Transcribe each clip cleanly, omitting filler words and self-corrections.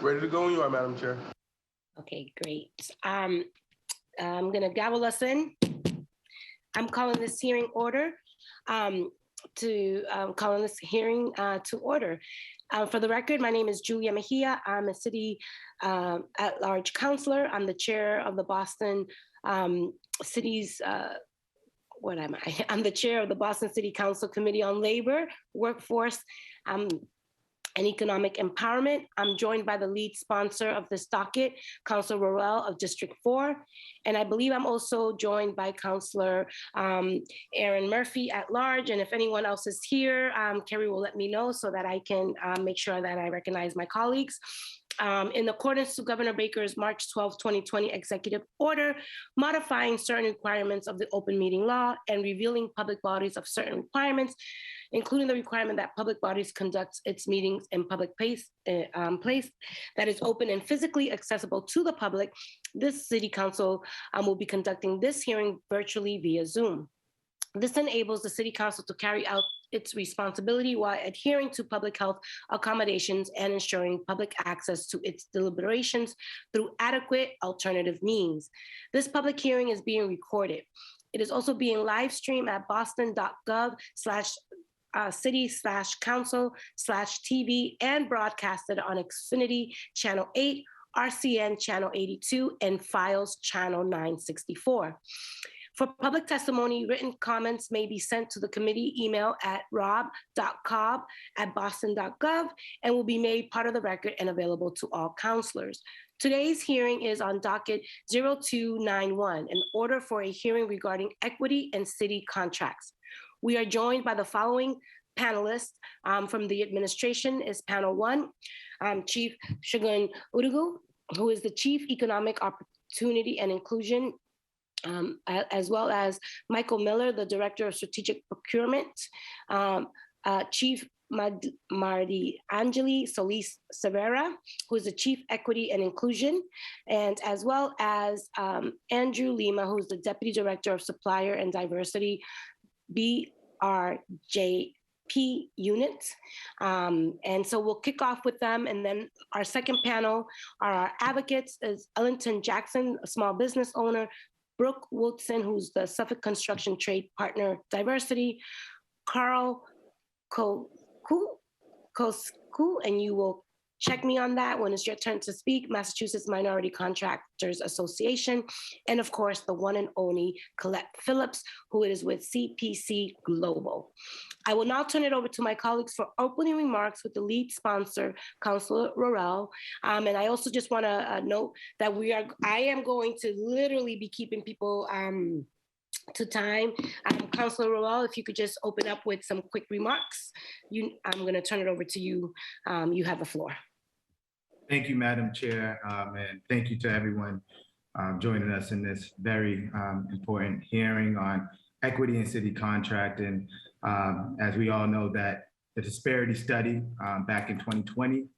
Ready to go when you are, Madam Chair. Okay, great. I'm going to gavel us in. I'm calling this hearing order calling this hearing to order. For the record, my name is Julia Mejia. I'm a city at-large councilor. I'm the chair of the Boston City's, what am I? I'm the chair of the Boston City Council Committee on Labor, Workforce, and Economic Empowerment. I'm joined by the lead sponsor of this docket, Councilor Worrell of District 4. And I believe I'm also joined by Councilor Aaron Murphy at large. And if anyone else is here, Kerry will let me know so that I can make sure that I recognize my colleagues. In accordance to Governor Baker's March 12, 2020 executive order, modifying certain requirements of the open meeting law and revealing public bodies of certain requirements, including the requirement that public bodies conduct its meetings in public place that is open and physically accessible to the public, this City Council will be conducting this hearing virtually via Zoom. This enables the City Council to carry out its responsibility while adhering to public health accommodations and ensuring public access to its deliberations through adequate alternative means. This public hearing is being recorded. It is also being live streamed at boston.gov/city/council/TV and broadcasted on Xfinity Channel 8, RCN Channel 82, and Files Channel 964. For public testimony, written comments may be sent to the committee email at rob.cobb@boston.gov and will be made part of the record and available to all counselors. Today's hearing is on docket 0291, an order for a hearing regarding equity and city contracts. We are joined by the following panelists from the administration. Is panel one, Chief Shogun Urugu, who is the Chief Economic Opportunity and Inclusion, as well as Michael Miller, the Director of Strategic Procurement, Chief Mardi Angeli Solis Severa, who is the Chief Equity and Inclusion, and as well as Andrew Lima, who is the Deputy Director of Supplier and Diversity, BRJP unit. And so we'll kick off with them. And then our second panel are our advocates is Ellington Jackson, a small business owner, Brooke Woodson, who's the Suffolk Construction Trade Partner Diversity, Carl Kosku, and you will check me on that when it's your turn to speak, Massachusetts Minority Contractors Association, and of course, the one and only Colette Phillips, who is with CPC Global. I will now turn it over to my colleagues for opening remarks with the lead sponsor, Councilor Worrell. And I also just want to note that I am going to literally be keeping people to time. Councilor Worrell, if you could just open up with some quick remarks. I'm going to turn it over to you. You have the floor. Thank you, Madam Chair, and thank you to everyone joining us in this very important hearing on equity and city contracting. As we all know, that the Disparity Study back in 2020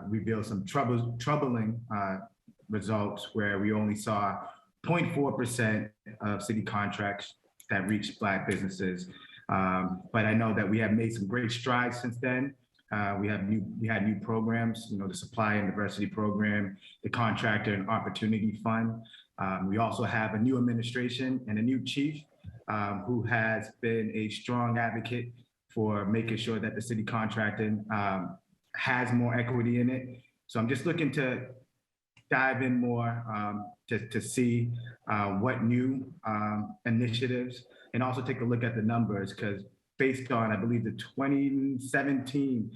revealed some troubling results where we only saw 0.4% of city contracts that reached Black businesses. But I know that we have made some great strides since then. We had new programs, the Supply and Diversity Program, the Contractor and Opportunity Fund. We also have a new administration and a new chief who has been a strong advocate for making sure that the city contracting has more equity in it. So I'm just looking to dive in more to see what new initiatives, and also take a look at the numbers, because based on, I believe, the 2017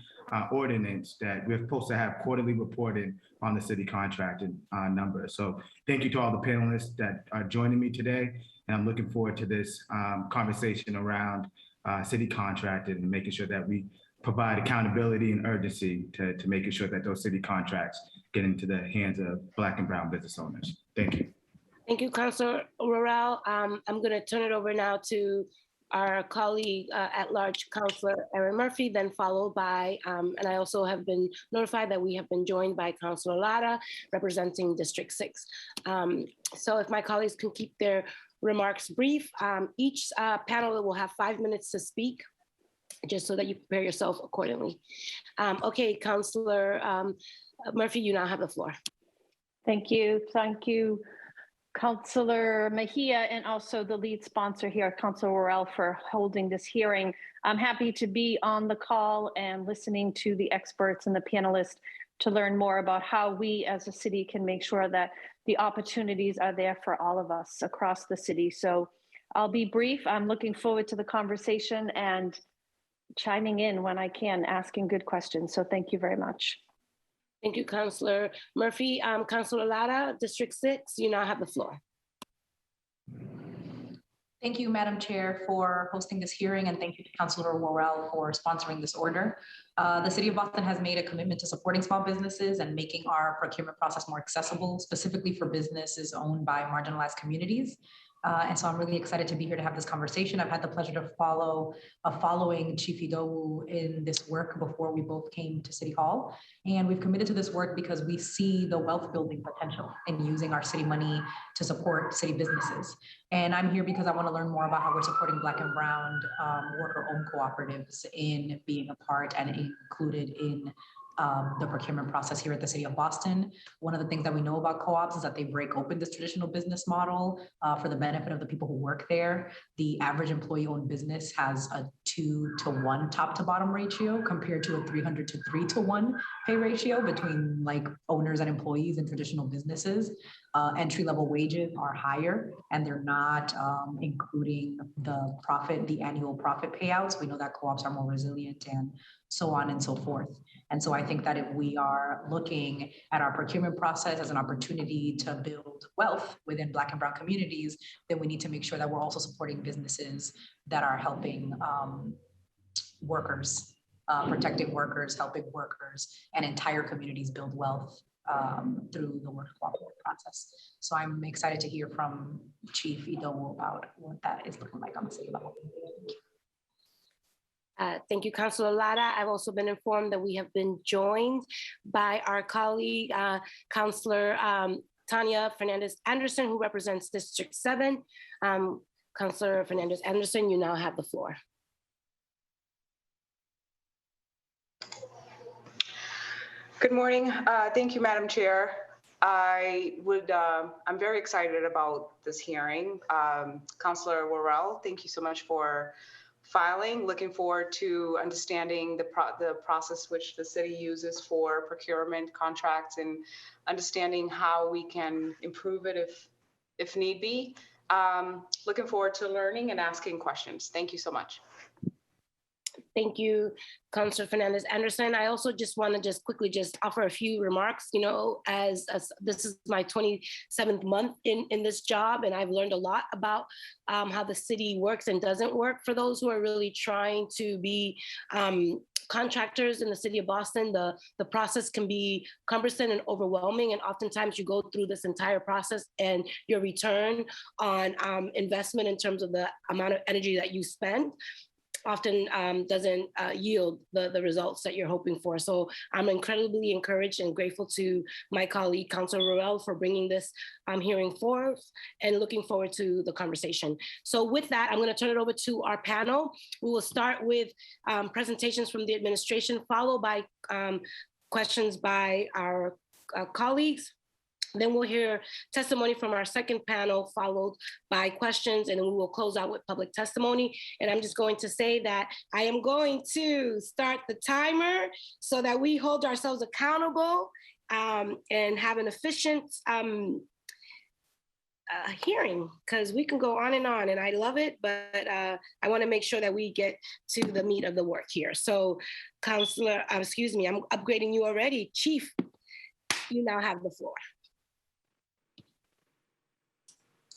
ordinance that we're supposed to have quarterly reporting on the city contracting numbers. So thank you to all the panelists that are joining me today. And I'm looking forward to this conversation around city contracting and making sure that we provide accountability and urgency to making sure that those city contracts get into the hands of Black and brown business owners. Thank you. Thank you, Councilor Worrell. I'm going to turn it over now to our colleague at-large Councilor Aaron Murphy, then followed by, and I also have been notified that we have been joined by Councilor Lara, representing District 6. So if my colleagues can keep their remarks brief, each panel will have 5 minutes to speak, just so that you prepare yourself accordingly. Okay, Councilor Murphy, you now have the floor. Thank you. Thank you, Councillor Mejia, and also the lead sponsor here, Councillor Worrell, for holding this hearing. I'm happy to be on the call and listening to the experts and the panelists to learn more about how we as a city can make sure that the opportunities are there for all of us across the city. So I'll be brief. I'm looking forward to the conversation and chiming in when I can, asking good questions. So thank you very much. Thank you, Councillor Murphy. Councillor Lara, District 6, you now have the floor. Thank you, Madam Chair, for hosting this hearing, and thank you to Councillor Worrell for sponsoring this order. The City of Boston has made a commitment to supporting small businesses and making our procurement process more accessible, specifically for businesses owned by marginalized communities. And so I'm really excited to be here to have this conversation. I've had the pleasure to following Chief Idowu in this work before we both came to City Hall. And we've committed to this work because we see the wealth building potential in using our city money to support city businesses. And I'm here because I want to learn more about how we're supporting Black and Brown worker-owned cooperatives in being a part and included in the procurement process here at the City of Boston. One of the things that we know about co-ops is that they break open this traditional business model for the benefit of the people who work there. The average employee-owned business has a 2-to-1 top-to-bottom ratio compared to a 300 to 3-to-1 pay ratio between like owners and employees in traditional businesses. Entry-level wages are higher, and they're not including the annual profit payouts. We know that co-ops are more resilient and so on and so forth. And so I think that if we are looking at our procurement process as an opportunity to build wealth within Black and Brown communities, then we need to make sure that we're also supporting businesses that are helping workers, protecting workers, helping workers, and entire communities build wealth through the work cooperative process. So I'm excited to hear from Chief Idowu about what that is looking like on the city level. Thank you. Thank you, Councillor Lara. I've also been informed that we have been joined by our colleague, Councillor Tanya Fernandez-Anderson, who represents District 7. Councillor Fernandez-Anderson, you now have the floor. Good morning. Thank you, Madam Chair. I'm very excited about this hearing. Councillor Worrell, thank you so much for filing. Looking forward to understanding the process which the city uses for procurement contracts and understanding how we can improve it if need be. Looking forward to learning and asking questions. Thank you so much. Thank you, Councillor Fernandez-Anderson. I also just want to quickly offer a few remarks. You know, as this is my 27th month in this job, and I've learned a lot about how the city works and doesn't work. For those who are really trying to be contractors in the city of Boston, the process can be cumbersome and overwhelming, and oftentimes you go through this entire process and your return on investment in terms of the amount of energy that you spend often doesn't yield the results that you're hoping for. So I'm incredibly encouraged and grateful to my colleague, Councillor Worrell, for bringing this hearing forth and looking forward to the conversation. So with that, I'm going to turn it over to our panel. We will start with presentations from the administration, followed by questions by our colleagues. Then we'll hear testimony from our second panel, followed by questions, and then we will close out with public testimony. And I'm just going to say that I am going to start the timer so that we hold ourselves accountable and have an efficient hearing, because we can go on, and I love it, but I want to make sure that we get to the meat of the work here. So Councillor, excuse me, I'm upgrading you already. Chief, you now have the floor.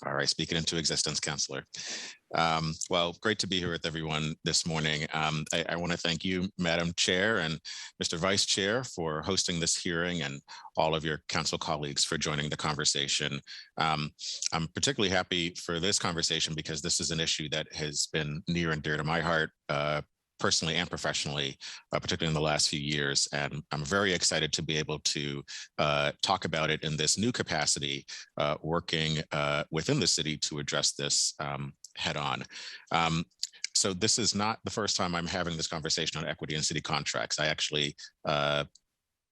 All right, speaking into existence, Councillor. Well, great to be here with everyone this morning. I want to thank you, Madam Chair, and Mr. Vice Chair for hosting this hearing, and all of your council colleagues for joining the conversation. I'm particularly happy for this conversation because this is an issue that has been near and dear to my heart, personally and professionally, particularly in the last few years. And I'm very excited to be able to talk about it in this new capacity, working within the city to address this head on. So this is not the first time I'm having this conversation on equity and city contracts. I actually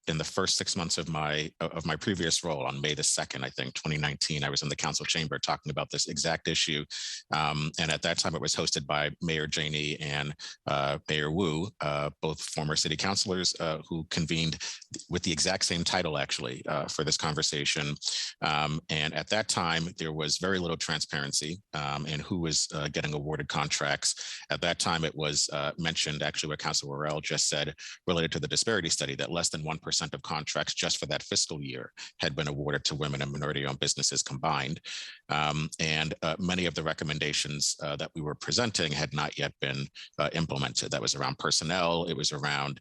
in the first 6 months of my previous role on May the 2nd, I think, 2019, I was in the council chamber talking about this exact issue. And at that time, it was hosted by Mayor Janey and Mayor Wu, both former city councilors who convened with the exact same title, actually, for this conversation. And at that time, there was very little transparency in who was getting awarded contracts. At that time, it was mentioned, actually, what Councilor Worrell just said, related to the Disparity Study, that less than 1% of contracts just for that fiscal year had been awarded to women and minority-owned businesses combined. And many of the recommendations that we were presenting had not yet been implemented. That was around personnel, it was around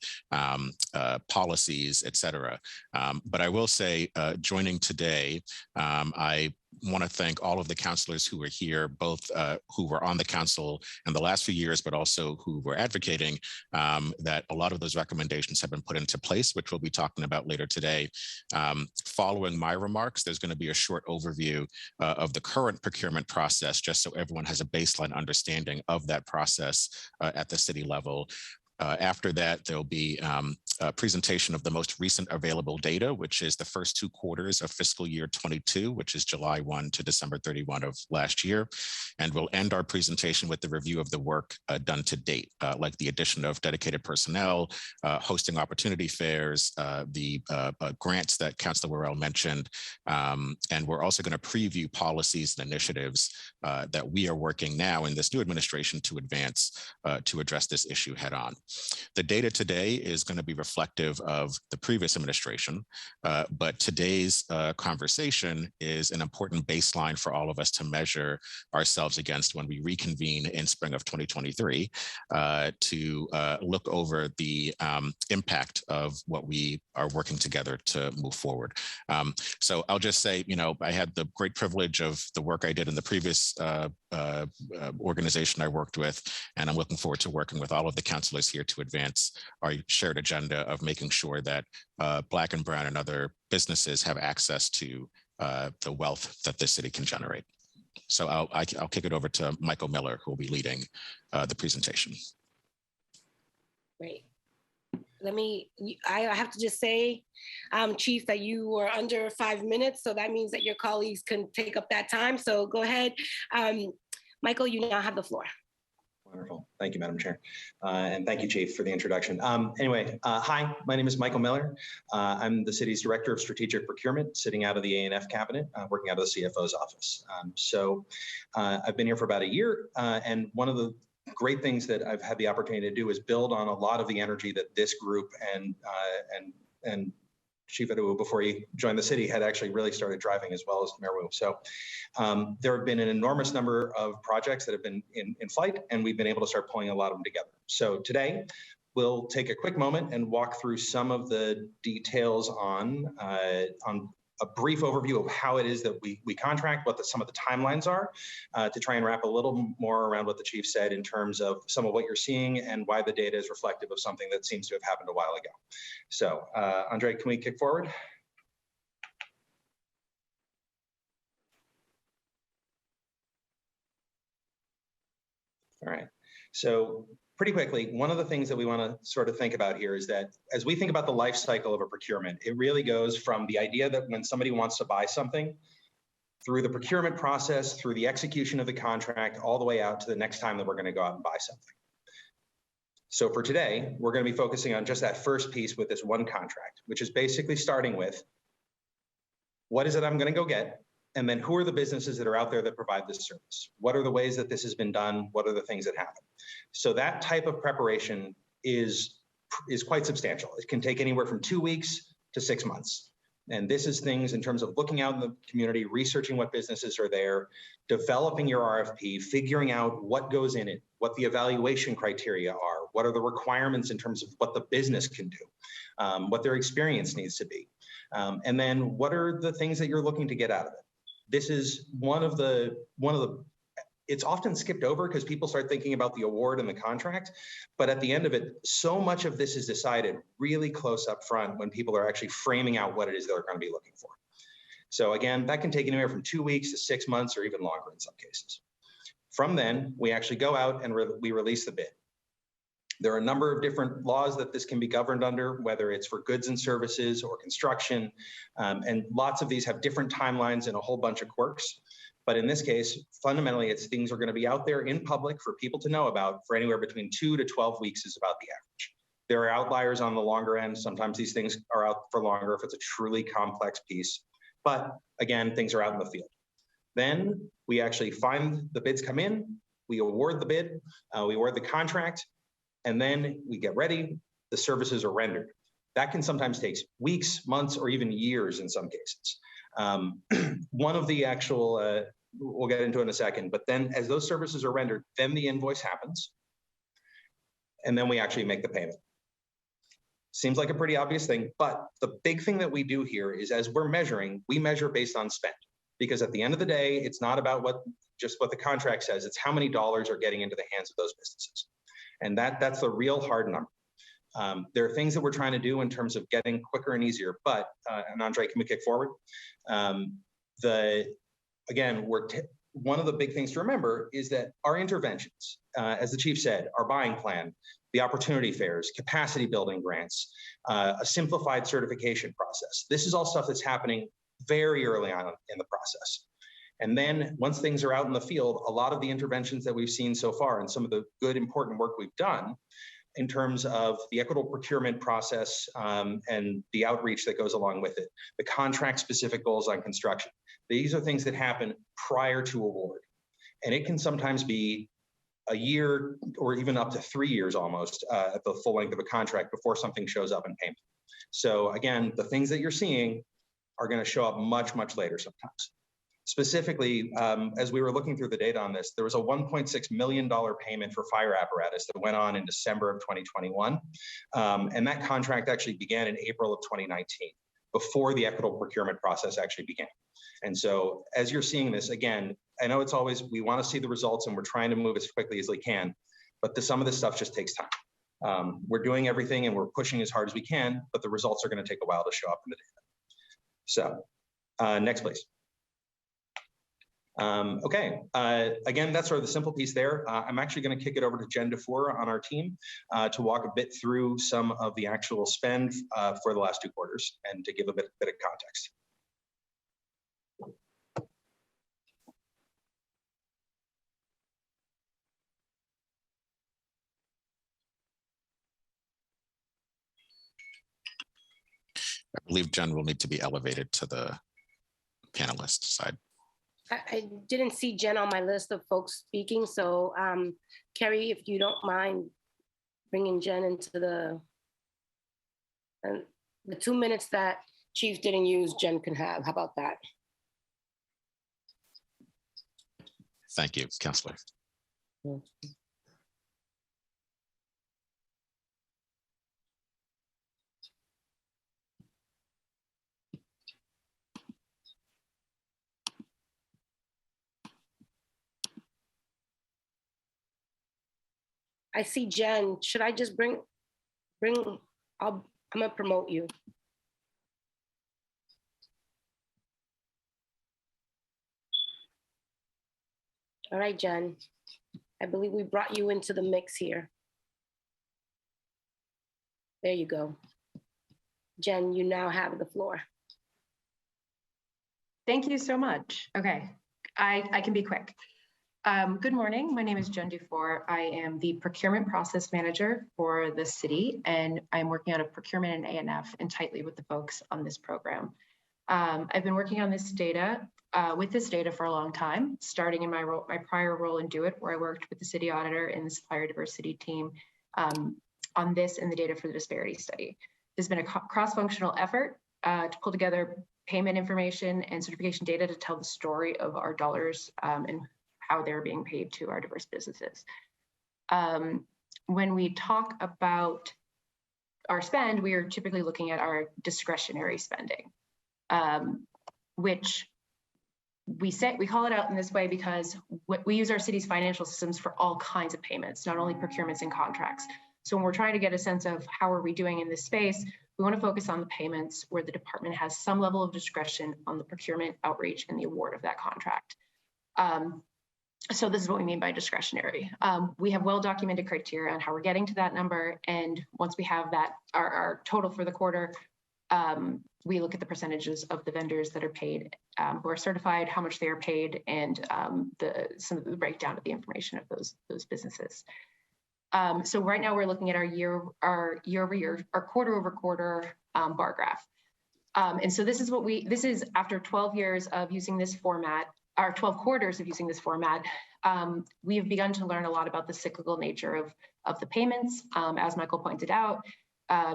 policies, et cetera. But I will say, joining today, I want to thank all of the councilors who were here, both who were on the council in the last few years, but also who were advocating that a lot of those recommendations have been put into place, which we'll be talking about later today. Following my remarks, there's going to be a short overview of the current procurement process, just so everyone has a baseline understanding of that process at the city level. After that, there'll be a presentation of the most recent available data, which is the first 2 quarters of fiscal year 22, which is July 1 to December 31 of last year. And we'll end our presentation with the review of the work done to date, like the addition of dedicated personnel, hosting opportunity fairs, the grants that Councilor Worrell mentioned. And we're also going to preview policies and initiatives that we are working now in this new administration to advance to address this issue head on. The data today is going to be reflective of the previous administration, but today's conversation is an important baseline for all of us to measure ourselves against when we reconvene in spring of 2023 to look over the impact of what we are working together to move forward. So I'll just say, you know, I had the great privilege of the work I did in the previous organization I worked with, and I'm looking forward to working with all of the councilors here to advance our shared agenda of making sure that Black and Brown and other businesses have access to the wealth that this city can generate. So I'll kick it over to Michael Miller, who will be leading the presentation. Great. I have to just say, Chief, that you were under 5 minutes, so that means that your colleagues can take up that time. So go ahead. Michael, you now have the floor. Wonderful. Thank you, Madam Chair. And thank you, Chief, for the introduction. Hi, my name is Michael Miller. I'm the city's Director of Strategic Procurement, sitting out of the A&F cabinet, working out of the CFO's office. I've been here for about a year, and one of the great things that I've had the opportunity to do is build on a lot of the energy that this group and Chief Adu, before he joined the city, had actually really started driving, as well as Mayor Wu. So there have been an enormous number of projects that have been in flight, and we've been able to start pulling a lot of them together. So today, we'll take a quick moment and walk through some of the details on a brief overview of how it is that we contract, what some of the timelines are, to try and wrap a little more around what the Chief said in terms of some of what you're seeing and why the data is reflective of something that seems to have happened a while ago. So, Andre, can we kick forward? All right. So pretty quickly, one of the things that we want to sort of think about here is that as we think about the life cycle of a procurement, it really goes from the idea that when somebody wants to buy something, through the procurement process, through the execution of the contract, all the way out to the next time that we're going to go out and buy something. So for today, we're going to be focusing on just that first piece with this one contract, which is basically starting with, what is it I'm going to go get? And then who are the businesses that are out there that provide this service? What are the ways that this has been done? What are the things that happen? So that type of preparation is quite substantial. It can take anywhere from 2 weeks to 6 months. And this is things in terms of looking out in the community, researching what businesses are there, developing your RFP, figuring out what goes in it, what the evaluation criteria are, what are the requirements in terms of what the business can do, what their experience needs to be. And then what are the things that you're looking to get out of it? This is one of the, it's often skipped over because people start thinking about the award and the contract, but at the end of it, so much of this is decided really close up front when people are actually framing out what it is they're going to be looking for. So again, that can take anywhere from 2 weeks to 6 months or even longer in some cases. From then, we actually go out and we release the bid. There are a number of different laws that this can be governed under, whether it's for goods and services or construction, and lots of these have different timelines and a whole bunch of quirks. But in this case, fundamentally, it's things are going to be out there in public for people to know about for anywhere between 2 to 12 weeks is about the average. There are outliers on the longer end. Sometimes these things are out for longer if it's a truly complex piece. But again, things are out in the field. Then we actually find the bids come in, we award the bid, we award the contract, and then we get ready, the services are rendered. That can sometimes take weeks, months, or even years in some cases. One of the actual, we'll get into in a second, but then as those services are rendered, then the invoice happens, and then we actually make the payment. Seems like a pretty obvious thing, but the big thing that we do here is as we're measuring, we measure based on spend. Because at the end of the day, it's not about just what the contract says, it's how many dollars are getting into the hands of those businesses. And that's the real hard number. There are things that we're trying to do in terms of getting quicker and easier, but, and Andre, can we kick forward? Again, one of the big things to remember is that our interventions, as the chief said, our buying plan, the opportunity fairs, capacity building grants, a simplified certification process. This is all stuff that's happening very early on in the process. And then once things are out in the field, a lot of the interventions that we've seen so far and some of the good, important work we've done in terms of the equitable procurement process and the outreach that goes along with it, the contract-specific goals on construction. These are things that happen prior to award. And it can sometimes be a year or even up to 3 years almost at the full length of a contract before something shows up in payment. So again, the things that you're seeing are going to show up much, much later sometimes. Specifically, as we were looking through the data on this, there was a $1.6 million payment for fire apparatus that went on in December of 2021. And that contract actually began in April of 2019, before the equitable procurement process actually began. And so as you're seeing this, again, I know it's always, we want to see the results and we're trying to move as quickly as we can, but some of this stuff just takes time. We're doing everything and we're pushing as hard as we can, but the results are going to take a while to show up in the data. So next, please. Okay, again, that's sort of the simple piece there. I'm actually going to kick it over to Jen Dufour on our team to walk a bit through some of the actual spend for the last 2 quarters and to give a bit of context. I believe Jen will need to be elevated to the panelist side. I didn't see Jen on my list of folks speaking, so Carrie, if you don't mind bringing Jen into the 2 minutes that Chief didn't use, Jen can have. How about that? Thank you, Councilor. I see Jen. Should I just bring, I'm gonna promote you. All right, Jen. I believe we brought you into the mix here. There you go. Jen, you now have the floor. Thank you so much. Okay, I can be quick. Good morning, my name is Jen Dufour. I am the procurement process manager for the city, and I'm working out of procurement and ANF and tightly with the folks on this program. I've been working on this data, with this data for a long time, starting in my prior role in Do It, where I worked with the city auditor and the supplier diversity team on this and the data for the disparity study. There's been a cross-functional effort to pull together payment information and certification data to tell the story of our dollars and how they're being paid to our diverse businesses. When we talk about our spend, we are typically looking at our discretionary spending, which we call it out in this way because we use our city's financial systems for all kinds of payments, not only procurements and contracts. So when we're trying to get a sense of how are we doing in this space, we want to focus on the payments where the department has some level of discretion on the procurement, outreach, and the award of that contract. So this is what we mean by discretionary. We have well-documented criteria on how we're getting to that number. And once we have that, our total for the quarter, we look at the percentages of the vendors that are paid, who are certified, how much they are paid, and some of the breakdown of the information of those businesses. So right now we're looking at our year-over-year, our quarter-over-quarter bar graph. And so this is after 12 years of using this format, or 12 quarters of using this format. We have begun to learn a lot about the cyclical nature of the payments. As Michael pointed out,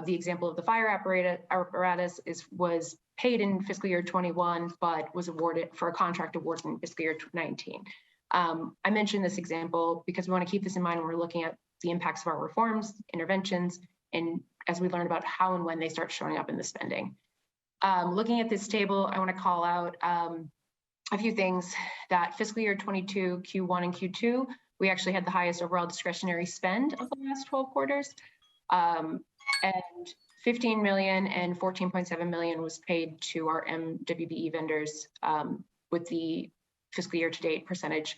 the example of the fire apparatus was paid in fiscal year 21, but was awarded for a contract award in fiscal year 19. I mentioned this example because we want to keep this in mind when we're looking at the impacts of our reforms, interventions, and as we learn about how and when they start showing up in the spending. Looking at this table, I want to call out a few things. That fiscal year 22, Q1 and Q2, we actually had the highest overall discretionary spend of the last 12 quarters. And 15 million and 14.7 million was paid to our MWBE vendors, with the fiscal year to date percentage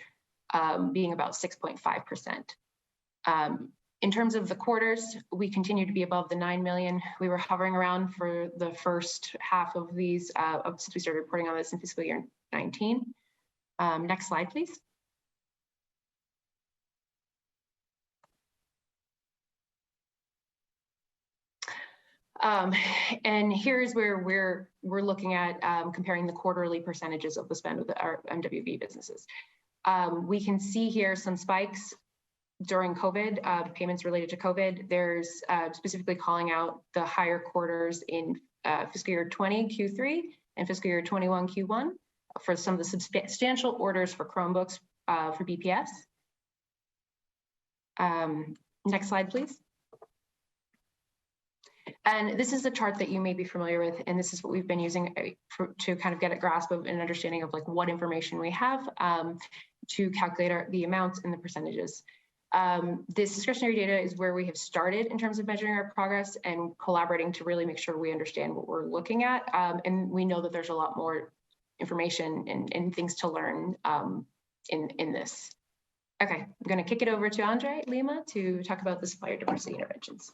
being about 6.5%. In terms of the quarters, we continue to be above the 9 million. We were hovering around for the first half of these since we started reporting on this in fiscal year 19. Next slide, please. And here's where we're looking at comparing the quarterly percentages of the spend with our MWB businesses. We can see here some spikes during COVID, payments related to COVID. There's specifically calling out the higher quarters in fiscal year 20 Q3 and fiscal year 21 Q1 for some of the substantial orders for Chromebooks for BPS. Next slide, please. And this is a chart that you may be familiar with, and this is what we've been using to kind of get a grasp of an understanding of like what information we have to calculate the amounts and the percentages. This discretionary data is where we have started in terms of measuring our progress and collaborating to really make sure we understand what we're looking at. And we know that there's a lot more information and things to learn in this. Okay, I'm going to kick it over to Andre Lima to talk about the supplier diversity interventions.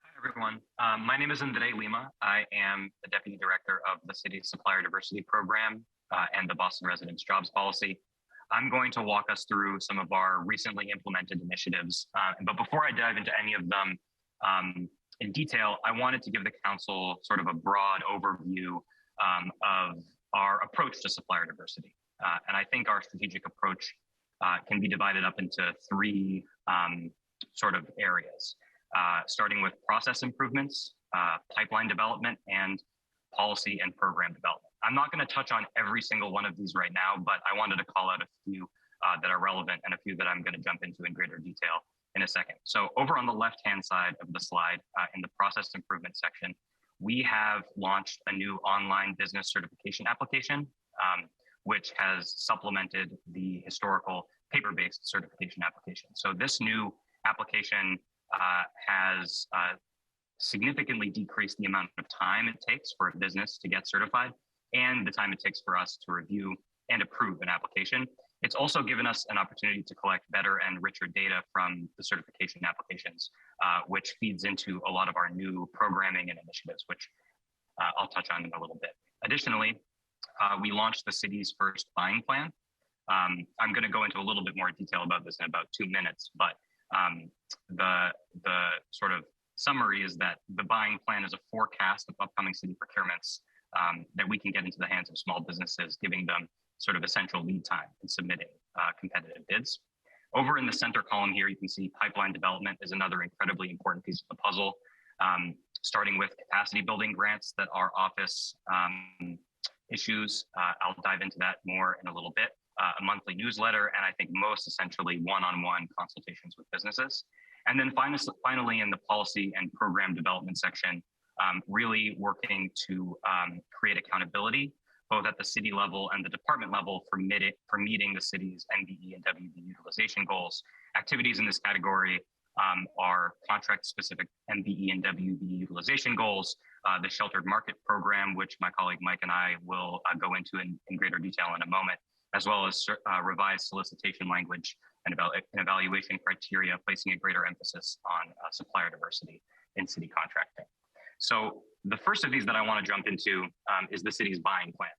Hi, everyone. My name is Andre Lima. I am the Deputy Director of the City's Supplier Diversity Program and the Boston Residents Jobs Policy. I'm going to walk us through some of our recently implemented initiatives. But before I dive into any of them in detail, I wanted to give the Council sort of a broad overview of our approach to supplier diversity. And I think our strategic approach can be divided up into three sort of areas, starting with process improvements, pipeline development, and policy and program development. I'm not going to touch on every single one of these right now, but I wanted to call out a few that are relevant and a few that I'm going to jump into in greater detail in a second. So over on the left-hand side of the slide, in the process improvement section, we have launched a new online business certification application, which has supplemented the historical paper-based certification application. So this new application has significantly decreased the amount of time it takes for a business to get certified and the time it takes for us to review and approve an application. It's also given us an opportunity to collect better and richer data from the certification applications, which feeds into a lot of our new programming and initiatives, which I'll touch on in a little bit. Additionally, we launched the city's first buying plan. I'm going to go into a little bit more detail about this in about 2 minutes, but the sort of summary is that the buying plan is a forecast of upcoming city procurements that we can get into the hands of small businesses, giving them sort of essential lead time in submitting competitive bids. Over in the center column here, you can see pipeline development is another incredibly important piece of the puzzle, starting with capacity building grants that our office issues. I'll dive into that more in a little bit. A monthly newsletter, and I think most essentially one-on-one consultations with businesses. And then finally in the policy and program development section, really working to create accountability, both at the city level and the department level for meeting the city's NBE and WB utilization goals. Activities in this category are contract-specific NBE and WB utilization goals, the sheltered market program, which my colleague Mike and I will go into in greater detail in a moment, as well as revised solicitation language and evaluation criteria, placing a greater emphasis on supplier diversity in city contracting. So the first of these that I want to jump into is the city's buying plan.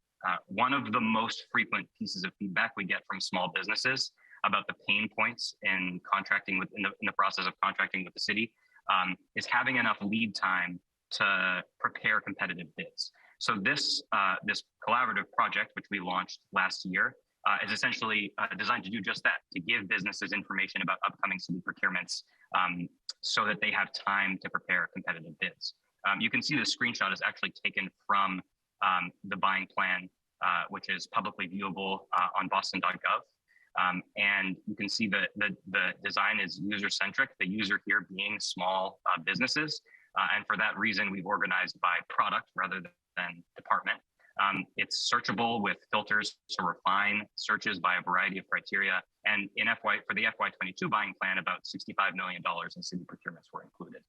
One of the most frequent pieces of feedback we get from small businesses about the pain points in contracting in the process of contracting with the city is having enough lead time to prepare competitive bids. So this collaborative project, which we launched last year, is essentially designed to do just that, to give businesses information about upcoming city procurements so that they have time to prepare competitive bids. You can see the screenshot is actually taken from the buying plan, which is publicly viewable on boston.gov. And you can see the design is user-centric, the user here being small businesses. And for that reason, we've organized by product rather than department. It's searchable with filters to refine searches by a variety of criteria. And for the FY22 buying plan, about $65 million in city procurements were included.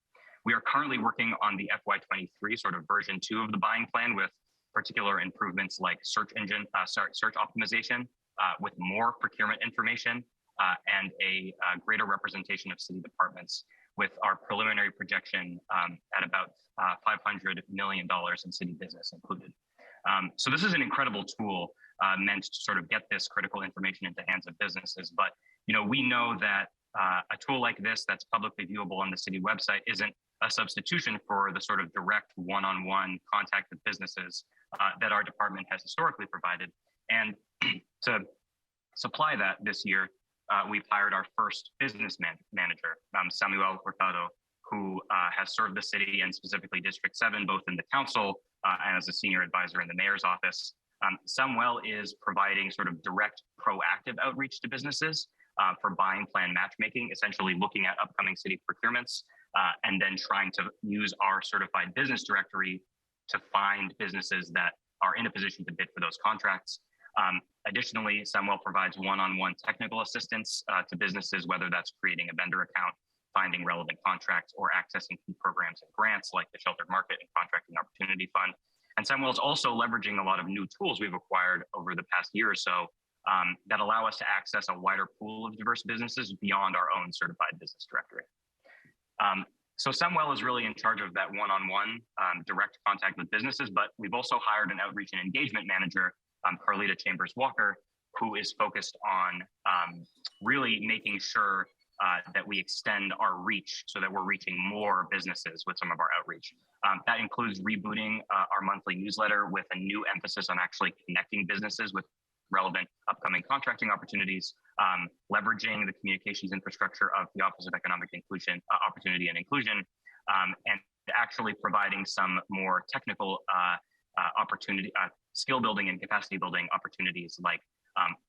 We are currently working on the FY23 sort of version 2 of the buying plan with particular improvements like search optimization with more procurement information and a greater representation of city departments, with our preliminary projection at about $500 million in city business included. So this is an incredible tool meant to sort of get this critical information into the hands of businesses. But we know that a tool like this that's publicly viewable on the city website isn't a substitution for the sort of direct one-on-one contact with businesses that our department has historically provided. And to supply that this year, we've hired our first business manager, Samuel Hurtado, who has served the city and specifically District 7, both in the council and as a senior advisor in the mayor's office. Samuel is providing sort of direct proactive outreach to businesses for buying plan matchmaking, essentially looking at upcoming city procurements and then trying to use our certified business directory to find businesses that are in a position to bid for those contracts. Additionally, Samuel provides one-on-one technical assistance to businesses, whether that's creating a vendor account, finding relevant contracts, or accessing key programs and grants like the Sheltered Market and Contracting Opportunity Fund. And Samuel is also leveraging a lot of new tools we've acquired over the past year or so that allow us to access a wider pool of diverse businesses beyond our own certified business directory. So Samuel is really in charge of that one-on-one direct contact with businesses, but we've also hired an outreach and engagement manager, Carlita Chambers Walker, who is focused on really making sure that we extend our reach so that we're reaching more businesses with some of our outreach. That includes rebooting our monthly newsletter with a new emphasis on actually connecting businesses with relevant upcoming contracting opportunities, leveraging the communications infrastructure of the Office of Economic Inclusion, Opportunity and Inclusion, and actually providing some more technical opportunity, skill building and capacity building opportunities like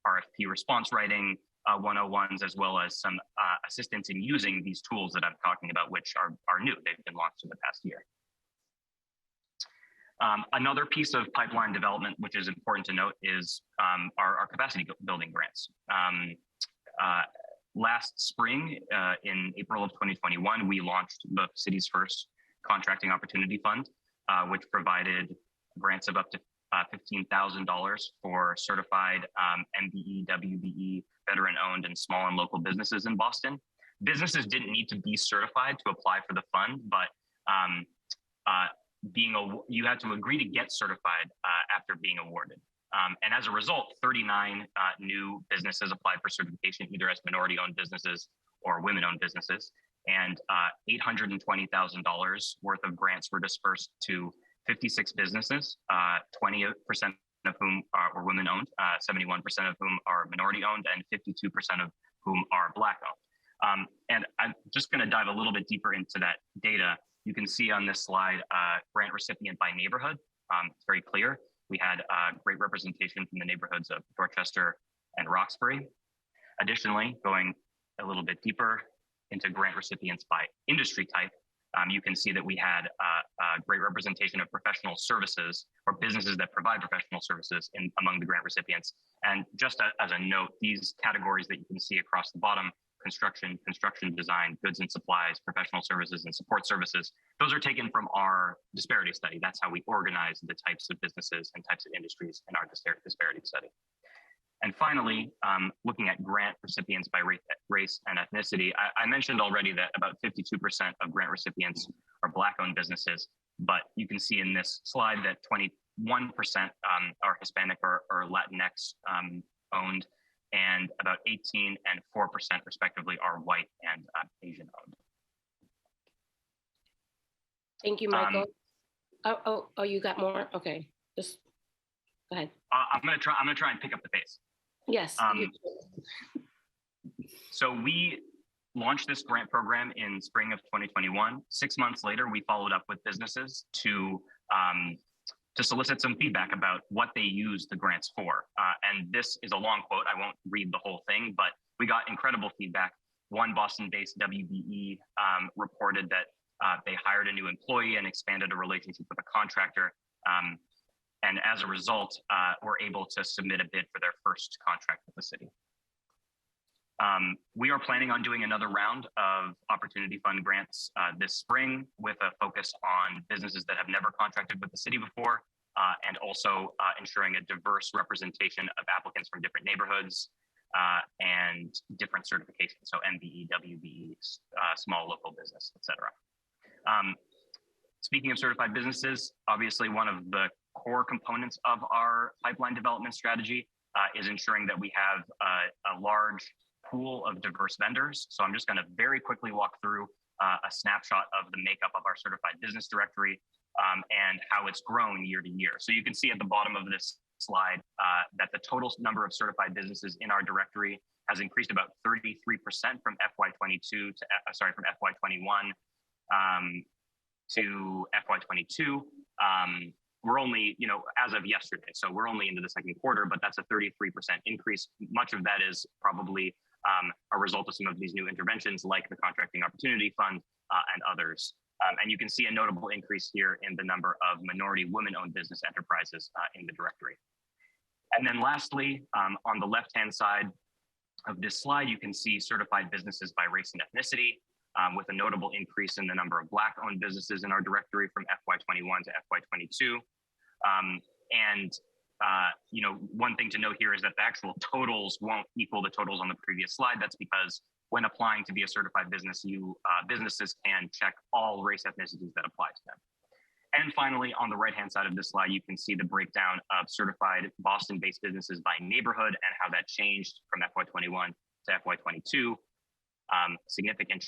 RFP response writing 101s, as well as some assistance in using these tools that I'm talking about, which are new. They've been launched in the past year. Another piece of pipeline development, which is important to note, is our capacity building grants. Last spring, in April of 2021, we launched the city's first contracting opportunity fund, which provided grants of up to $15,000 for certified MBE, WBE, veteran-owned and small and local businesses in Boston. Businesses didn't need to be certified to apply for the fund, but you had to agree to get certified after being awarded. And as a result, 39 new businesses applied for certification, either as minority-owned businesses or women-owned businesses, and $820,000 worth of grants were dispersed to 56 businesses, 20% of whom were women-owned, 71% of whom are minority-owned, and 52% of whom are Black-owned. And I'm just going to dive a little bit deeper into that data. You can see on this slide, grant recipient by neighborhood. It's very clear. We had great representation from the neighborhoods of Dorchester and Roxbury. Additionally, going a little bit deeper into grant recipients by industry type, you can see that we had a great representation of professional services or businesses that provide professional services among the grant recipients. And just as a note, these categories that you can see across the bottom, construction design, goods and supplies, professional services, and support services, those are taken from our disparity study. That's how we organize the types of businesses and types of industries in our disparity study. And finally, looking at grant recipients by race and ethnicity, I mentioned already that about 52% of grant recipients are Black-owned businesses, but you can see in this slide that 21% are Hispanic or Latinx owned, and about 18 and 4% respectively are white and Asian owned. Thank you, Michael. Oh, you got more? Okay, just go ahead. I'm gonna try and pick up the pace. Yes. So we launched this grant program in spring of 2021. 6 months later, we followed up with businesses to solicit some feedback about what they use the grants for. And this is a long quote. I won't read the whole thing, but we got incredible feedback. One Boston-based WBE reported that they hired a new employee and expanded a relationship with a contractor. And as a result, were able to submit a bid for their first contract with the city. We are planning on doing another round of Opportunity Fund grants this spring with a focus on businesses that have never contracted with the city before, and also ensuring a diverse representation of applicants from different neighborhoods and different certifications, so MBE, WBE, small local business, et cetera. Speaking of certified businesses, obviously one of the core components of our pipeline development strategy is ensuring that we have a large pool of diverse vendors. So I'm just going to very quickly walk through a snapshot of the makeup of our certified business directory and how it's grown year to year. So you can see at the bottom of this slide that the total number of certified businesses in our directory has increased about 33% from FY22 to from FY21 to FY22. We're only, as of yesterday, so we're only into the second quarter, but that's a 33% increase. Much of that is probably a result of some of these new interventions like the Contracting Opportunity Fund and others. And you can see a notable increase here in the number of minority women-owned business enterprises in the directory. And then lastly, on the left-hand side of this slide, you can see certified businesses by race and ethnicity, with a notable increase in the number of Black-owned businesses in our directory from FY21 to FY22. One thing to note here is that the actual totals won't equal the totals on the previous slide. That's because when applying to be a certified business, businesses can check all race ethnicities that apply to them. And finally, on the right-hand side of this slide, you can see the breakdown of certified Boston-based businesses by neighborhood and how that changed from FY21 to FY22. Significant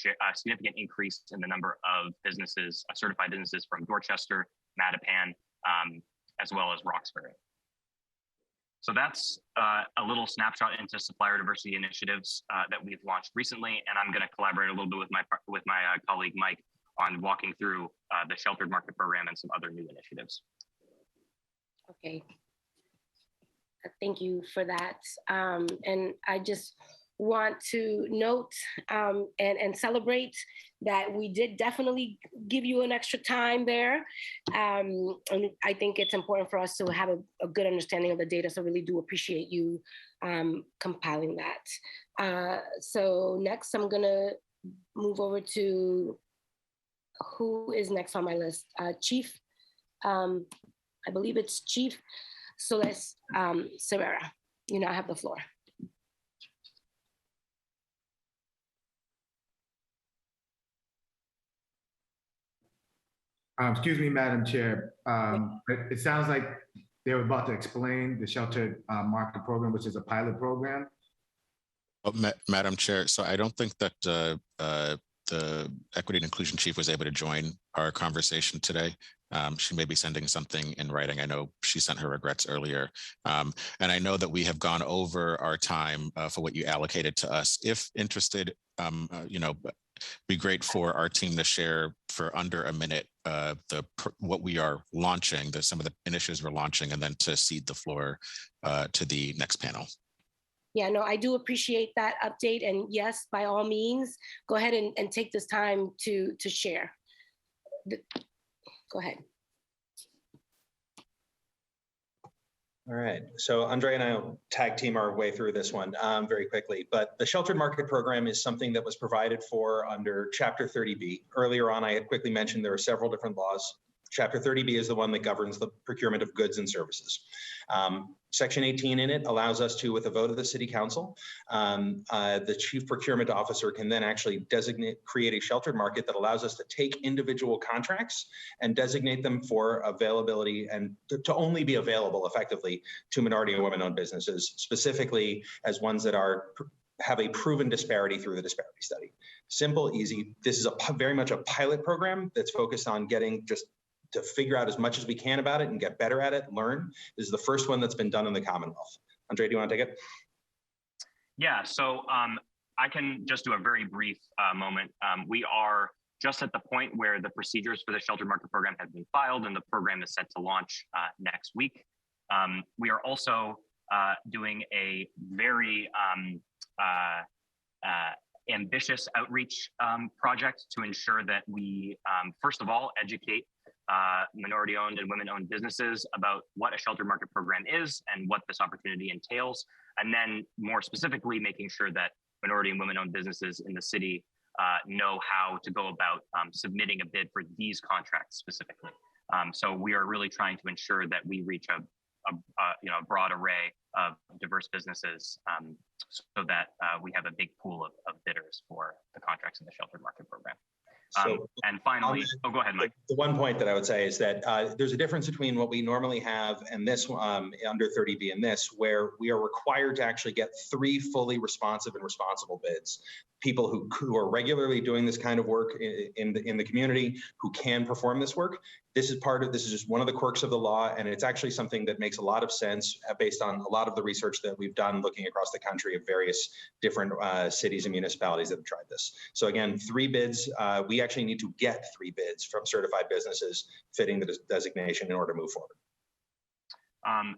increase in the number of businesses, certified businesses from Dorchester, Mattapan, as well as Roxbury. So that's a little snapshot into supplier diversity initiatives that we've launched recently, and I'm going to collaborate a little bit with my colleague Mike on walking through the sheltered market program and some other new initiatives. Okay, thank you for that. And I just want to note and celebrate that we did definitely give you an extra time there. And I think it's important for us to have a good understanding of the data. So really do appreciate you compiling that. So next I'm gonna move over to who is next on my list? Chief, I believe it's Chief Solis Serrera. You now have the floor. Excuse me, Madam Chair. It sounds like they were about to explain the sheltered market program, which is a pilot program. Oh, Madam Chair, so I don't think that the Equity and Inclusion Chief was able to join our conversation today. She may be sending something in writing. I know she sent her regrets earlier. And I know that we have gone over our time for what you allocated to us. If interested, be great for our team to share for under a minute what we are launching, some of the initiatives we're launching, and then to cede the floor to the next panel. Yeah, no, I do appreciate that update. And yes, by all means, go ahead and take this time to share. Go ahead. All right, so Andre and I will tag team our way through this one very quickly, but the sheltered market program is something that was provided for under Chapter 30B. Earlier on, I had quickly mentioned there are several different laws Chapter 30B is the one that governs the procurement of goods and services. Section 18 in it allows us to, with a vote of the City Council, the Chief Procurement Officer can then actually create a sheltered market that allows us to take individual contracts and designate them for availability and to only be available effectively to minority and women-owned businesses, specifically as ones that have a proven disparity through the Disparity Study. Simple, easy. This is very much a pilot program that's focused on getting just to figure out as much as we can about it and get better at it, learn. This is the first one that's been done in the Commonwealth. Andre, do you want to take it? Yeah, so I can just do a very brief moment. We are just at the point where the procedures for the sheltered market program have been filed and the program is set to launch next week. We are also doing a very ambitious outreach project to ensure that we, first of all, educate minority-owned and women-owned businesses about what a sheltered market program is and what this opportunity entails. And then more specifically, making sure that minority and women-owned businesses in the city know how to go about submitting a bid for these contracts specifically. So we are really trying to ensure that we reach a broad array of diverse businesses so that we have a big pool of bidders for the contracts in the sheltered market program. And finally, go ahead, Mike. The one point that I would say is that there's a difference between what we normally have and this under 30B and this, where we are required to actually get 3 fully responsive and responsible bids. People who are regularly doing this kind of work in the community, who can perform this work. This is just one of the quirks of the law, and it's actually something that makes a lot of sense based on a lot of the research that we've done looking across the country of various different cities and municipalities that have tried this. So again, 3 bids. We actually need to get 3 bids from certified businesses fitting the designation in order to move forward.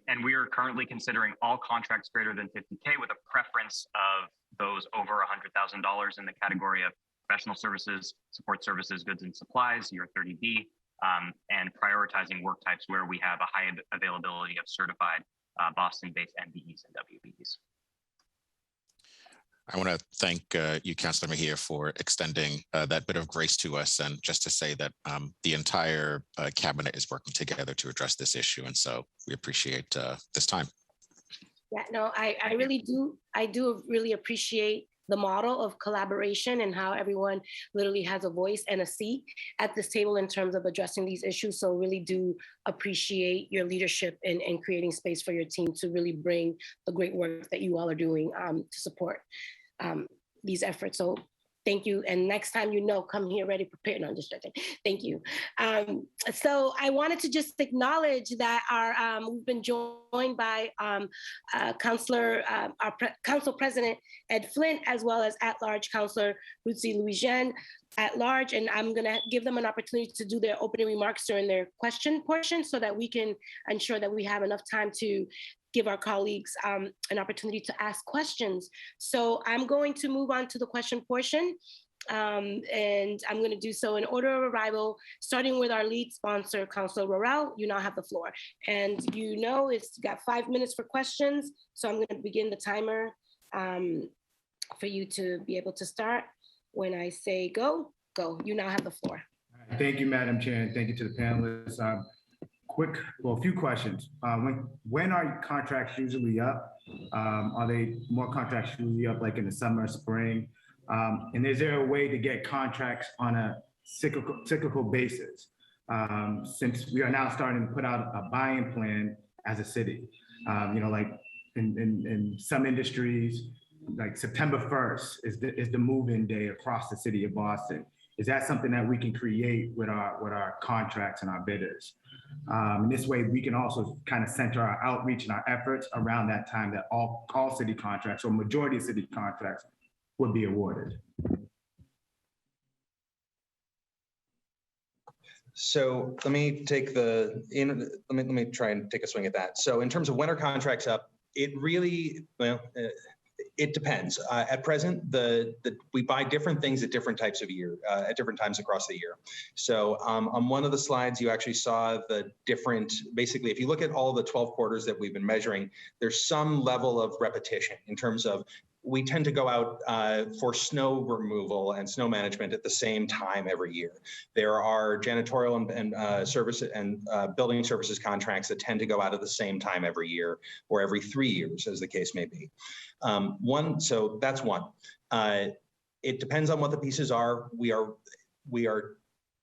And we are currently considering all contracts greater than 50K with a preference of those over $100,000 in the category of professional services, support services, goods and supplies, your 30B, and prioritizing work types where we have a high availability of certified Boston-based MBEs and WBEs. I want to thank you, Councilor Mejia, for extending that bit of grace to us, and just to say that the entire cabinet is working together to address this issue, and so we appreciate this time. Yeah, no, I really do. I do really appreciate the model of collaboration and how everyone literally has a voice and a seat at this table in terms of addressing these issues. So really do appreciate your leadership in creating space for your team to really bring the great work that you all are doing to support these efforts. So thank you. And next time, come here ready, prepared. No, I'm just joking. Thank you. So I wanted to just acknowledge that we've been joined by Council President Ed Flint, as well as at-large Councilor Ruthie Louis-Jean at large. And I'm going to give them an opportunity to do their opening remarks during their question portion so that we can ensure that we have enough time to give our colleagues an opportunity to ask questions. So I'm going to move on to the question portion. And I'm going to do so in order of arrival, starting with our lead sponsor, Councilor Worrell. You now have the floor. And it's got 5 minutes for questions. So I'm going to begin the timer for you to be able to start. When I say go, go. You now have the floor. Thank you, Madam Chair, and thank you to the panelists. A few questions. When are contracts usually up? Are they more contracts usually up like in the summer, spring? And is there a way to get contracts on a cyclical basis? Since we are now starting to put out a buying plan as a city, like in some industries, like September 1st is the move-in day across the city of Boston. Is that something that we can create with our contracts and our bidders? And this way we can also kind of center our outreach and our efforts around that time that all city contracts or majority of city contracts would be awarded. So let me try and take a swing at that. So in terms of when are contracts up, it really, it depends. At present, we buy different things at different types of year, at different times across the year. So on one of the slides, you actually saw the different, basically, if you look at all the 12 quarters that we've been measuring, there's some level of repetition in terms of we tend to go out for snow removal and snow management at the same time every year. There are janitorial and service and building services contracts that tend to go out at the same time every year or every 3 years, as the case may be. So that's one. It depends on what the pieces are. We are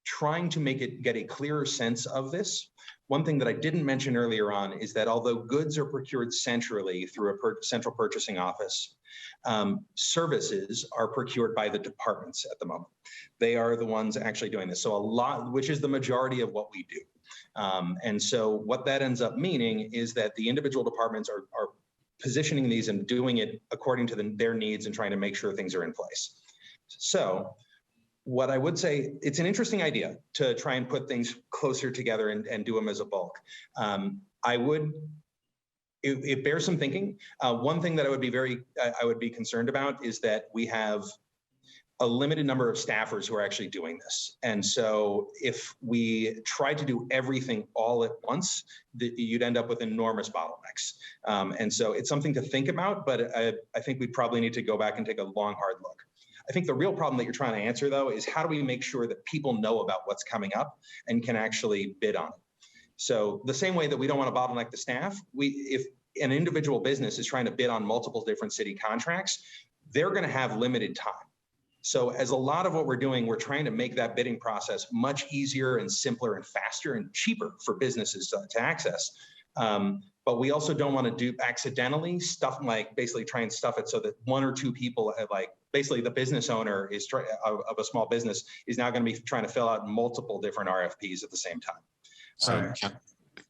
trying to get a clearer sense of this. One thing that I didn't mention earlier on is that although goods are procured centrally through a central purchasing office, services are procured by the departments at the moment. They are the ones actually doing this. So which is the majority of what we do. And so what that ends up meaning is that the individual departments are positioning these and doing it according to their needs and trying to make sure things are in place. So what I would say, it's an interesting idea to try and put things closer together and do them as a bulk. It bears some thinking. One thing that I would be concerned about is that we have a limited number of staffers who are actually doing this. And so if we try to do everything all at once, you'd end up with enormous bottlenecks. And so it's something to think about, but I think we probably need to go back and take a long, hard look. I think the real problem that you're trying to answer, though, is how do we make sure that people know about what's coming up and can actually bid on it? So the same way that we don't want to bottleneck the staff, if an individual business is trying to bid on multiple different city contracts, they're going to have limited time. So as a lot of what we're doing, we're trying to make that bidding process much easier and simpler and faster and cheaper for businesses to access. But we also don't want to do accidentally stuff like basically try and stuff it so that one or two people basically the business owner of a small business is now going to be trying to fill out multiple different RFPs at the same time. So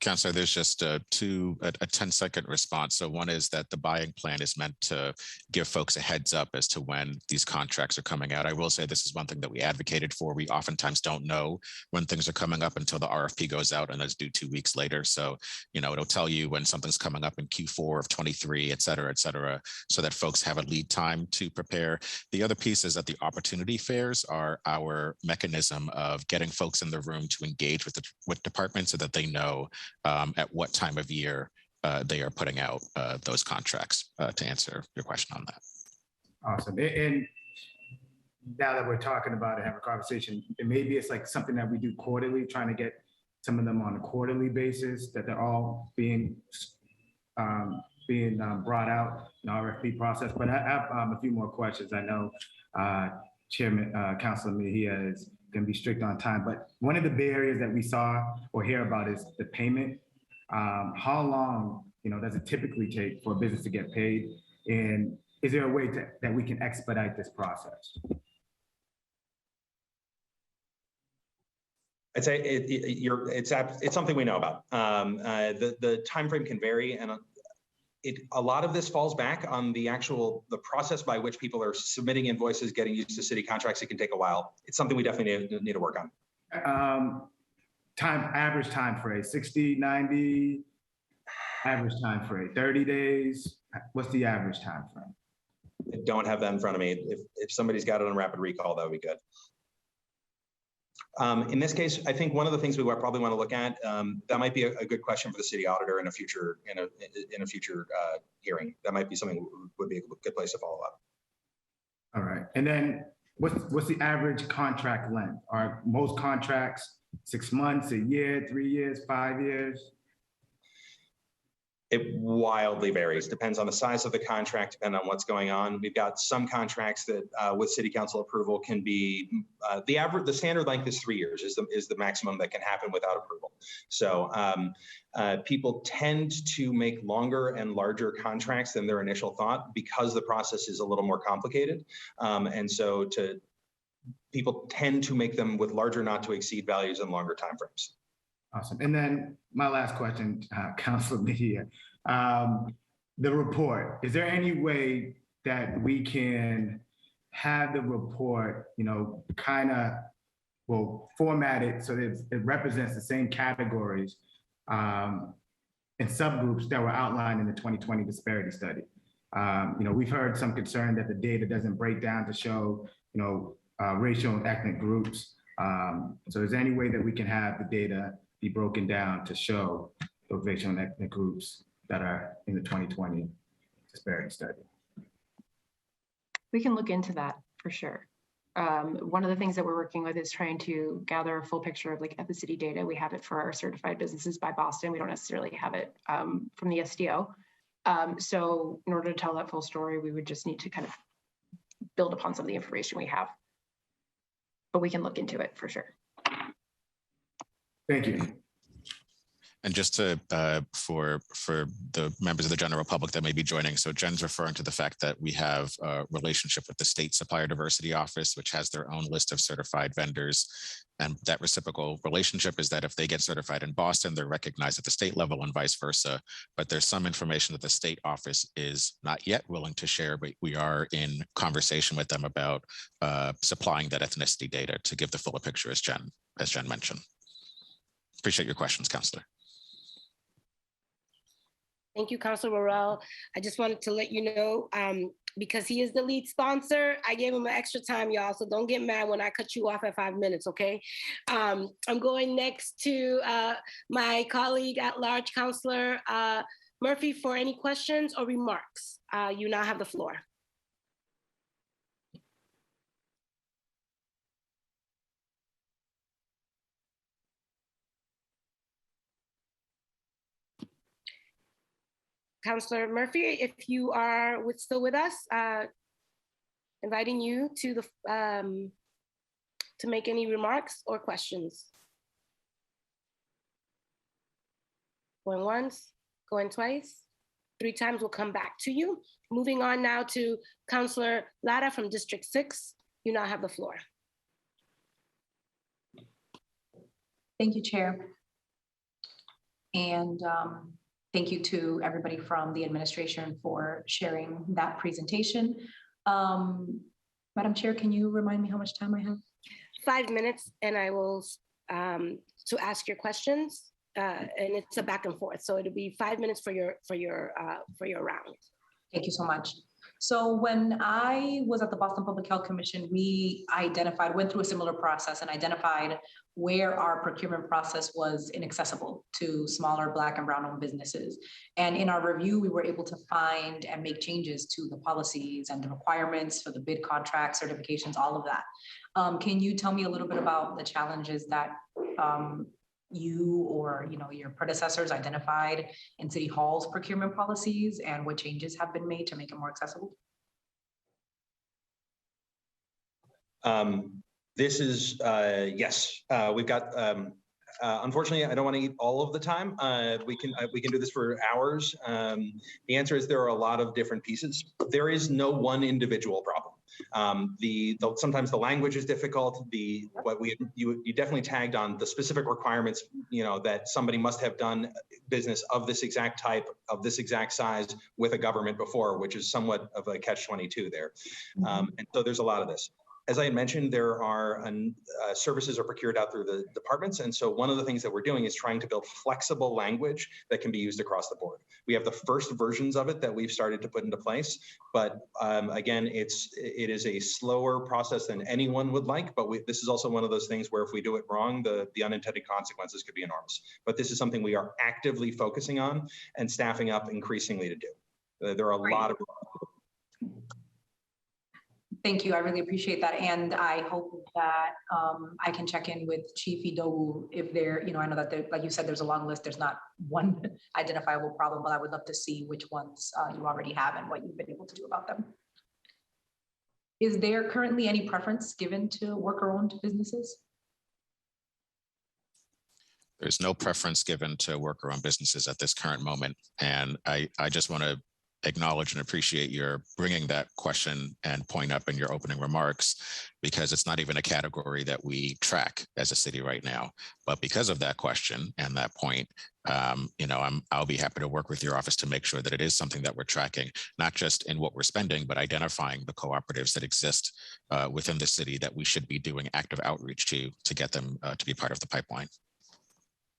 Councilor, there's just a 10-second response. So one is that the buying plan is meant to give folks a heads up as to when these contracts are coming out. I will say this is one thing that we advocated for. We oftentimes don't know when things are coming up until the RFP goes out and it's due 2 weeks later. So, it'll tell you when something's coming up in Q4 of 23, et cetera, so that folks have a lead time to prepare. The other piece is that the opportunity fairs are our mechanism of getting folks in the room to engage with departments so that they know at what time of year they are putting out those contracts, to answer your question on that. Awesome. And now that we're talking about it, have a conversation, maybe it's like something that we do quarterly, trying to get some of them on a quarterly basis, that they're all being brought out in the RFP process. But I have a few more questions. I know Chairman Councilor Mejia is going to be strict on time, but one of the barriers that we saw or hear about is the payment. How long, does it typically take for a business to get paid? And is there a way that we can expedite this process? I'd say it's something we know about. The time frame can vary, and a lot of this falls back on the process by which people are submitting invoices, getting used to city contracts. It can take a while. It's something we definitely need to work on. Average time frame, 60, 90, average time frame, 30 days. What's the average time frame? I don't have that in front of me. If somebody's got it on rapid recall, that would be good. In this case, I think one of the things we probably want to look at, that might be a good question for the city auditor in a future hearing. That might be something would be a good place to follow up. All right. And then what's the average contract length? Are most contracts 6 months, a year, 3 years, 5 years? It wildly varies. Depends on the size of the contract, depending on what's going on. We've got some contracts that, with city council approval, can be the standard length is 3 years. Is the maximum that can happen without approval. So people tend to make longer and larger contracts than their initial thought because the process is a little more complicated, and so people tend to make them with larger not to exceed values and longer timeframes. Awesome. And then my last question, Councilor Mejia, the report, is there any way that we can have the report, format it so that it represents the same categories and subgroups that were outlined in the 2020 Disparity Study? We've heard some concern that the data doesn't break down to show, racial and ethnic groups. So is there any way that we can have the data be broken down to show those racial and ethnic groups that are in the 2020 Disparity Study? We can look into that for sure. One of the things that we're working with is trying to gather a full picture of like ethnicity data. We have it for our certified businesses by Boston. We don't necessarily have it from the SDO. So in order to tell that full story, we would just need to kind of build upon some of the information we have. But we can look into it for sure. Thank you. And just to for the members of the general public that may be joining, so Jen's referring to the fact that we have a relationship with the State Supplier Diversity Office, which has their own list of certified vendors. And that reciprocal relationship is that if they get certified in Boston, they're recognized at the state level and vice versa. But there's some information that the state office is not yet willing to share, but we are in conversation with them about supplying that ethnicity data to give the fuller picture, as Jen mentioned. Appreciate your questions, Councillor. Thank you, Councilor Worrell. I just wanted to let you know, because he is the lead sponsor, I gave him an extra time, y'all, so don't get mad when I cut you off at 5 minutes, okay? I'm going next to my colleague at large, Councilor Murphy, for any questions or remarks. You now have the floor. Councilor Murphy, if you are still with us, inviting you to the to make any remarks or questions. Going once, going twice, 3 times, we'll come back to you. Moving on now to Councilor Lara from District 6. You now have the floor. Thank you, Chair. And thank you to everybody from the administration for sharing that presentation. Madam Chair, can you remind me how much time I have? 5 minutes, and I will to ask your questions, and it's a back and forth. So it'll be 5 minutes for your round. Thank you so much. So when I was at the Boston Public Health Commission, we went through a similar process and identified where our procurement process was inaccessible to smaller Black and Brown-owned businesses. And in our review, we were able to find and make changes to the policies and the requirements for the bid contract, certifications, all of that. Can you tell me a little bit about the challenges that you or your predecessors identified in City Hall's procurement policies and what changes have been made to make it more accessible? This is, yes, we've got, unfortunately, I don't want to eat all of the time. We can do this for hours. The answer is there are a lot of different pieces. There is no one individual problem. Sometimes the language is difficult. You definitely tagged on the specific requirements, that somebody must have done business of this exact type, of this exact size with a government before, which is somewhat of a catch-22 there. And so there's a lot of this. As I had mentioned, there are services are procured out through the departments. And so one of the things that we're doing is trying to build flexible language that can be used across the board. We have the first versions of it that we've started to put into place. But again, it is a slower process than anyone would like. But this is also one of those things where if we do it wrong, the unintended consequences could be enormous. But this is something we are actively focusing on and staffing up increasingly to do. There are a lot of... Thank you. I really appreciate that. And I hope that I can check in with Chief Idowu if there, I know that like you said, there's a long list. There's not one identifiable problem, but I would love to see which ones you already have and what you've been able to do about them. Is there currently any preference given to worker-owned businesses? There's no preference given to worker-owned businesses at this current moment. And I just want to acknowledge and appreciate your bringing that question and point up in your opening remarks, because it's not even a category that we track as a city right now. But because of that question and that point, I'll be happy to work with your office to make sure that it is something that we're tracking, not just in what we're spending, but identifying the cooperatives that exist within the city that we should be doing active outreach to get them to be part of the pipeline.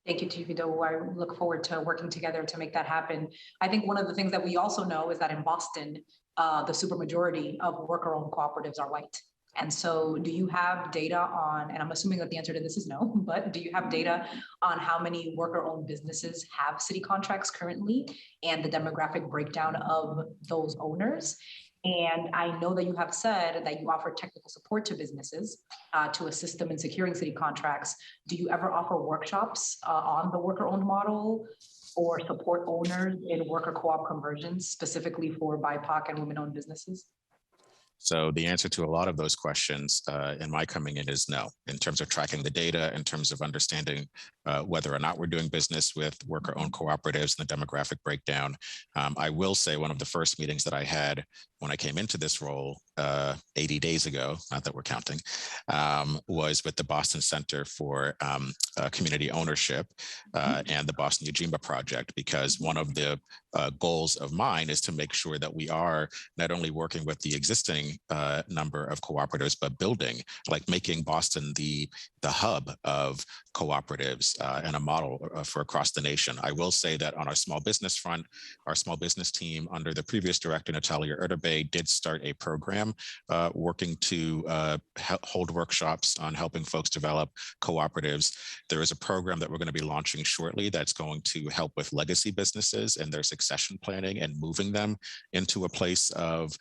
Thank you, Chief Idowu. I look forward to working together to make that happen. I think one of the things that we also know is that in Boston, the supermajority of worker-owned cooperatives are white. And so do you have data on, and I'm assuming that the answer to this is no, but do you have data on how many worker-owned businesses have city contracts currently and the demographic breakdown of those owners? And I know that you have said that you offer technical support to businesses to assist them in securing city contracts. Do you ever offer workshops on the worker-owned model or support owners in worker co-op conversions, specifically for BIPOC and women-owned businesses? So the answer to a lot of those questions in my coming in is no, in terms of tracking the data, in terms of understanding whether or not we're doing business with worker-owned cooperatives and the demographic breakdown. I will say one of the first meetings that I had when I came into this role 80 days ago, not that we're counting, was with the Boston Center for Community Ownership and the Boston Ujima Project, because one of the goals of mine is to make sure that we are not only working with the existing number of cooperatives, but building, like making Boston the hub of cooperatives and a model for across the nation. I will say that on our small business front, our small business team under the previous director, Natalia Erderbay, did start a program working to hold workshops on helping folks develop cooperatives. There is a program that we're going to be launching shortly that's going to help with legacy businesses and their succession planning and moving them into a place of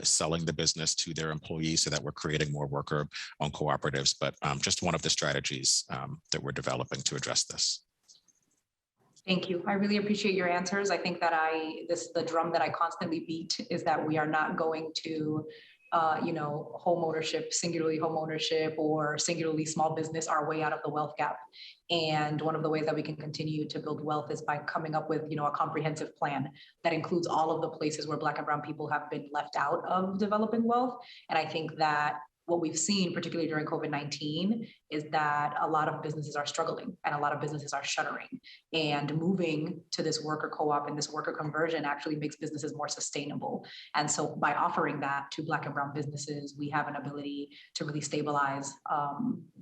selling the business to their employees so that we're creating more worker-owned cooperatives, but just one of the strategies that we're developing to address this. Thank you. I really appreciate your answers. I think that the drum that I constantly beat is that we are not going to, home ownership, singularly home ownership or singularly small business our way out of the wealth gap. And one of the ways that we can continue to build wealth is by coming up with, a comprehensive plan that includes all of the places where Black and brown people have been left out of developing wealth. And I think that what we've seen, particularly during COVID-19, is that a lot of businesses are struggling and a lot of businesses are shuttering. And moving to this worker co-op and this worker conversion actually makes businesses more sustainable. And so by offering that to Black and brown businesses, we have an ability to really stabilize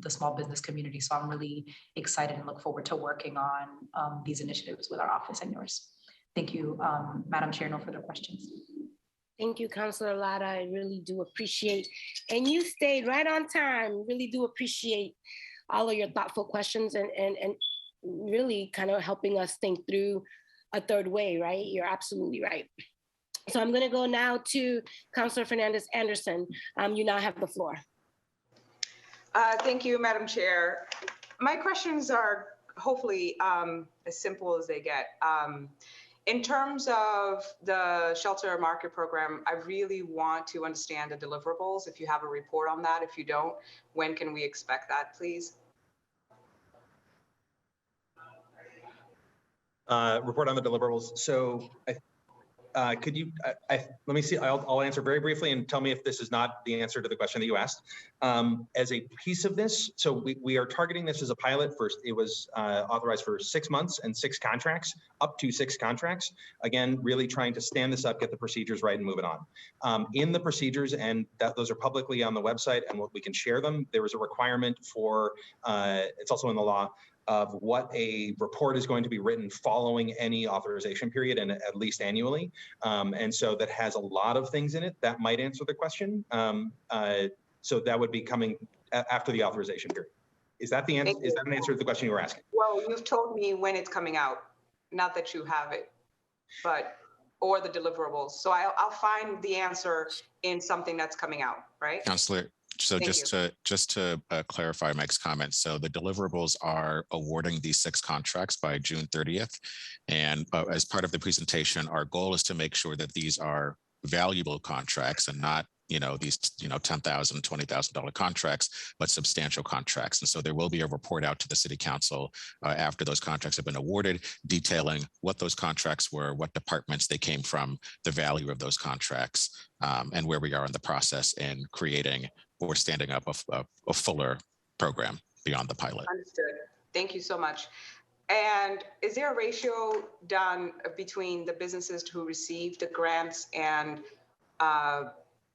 the small business community. So I'm really excited and look forward to working on these initiatives with our office and yours. Thank you, Madam Chair. No further questions. Thank you, Councilor Lara. I really do appreciate, and you stayed right on time. Really do appreciate all of your thoughtful questions and really kind of helping us think through a third way, right? You're absolutely right. So I'm gonna go now to Councilor Fernandez-Anderson. You now have the floor. Thank you, Madam Chair. My questions are hopefully as simple as they get. In terms of the shelter market program, I really want to understand the deliverables. If you have a report on that, if you don't, when can we expect that, please? Report on the deliverables. So could you, let me see, I'll answer very briefly and tell me if this is not the answer to the question that you asked. As a piece of this, so we are targeting this as a pilot first. It was authorized for 6 months and 6 contracts, up to 6 contracts. Again, really trying to stand this up, get the procedures right and move it on. In the procedures, and those are publicly on the website and we can share them, there was a requirement for, it's also in the law, of what a report is going to be written following any authorization period and at least annually. And so that has a lot of things in it that might answer the question. So that would be coming after the authorization period. Is that the answer? Is that an answer to the question you were asking? Well, you've told me when it's coming out, not that you have it, but, or the deliverables. So I'll find the answer in something that's coming out, right? Councilor, so just to clarify Mike's comments, so the deliverables are awarding these 6 contracts by June 30th. And as part of the presentation, our goal is to make sure that these are valuable contracts and not these $10,000, $20,000 contracts, but substantial contracts. And so there will be a report out to the City Council after those contracts have been awarded, detailing what those contracts were, what departments they came from, the value of those contracts, and where we are in the process in creating or standing up a fuller program beyond the pilot. Understood. Thank you so much. And is there a ratio done between the businesses who received the grants and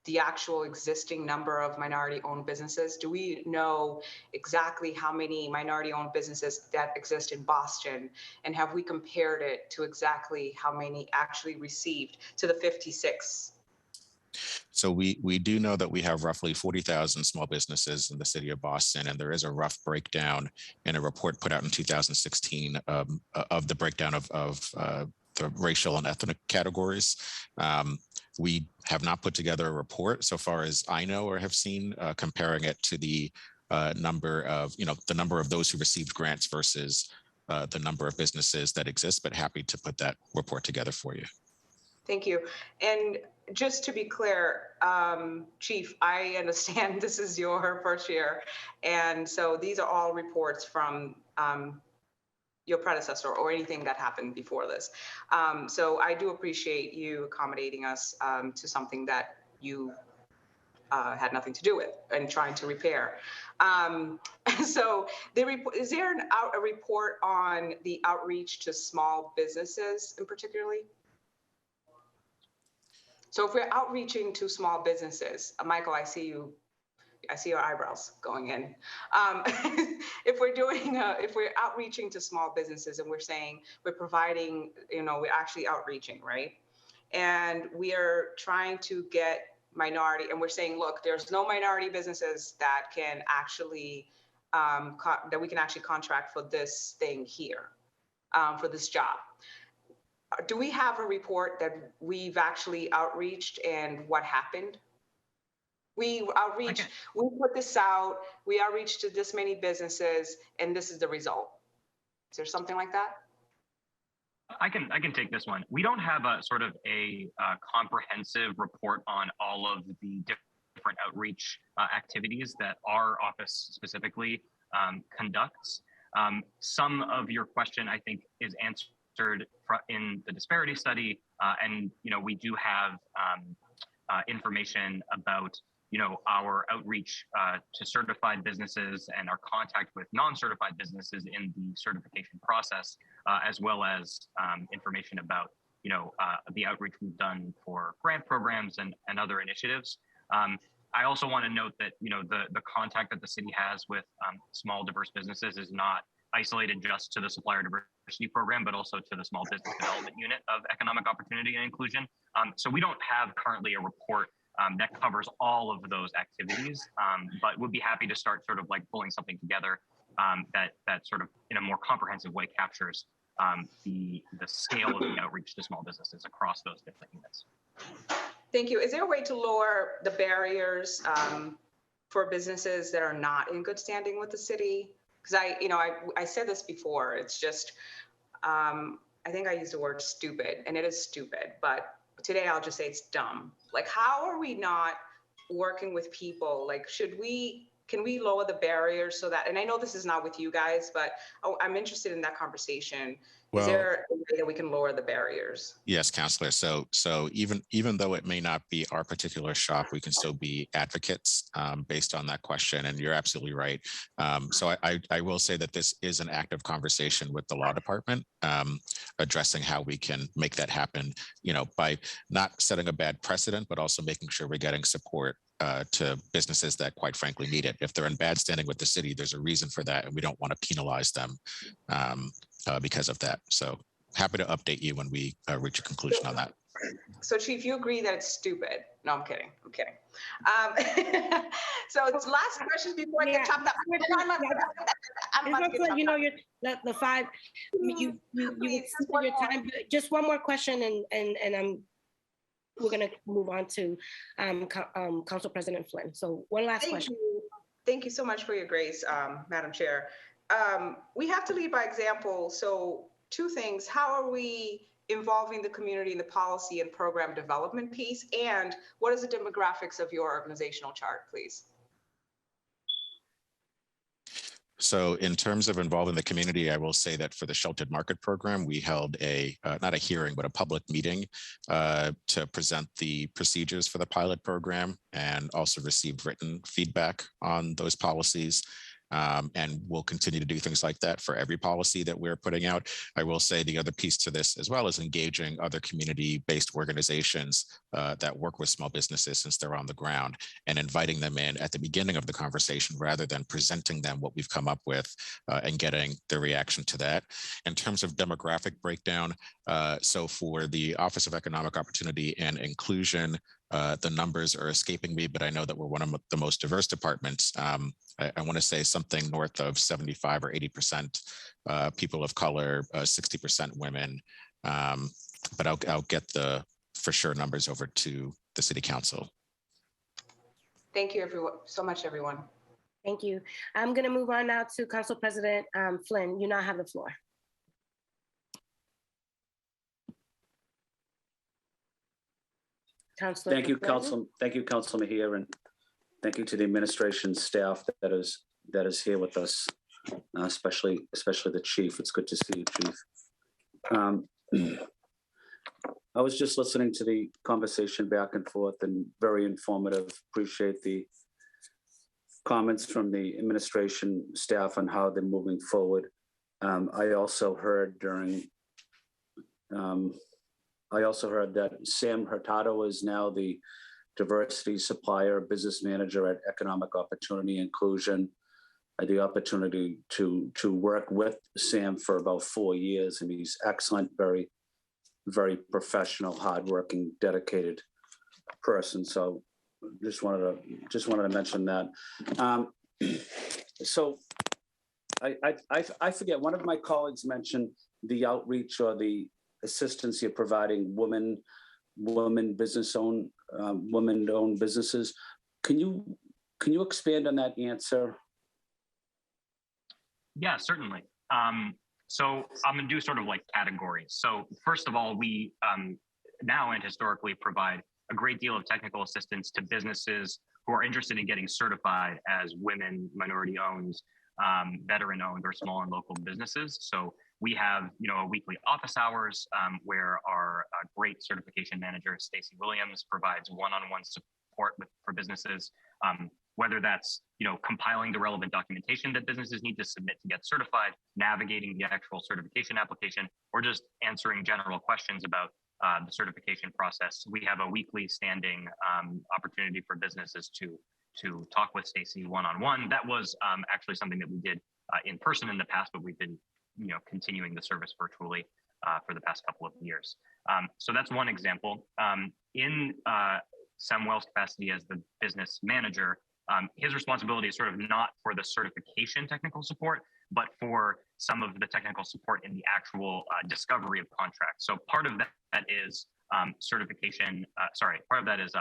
the actual existing number of minority-owned businesses? Do we know exactly how many minority-owned businesses that exist in Boston? And have we compared it to exactly how many actually received to the 56? So we do know that we have roughly 40,000 small businesses in the city of Boston, and there is a rough breakdown in a report put out in 2016 of the breakdown of the racial and ethnic categories. We have not put together a report so far as I know or have seen, comparing it to the number of, the number of those who received grants versus the number of businesses that exist, but happy to put that report together for you. Thank you. And just to be clear, Chief, I understand this is your first year. And so these are all reports from your predecessor or anything that happened before this. So I do appreciate you accommodating us to something that you had nothing to do with and trying to repair. So is there a report on the outreach to small businesses in particularly? So if we're outreaching to small businesses, Michael, I see your eyebrows going in. If we're outreaching to small businesses and we're saying we're providing, we're actually outreaching, right? And we are trying to get minority, and we're saying, look, there's no minority businesses that can actually, that we can actually contract for this thing here, for this job. Do we have a report that we've actually outreached and what happened? We outreach, we put this out, we outreach to this many businesses, and this is the result. Is there something like that? I can take this one. We don't have a sort of a comprehensive report on all of the different outreach activities that our office specifically conducts. Some of your question, I think, is answered in the disparity study, and we do have information about our outreach to certified businesses and our contact with non-certified businesses in the certification process, as well as information about the outreach we've done for grant programs and other initiatives. I also want to note that the contact that the city has with small diverse businesses is not isolated just to the supplier diversity program, but also to the small business development unit of economic opportunity and inclusion. So we don't have currently a report that covers all of those activities, but we'd be happy to start sort of like pulling something together that sort of in a more comprehensive way captures the scale of the outreach to small businesses across those different units. Thank you. Is there a way to lower the barriers for businesses that are not in good standing with the city? Because I said this before, it's just, I think I used the word stupid, and it is stupid, but today I'll just say it's dumb. Like, how are we not working with people? Like, can we lower the barriers so that, and I know this is not with you guys, but I'm interested in that conversation. Well, is there a way that we can lower the barriers? Yes, Councillor. So even though it may not be our particular shop, we can still be advocates based on that question. And you're absolutely right. So I will say that this is an active conversation with the law department, addressing how we can make that happen, by not setting a bad precedent, but also making sure we're getting support to businesses that quite frankly need it. If they're in bad standing with the city, there's a reason for that, and we don't want to penalize them because of that. So happy to update you when we reach a conclusion on that. So Chief, you agree that it's stupid? No, I'm kidding. I'm kidding. So it's last question before I get chopped up. I'm about to get chopped up. The five, you exceeded your time. But just one more question, and we're going to move on to Council President Flynn. So one last question. Thank you so much for your grace, Madam Chair. We have to lead by example. So two things: how are we involving the community in the policy and program development piece? And what is the demographics of your organizational chart, please? So in terms of involving the community, I will say that for the Sheltered Market Program, we held not a hearing, but a public meeting to present the procedures for the pilot program, and also received written feedback on those policies. And we'll continue to do things like that for every policy that we're putting out. I will say the other piece to this as well is engaging other community-based organizations that work with small businesses since they're on the ground, and inviting them in at the beginning of the conversation rather than presenting them what we've come up with and getting their reaction to that. In terms of demographic breakdown, so for the Office of Economic Opportunity and Inclusion, the numbers are escaping me, but I know that we're one of the most diverse departments. I want to say something north of 75 or 80% people of color, 60% women. but I'll get the for sure numbers over to the City Council. Thank you so much, everyone. Thank you. I'm going to move on now to Council President Flynn. You now have the floor. Councilor Thank you, Flynn. Council. Thank you, Council Mejia, and thank you to the administration staff that is here with us, especially the chief. It's good to see you, Chief. I was just listening to the conversation back and forth and very informative. Appreciate the comments from the administration staff on how they're moving forward. I also heard that Sam Hurtado is now the Diversity Supplier Business Manager at Economic Opportunity Inclusion. I had the opportunity to work with Sam for about 4 years, and he's excellent, very, very professional, hardworking, dedicated person. So just wanted to mention that. So I forget, one of my colleagues mentioned the outreach or the assistance you're providing women-owned businesses. Can you expand on that answer? Yeah, certainly. So I'm gonna do sort of like categories. So first of all, we now and historically provide a great deal of technical assistance to businesses who are interested in getting certified as women, minority-owned, veteran-owned, or small and local businesses. So we have, a weekly office hours where our great certification manager, Stacey Williams, provides one-on-one support for businesses, whether that's, compiling the relevant documentation that businesses need to submit to get certified, navigating the actual certification application, or just answering general questions about the certification process. We have a weekly standing opportunity for businesses to talk with Stacey one-on-one. That was actually something that we did in person in the past, but we've been continuing the service virtually for the past couple of years. So that's one example. In Samuel's capacity as the business manager, his responsibility is sort of not for the certification technical support, but for some of the technical support in the actual discovery of contracts. So part of that is certification, part of that is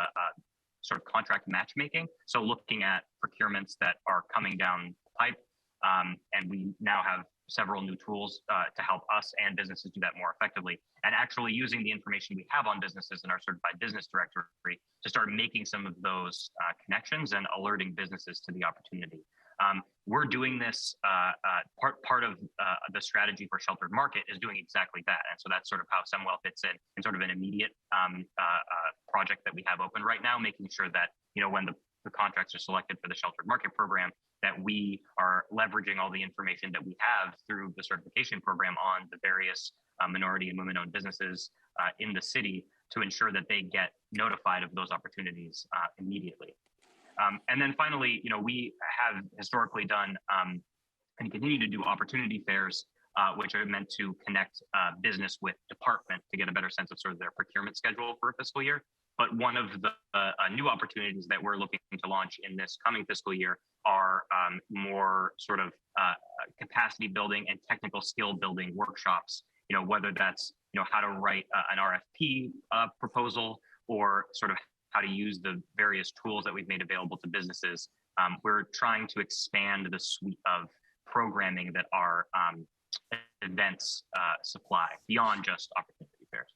sort of contract matchmaking. So looking at procurements that are coming down the pipe, and we now have several new tools to help us and businesses do that more effectively, and actually using the information we have on businesses in our certified business directory to start making some of those connections and alerting businesses to the opportunity. We're doing this, part of the strategy for Sheltered Market is doing exactly that. And so that's sort of how Samuel fits in sort of an immediate project that we have open right now, making sure that, when the contracts are selected for the Sheltered Market program, that we are leveraging all the information that we have through the certification program on the various minority and women-owned businesses in the city to ensure that they get notified of those opportunities immediately. And then finally, we have historically done and continue to do opportunity fairs, which are meant to connect business with department to get a better sense of sort of their procurement schedule for a fiscal year. But one of the new opportunities that we're looking to launch in this coming fiscal year are more sort of capacity building and technical skill building workshops, whether that's, how to write an RFP proposal or sort of how to use the various tools that we've made available to businesses. We're trying to expand the suite of programming that our events supply beyond just opportunity fairs.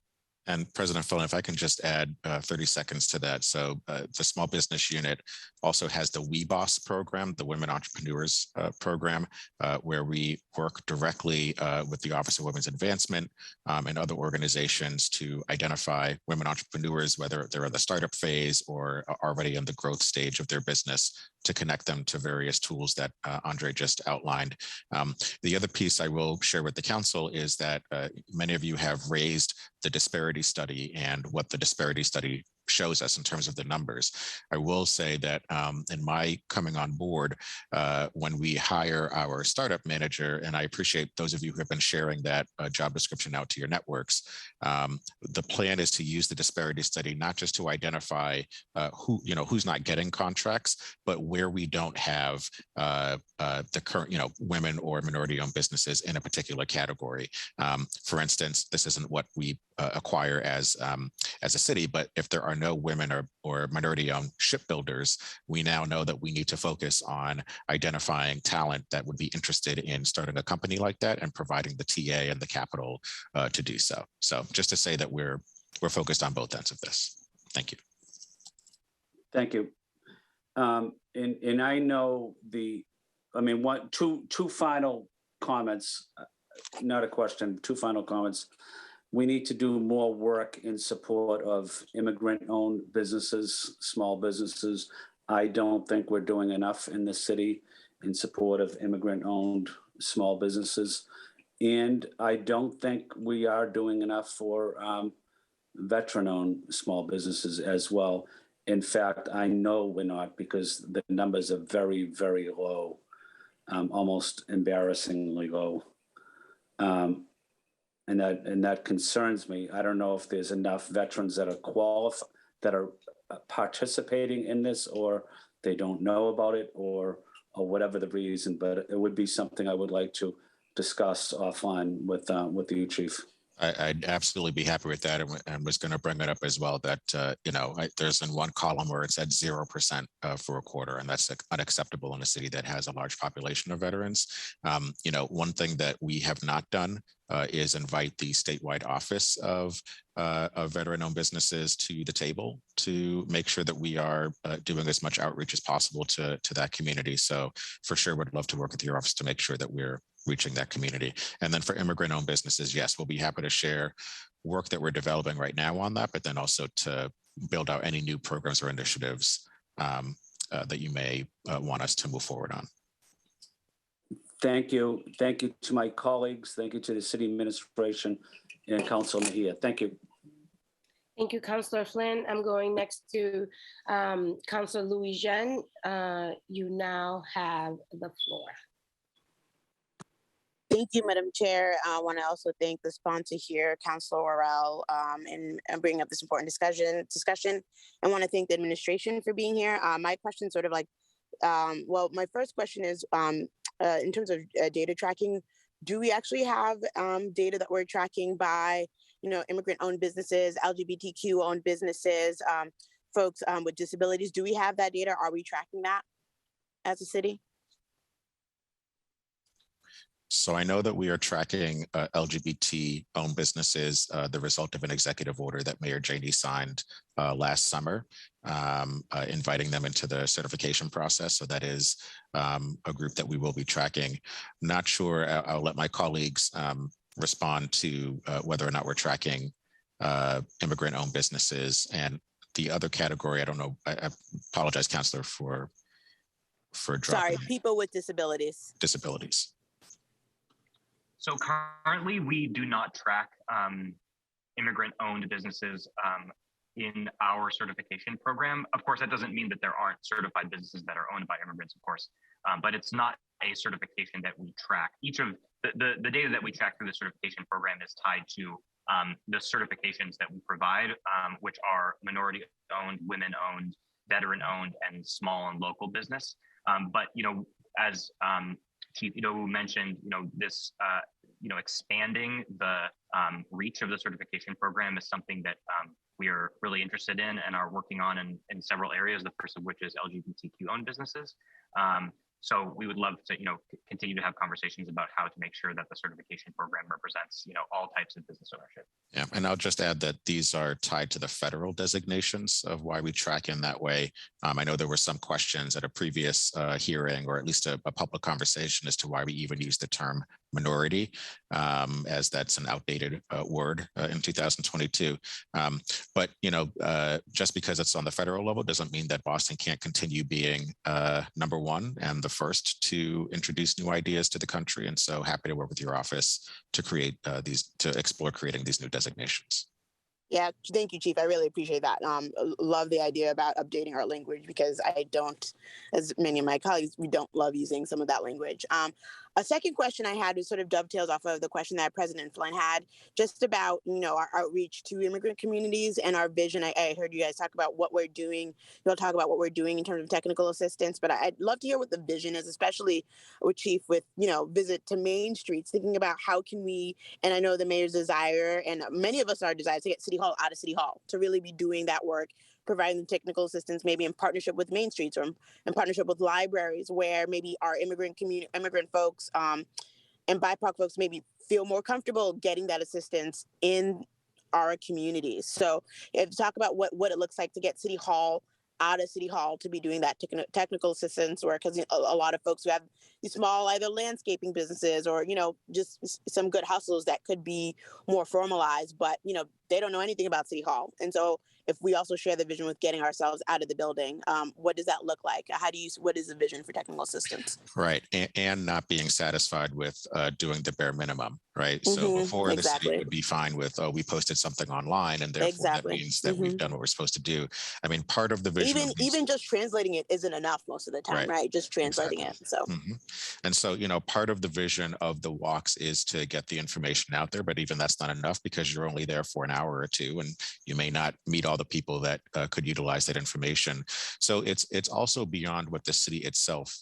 And President Flynn, if I can just add 30 seconds to that. So the small business unit also has the WeBoss program, the Women Entrepreneurs program, where we work directly with the Office of Women's Advancement and other organizations to identify women entrepreneurs, whether they're in the startup phase or already in the growth stage of their business, to connect them to various tools that Andre just outlined. The other piece I will share with the council is that many of you have raised the Disparity Study and what the Disparity Study shows us in terms of the numbers. I will say that in my coming on board, when we hire our startup manager, and I appreciate those of you who have been sharing that job description out to your networks, the plan is to use the disparity study not just to identify who's not getting contracts, but where we don't have the current women or minority-owned businesses in a particular category. For instance, this isn't what we acquire as a city, but if there are no women or minority-owned shipbuilders, we now know that we need to focus on identifying talent that would be interested in starting a company like that and providing the TA and the capital to do so. So just to say that we're focused on both ends of this. Thank you. Thank you. And I know two final comments, not a question, two final comments. We need to do more work in support of immigrant-owned businesses, small businesses. I don't think we're doing enough in the city in support of immigrant-owned small businesses. And I don't think we are doing enough for veteran-owned small businesses as well. In fact, I know we're not, because the numbers are very, very low, almost embarrassingly low. And that concerns me. I don't know if there's enough veterans that are participating in this, or they don't know about it, or whatever the reason. But it would be something I would like to discuss offline with you, Chief. I'd absolutely be happy with that, and was going to bring it up as well. That there's in one column where it said 0% for a quarter, and that's unacceptable in a city that has a large population of veterans. One thing that we have not done is invite the statewide office of veteran-owned businesses to the table to make sure that we are doing as much outreach as possible to that community. So for sure, would love to work with your office to make sure that we're reaching that community. And then for immigrant-owned businesses, yes, we'll be happy to share work that we're developing right now on that, but then also to build out any new programs or initiatives that you may want us to move forward on. Thank you. Thank you to my colleagues. Thank you to the city administration and Councilor Mejia. Thank you. Thank you, Councilor Flynn. I'm going next to Councilor Louis Jean. You now have the floor. Thank you, Madam Chair. I want to also thank the sponsor here, Councilor Worrell, and bringing up this important discussion. I want to thank the administration for being here. My question is sort of like, my first question is, in terms of data tracking, do we actually have data that we're tracking by, immigrant-owned businesses, LGBTQ-owned businesses, folks with disabilities? Do we have that data? Are we tracking that as a city? So I know that we are tracking LGBT-owned businesses, the result of an executive order that Mayor Janey signed last summer, inviting them into the certification process. So that is a group that we will be tracking. Not sure, I'll let my colleagues respond to whether or not we're tracking immigrant-owned businesses. And the other category, I don't know, I apologize, Councilor, for dropping. Sorry, people with disabilities. Disabilities. So currently, we do not track immigrant-owned businesses in our certification program. Of course, that doesn't mean that there aren't certified businesses that are owned by immigrants, of course, but it's not a certification that we track. Each of the data that we track through the certification program is tied to the certifications that we provide, which are minority-owned, women-owned, veteran-owned, and small and local business. But as Chief Ito mentioned, this expanding the reach of the certification program is something that we are really interested in and are working on in several areas, the first of which is LGBTQ-owned businesses. So we would love to, continue to have conversations about how to make sure that the certification program represents, all types of business ownership. Yeah, and I'll just add that these are tied to the federal designations of why we track in that way. I know there were some questions at a previous hearing, or at least a public conversation, as to why we even use the term minority, as that's an outdated word in 2022. But just because it's on the federal level doesn't mean that Boston can't continue being number one and the first to introduce new ideas to the country. And so happy to work with your office to create to explore creating these new designations. Yeah, thank you, Chief. I really appreciate that. Love the idea about updating our language because I don't, as many of my colleagues, we don't love using some of that language. A second question I had was sort of dovetails off of the question that President Flynn had, just about, our outreach to immigrant communities and our vision. I heard you guys talk about what we're doing. You'll talk about what we're doing in terms of technical assistance, but I'd love to hear what the vision is, especially with Chief with, visit to Main Streets, thinking about how can we, and I know the mayor's desire, and many of us are desire to get City Hall out of City Hall, to really be doing that work, providing technical assistance, maybe in partnership with Main Streets or in partnership with libraries, where maybe our immigrant folks and BIPOC folks maybe feel more comfortable getting that assistance in our communities. So if you talk about what it looks like to get City Hall out of City Hall to be doing that technical assistance work, because a lot of folks who have these small either landscaping businesses or just some good hustles that could be more formalized, but they don't know anything about City Hall. And so if we also share the vision with getting ourselves out of the building, what does that look like? What is the vision for technical assistance? Right, and not being satisfied with doing the bare minimum, right? So before the city would be fine with, oh, we posted something online and therefore that means that we've done what we're supposed to do. I mean, part of the vision even just translating it isn't enough most of the time, right? Just translating it. So and so part of the vision of the walks is to get the information out there, but even that's not enough because you're only there for an hour or two and you may not meet all the people that could utilize that information. So it's also beyond what the city itself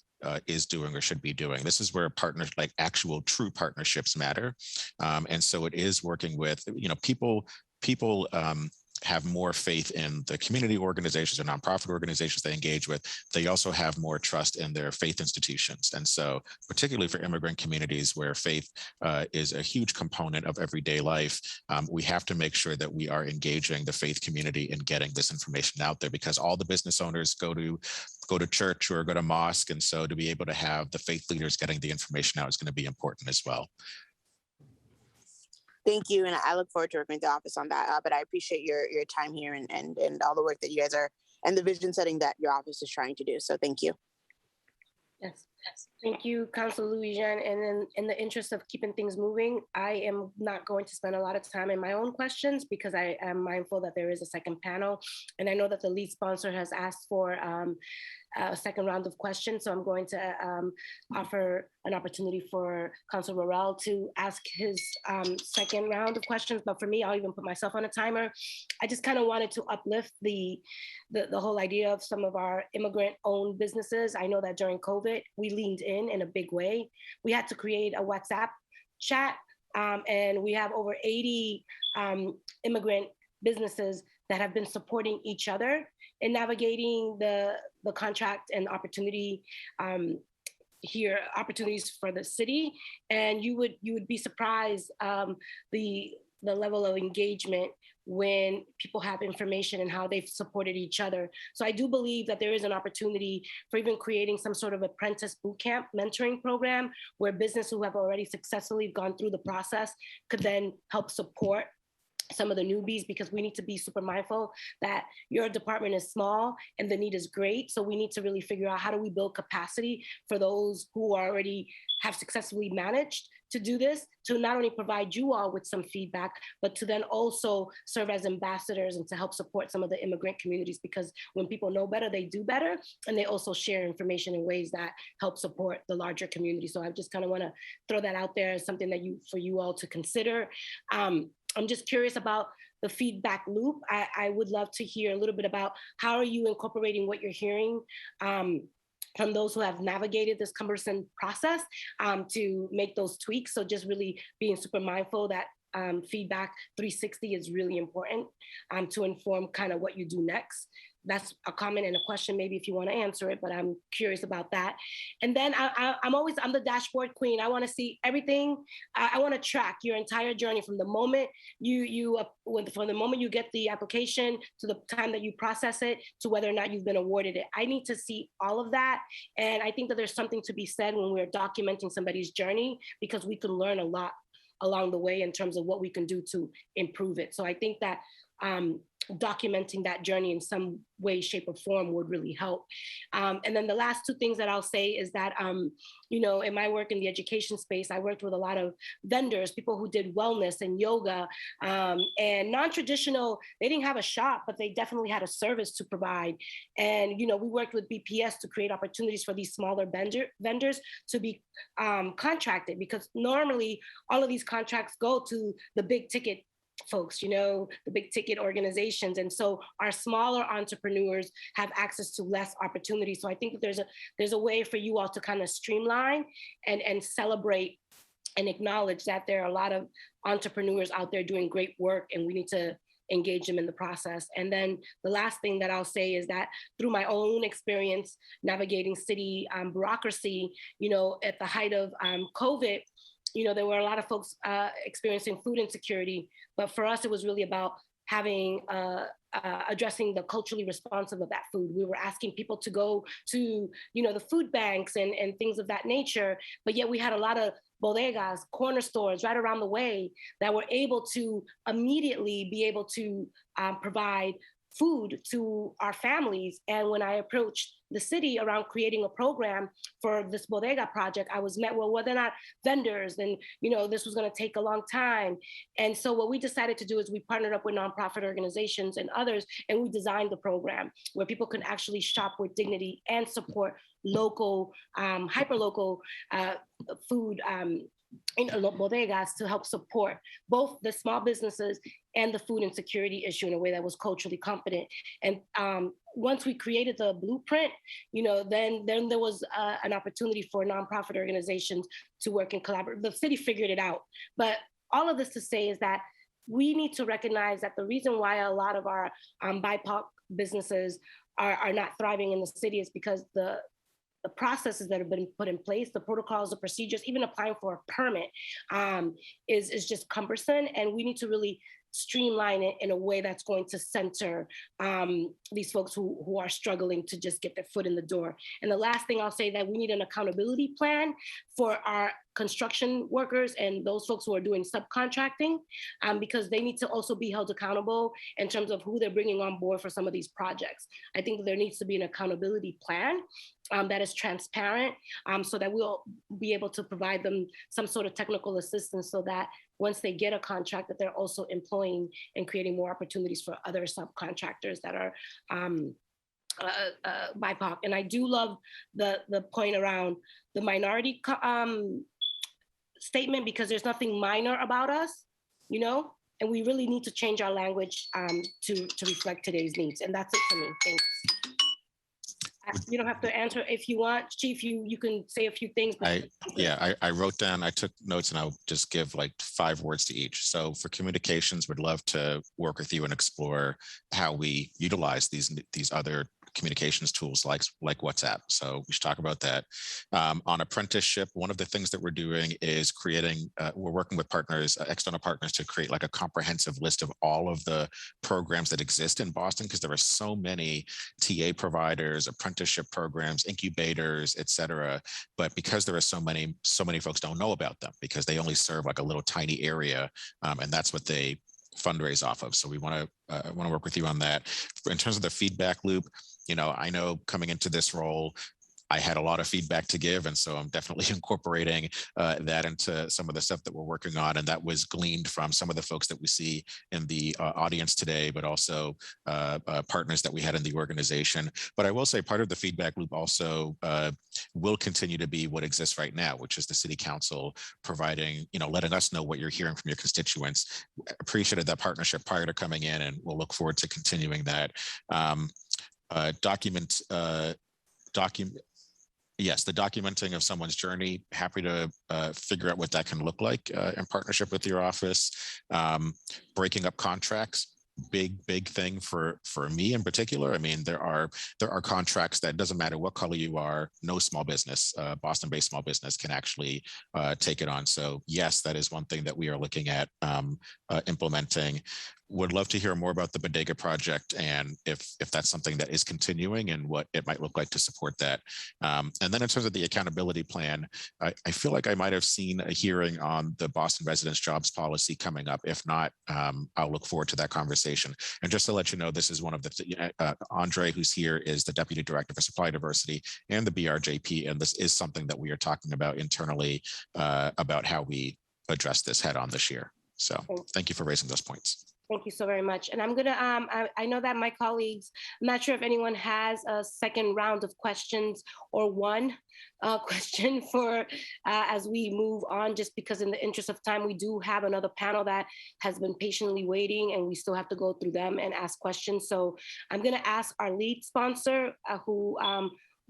is doing or should be doing. This is where partners, like actual true partnerships, matter. And so it is working with, people have more faith in the community organizations or nonprofit organizations they engage with. They also have more trust in their faith institutions. And so particularly for immigrant communities where faith is a huge component of everyday life, we have to make sure that we are engaging the faith community in getting this information out there, because all the business owners go to church or go to mosque. And so to be able to have the faith leaders getting the information out is going to be important as well. Thank you, and I look forward to working with the office on that. But I appreciate your time here and all the work that you guys are, and the vision setting that your office is trying to do. So thank you. Yes. Thank you, Councilor Louis-Jean. And then in the interest of keeping things moving, I am not going to spend a lot of time in my own questions because I am mindful that there is a second panel. And I know that the lead sponsor has asked for a second round of questions. So I'm going to offer an opportunity for Councilor Worrell to ask his second round of questions. But for me, I'll even put myself on a timer. I just kind of wanted to uplift the whole idea of some of our immigrant-owned businesses. I know that during COVID, we leaned in a big way. We had to create a WhatsApp chat, and we have over 80 immigrant businesses that have been supporting each other in navigating the contract and opportunity opportunities for the city. And you would be surprised the level of engagement when people have information and how they've supported each other. So I do believe that there is an opportunity for even creating some sort of apprentice bootcamp mentoring program where business who have already successfully gone through the process could then help support some of the newbies, because we need to be super mindful that your department is small and the need is great. So we need to really figure out how do we build capacity for those who already have successfully managed to do this, to not only provide you all with some feedback, but to then also serve as ambassadors and to help support some of the immigrant communities, because when people know better, they do better. And they also share information in ways that help support the larger community. So I just kind of want to throw that out there as something that for you all to consider. I'm just curious about the feedback loop. I would love to hear a little bit about how are you incorporating what you're hearing from those who have navigated this cumbersome process to make those tweaks. So just really being super mindful that feedback 360 is really important to inform kind of what you do next. That's a comment and a question, maybe if you want to answer it, but I'm curious about that. And then I'm the dashboard queen. I want to see everything. I want to track your entire journey from the moment from the moment you get the application to the time that you process it to whether or not you've been awarded it. I need to see all of that. And I think that there's something to be said when we're documenting somebody's journey, because we can learn a lot along the way in terms of what we can do to improve it. So I think that documenting that journey in some way, shape, or form would really help. And then the last two things that I'll say is that, you know, in my work in the education space, I worked with a lot of vendors, people who did wellness and yoga and non-traditional. They didn't have a shop, but they definitely had a service to provide. And, you know, we worked with BPS to create opportunities for these smaller vendors to be contracted, because normally all of these contracts go to the big ticket folks, you know, the big ticket organizations. And so our smaller entrepreneurs have access to less opportunities. So I think that there's a way for you all to kind of streamline and celebrate and acknowledge that there are a lot of entrepreneurs out there doing great work, and we need to engage them in the process. And then the last thing that I'll say is that through my own experience navigating city bureaucracy, you know, at the height of COVID, you know, there were a lot of folks experiencing food insecurity, but for us, it was really about having, addressing the culturally responsive of that food. We were asking people to go to, you know, the food banks and things of that nature, but yet we had a lot of bodegas, corner stores right around the way that were able to immediately be able to provide food to our families. And when I approached the city around creating a program for this bodega project, I was met, well, they're not vendors, and you know, this was going to take a long time. And so what we decided to do is we partnered up with nonprofit organizations and others, and we designed the program where people can actually shop with dignity and support local, hyperlocal food in bodegas to help support both the small businesses and the food insecurity issue in a way that was culturally competent. And once we created the blueprint, you know, then there was an opportunity for nonprofit organizations to work and collaborate. The city figured it out. But all of this to say is that we need to recognize that the reason why a lot of our BIPOC businesses are not thriving in the city is because the processes that have been put in place, the protocols, the procedures, even applying for a permit is just cumbersome. And we need to really streamline it in a way that's going to center these folks who are struggling to just get their foot in the door. And the last thing I'll say, that we need an accountability plan for our construction workers and those folks who are doing subcontracting, because they need to also be held accountable in terms of who they're bringing on board for some of these projects. I think that there needs to be an accountability plan that is transparent, so that we'll be able to provide them some sort of technical assistance, so that once they get a contract, that they're also employing and creating more opportunities for other subcontractors that are BIPOC. And I do love the point around the minority statement, because there's nothing minor about us, you know, and we really need to change our language to reflect today's needs. And that's it for me. Thanks. You don't have to answer if you want, Chief. You can say a few things. I wrote down, I took notes, and I'll just give like 5 words to each. So for communications, we'd love to work with you and explore how we utilize these other communications tools like WhatsApp. So we should talk about that. On apprenticeship, one of the things that we're doing is creating, we're working with partners, external partners, to create like a comprehensive list of all of the programs that exist in Boston, because there are so many TA providers, apprenticeship programs, incubators, et cetera. But because there are so many folks don't know about them, because they only serve like a little tiny area, and that's what they fundraise off of. So we want to work with you on that. In terms of the feedback loop, you know, I know coming into this role, I had a lot of feedback to give, and so I'm definitely incorporating that into some of the stuff that we're working on, and that was gleaned from some of the folks that we see in the audience today, but also partners that we had in the organization. But I will say part of the feedback loop also will continue to be what exists right now, which is the City Council providing, you know, letting us know what you're hearing from your constituents. Appreciated that partnership prior to coming in, and we'll look forward to continuing that. Yes, the documenting of someone's journey, happy to figure out what that can look like in partnership with your office. Breaking up contracts, big thing for me in particular. I mean, there are contracts that doesn't matter what color you are, no small business, Boston-based small business can actually take it on. So yes, that is one thing that we are looking at implementing. would love to hear more about the Bodega project and if that's something that is continuing and what it might look like to support that. And then in terms of the accountability plan, I feel like I might have seen a hearing on the Boston residents jobs policy coming up. If not, I'll look forward to that conversation. And just to let you know, this is one of the, Andre, who's here, is the Deputy Director for Supply Diversity and the BRJP. And this is something that we are talking about internally about how we address this head on this year. So thank you for raising those points. Thank you so very much. And I'm gonna, I know that my colleagues, I'm not sure if anyone has a second round of questions or one question for as we move on, just because in the interest of time, we do have another panel that has been patiently waiting and we still have to go through them and ask questions. So I'm gonna ask our lead sponsor who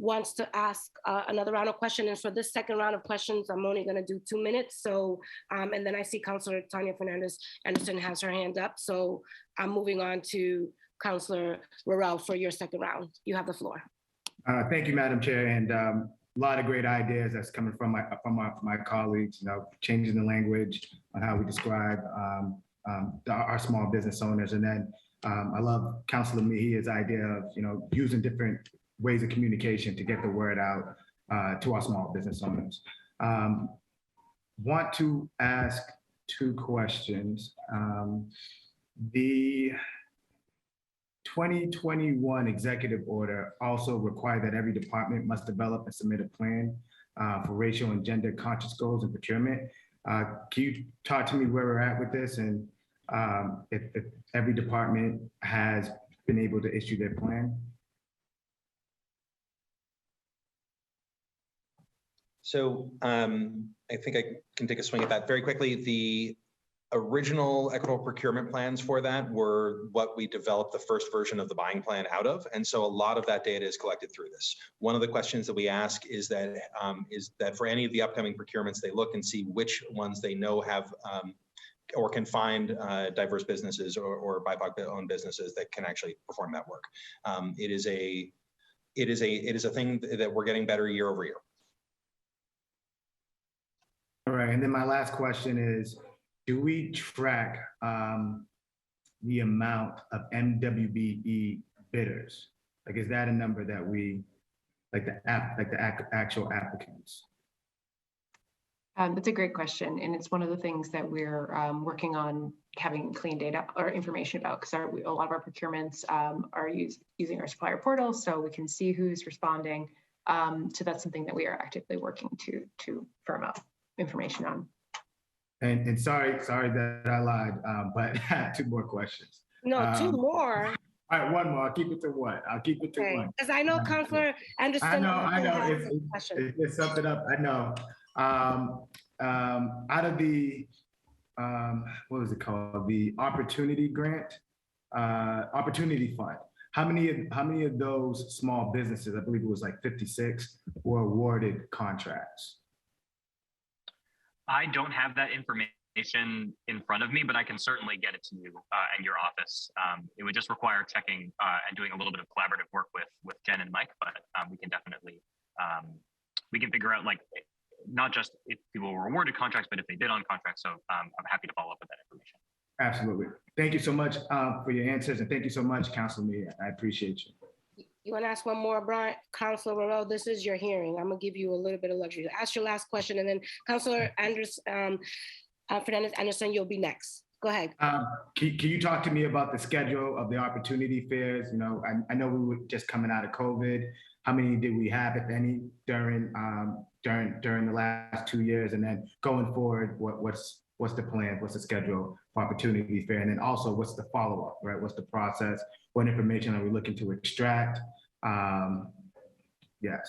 wants to ask another round of questions. And for this second round of questions, I'm only gonna do 2 minutes. So, and then I see Councilor Tanya Fernandez Anderson has her hand up. So I'm moving on to Councilor Worrell for your second round. You have the floor. Thank you, Madam Chair. And a lot of great ideas that's coming from my colleagues, you know, changing the language on how we describe our small business owners. And then I love Councilor Mejia's idea of, you know, using different ways of communication to get the word out to our small business owners. Want to ask 2 questions. The 2021 executive order also required that every department must develop and submit a plan for racial and gender conscious goals in procurement. Can you talk to me where we're at with this and if every department has been able to issue their plan? So I think I can take a swing at that very quickly. The original equitable procurement plans for that were what we developed the first version of the buying plan out of. And so a lot of that data is collected through this. One of the questions that we ask is that for any of the upcoming procurements, they look and see which ones they know have or can find diverse businesses or BIPOC-owned businesses that can actually perform that work. It is a thing that we're getting better year over year. All right, and then my last question is, do we track the amount of MWBE bidders? Like, is that a number that we, like the actual applicants? That's a great question. And it's one of the things that we're working on having clean data or information about, because a lot of our procurements are using our supplier portal, so we can see who's responding. So that's something that we are actively working to firm up information on. And sorry that I lied, but I have 2 more questions. No, 2 more. All right, 1 more. I'll keep it to 1. I'll keep it to 1. Because I know Councilor Anderson. I know. It's something up. I know. Out of the what was it called? The Opportunity Grant, Opportunity Fund. How many of those small businesses, I believe it was like 56, were awarded contracts? I don't have that information in front of me, but I can certainly get it to you and your office. It would just require checking and doing a little bit of collaborative work with Jen and Mike, but we can definitely, we can figure out, like, not just if people were awarded contracts, but if they did on contracts. So I'm happy to follow up with that information. Absolutely. Thank you so much for your answers. And thank you so much, Councilor Mejia. I appreciate you. You want to ask one more, Brian? Councilor Worrell, this is your hearing. I'm going to give you a little bit of luxury. Ask your last question, and then Councilor Fernandez Anderson, you'll be next. Go ahead. Can you talk to me about the schedule of the opportunity fairs? You know, I know we were just coming out of COVID. How many did we have, if any, during the last 2 years? And then going forward, what's the plan? What's the schedule for opportunity fair? And then also, what's the follow-up, right? What's the process? What information are we looking to extract? Yes.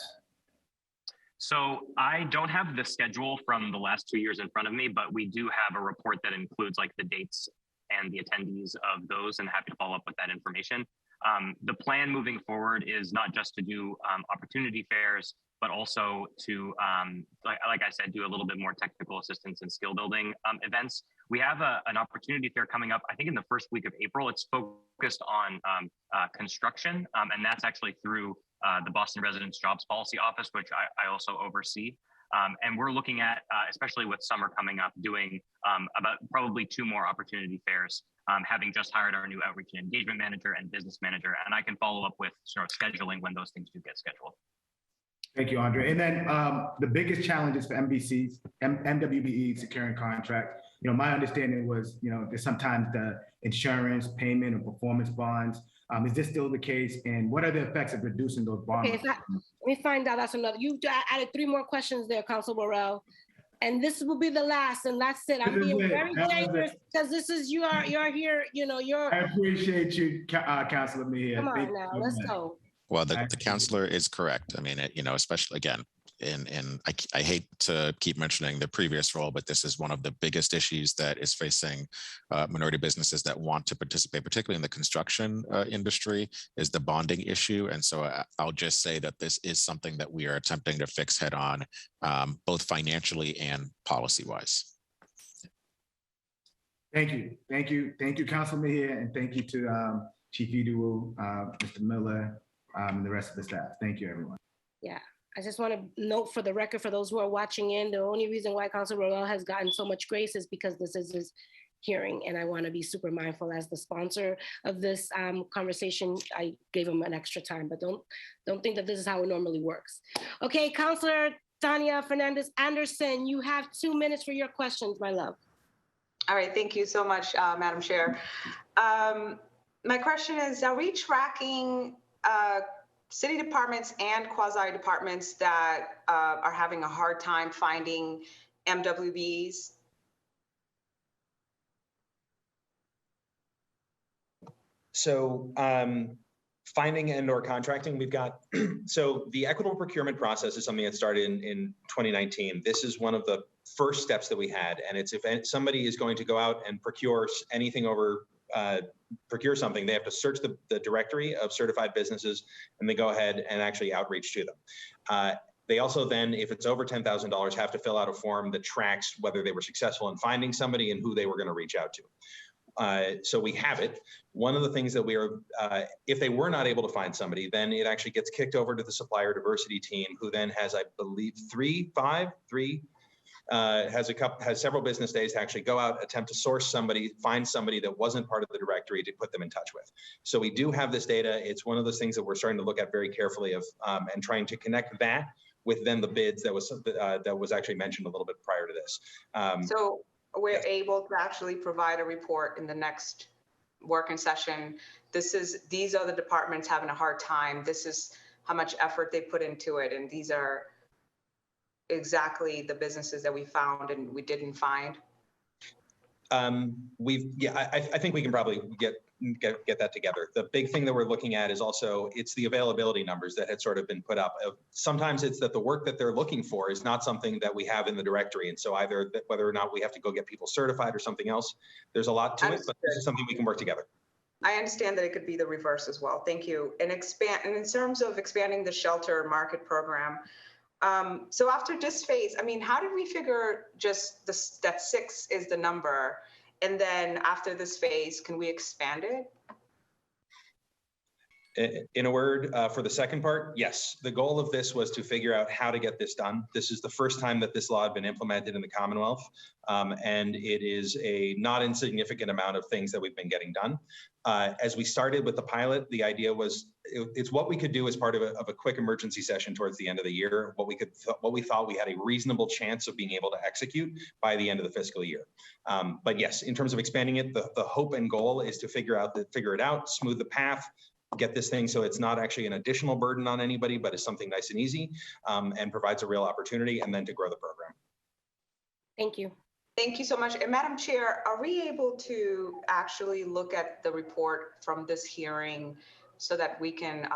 So I don't have the schedule from the last 2 years in front of me, but we do have a report that includes like the dates and the attendees of those, and happy to follow up with that information. The plan moving forward is not just to do opportunity fairs, but also to, like I said, do a little bit more technical assistance and skill building events. We have an opportunity fair coming up, I think in the first week of April. It's focused on construction, and that's actually through the Boston Residents Jobs Policy Office, which I also oversee. And we're looking at, especially with summer coming up, doing about probably 2 more opportunity fairs, having just hired our new outreach and engagement manager and business manager. And I can follow up with sort of scheduling when those things do get scheduled. Thank you, Andre. And then the biggest challenges for MWBE securing contracts, my understanding was, there's sometimes the insurance, payment, or performance bonds. Is this still the case? And what are the effects of reducing those bonds? Okay, let me find out. That's another. You added 3 more questions there, Council Worrell. And this will be the last, and that's it. I'm being very generous because this is you're here. You're. I appreciate you, Councilor Mejia. Come on now, let's go. Well, the counselor is correct. I mean, especially again, I hate to keep mentioning the previous role, but this is one of the biggest issues that is facing minority businesses that want to participate, particularly in the construction industry, is the bonding issue. And so I'll just say that this is something that we are attempting to fix head on, both financially and policy-wise. Thank you, Councilor Mejia, and thank you to Chief Idowu, Mr. Miller, and the rest of the staff. Thank you, everyone. Yeah. I just want to note for the record, for those who are watching in, the only reason why Councilor Worrell has gotten so much grace is because this is his hearing, and I want to be super mindful as the sponsor of this conversation. I gave him an extra time, but don't think that this is how it normally works. Okay, Councilor Tanya Fernandez Anderson, you have 2 minutes for your questions, my love. All right, thank you so much, Madam Chair. My question is, are we tracking city departments and quasi departments that are having a hard time finding MWBs? So finding and/or contracting, we've got, so the equitable procurement process is something that started in 2019. This is one of the first steps that we had. And it's if somebody is going to go out and procure anything over, procure something, they have to search the directory of certified businesses, and they go ahead and actually outreach to them. They also then, if it's over $10,000, have to fill out a form that tracks whether they were successful in finding somebody and who they were going to reach out to. So we have it. One of the things that we are, if they were not able to find somebody, then it actually gets kicked over to the supplier diversity team, who then has, I believe, has several business days to actually go out, attempt to source somebody, find somebody that wasn't part of the directory to put them in touch with. So we do have this data. It's one of those things that we're starting to look at very carefully and trying to connect that with then the bids that was actually mentioned a little bit prior to this. So we're able to actually provide a report in the next working session. These are the departments having a hard time. This is how much effort they put into it. And these are exactly the businesses that we found and we didn't find. I think we can probably get that together. The big thing that we're looking at is also, it's the availability numbers that had sort of been put up. Sometimes it's that the work that they're looking for is not something that we have in the directory. And so either whether or not we have to go get people certified or something else, there's a lot to it, but this is something we can work together. I understand that it could be the reverse as well. Thank you. And in terms of expanding the shelter market program, so after this phase, I mean, how did we figure just that 6 is the number? And then after this phase, can we expand it? In a word, for the second part, yes. The goal of this was to figure out how to get this done. This is the first time that this law had been implemented in the Commonwealth, and it is a not insignificant amount of things that we've been getting done. As we started with the pilot, the idea was it's what we could do as part of a quick emergency session towards the end of the year, what we thought we had a reasonable chance of being able to execute by the end of the fiscal year. But yes, in terms of expanding it, the hope and goal is to figure it out, smooth the path, get this thing so it's not actually an additional burden on anybody, but it's something nice and easy, and provides a real opportunity, and then to grow the program. Thank you. Thank you so much. And Madam Chair, are we able to actually look at the report from this hearing so that we can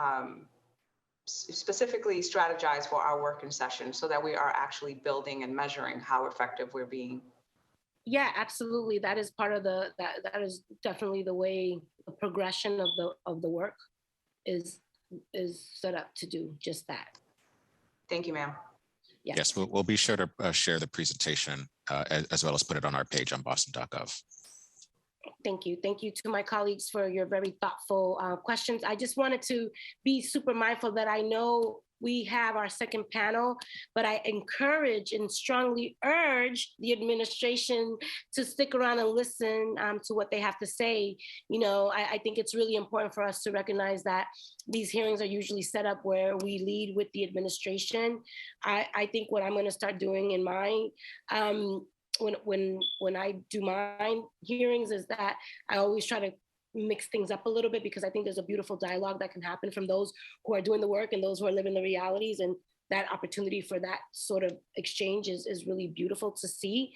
specifically strategize for our working session so that we are actually building and measuring how effective we're being? Yeah, absolutely. That is part of that is definitely the way the progression of the work is set up to do just that. Thank you, ma'am. Yes, we'll be sure to share the presentation as well as put it on our page on boston.gov. Thank you. Thank you to my colleagues for your very thoughtful questions. I just wanted to be super mindful that I know we have our second panel, but I encourage and strongly urge the administration to stick around and listen to what they have to say. You know, I think it's really important for us to recognize that these hearings are usually set up where we lead with the administration. I think what I'm going to start doing in mine, when I do my hearings, is that I always try to mix things up a little bit, because I think there's a beautiful dialogue that can happen from those who are doing the work and those who are living the realities, and that opportunity for that sort of exchange is really beautiful to see.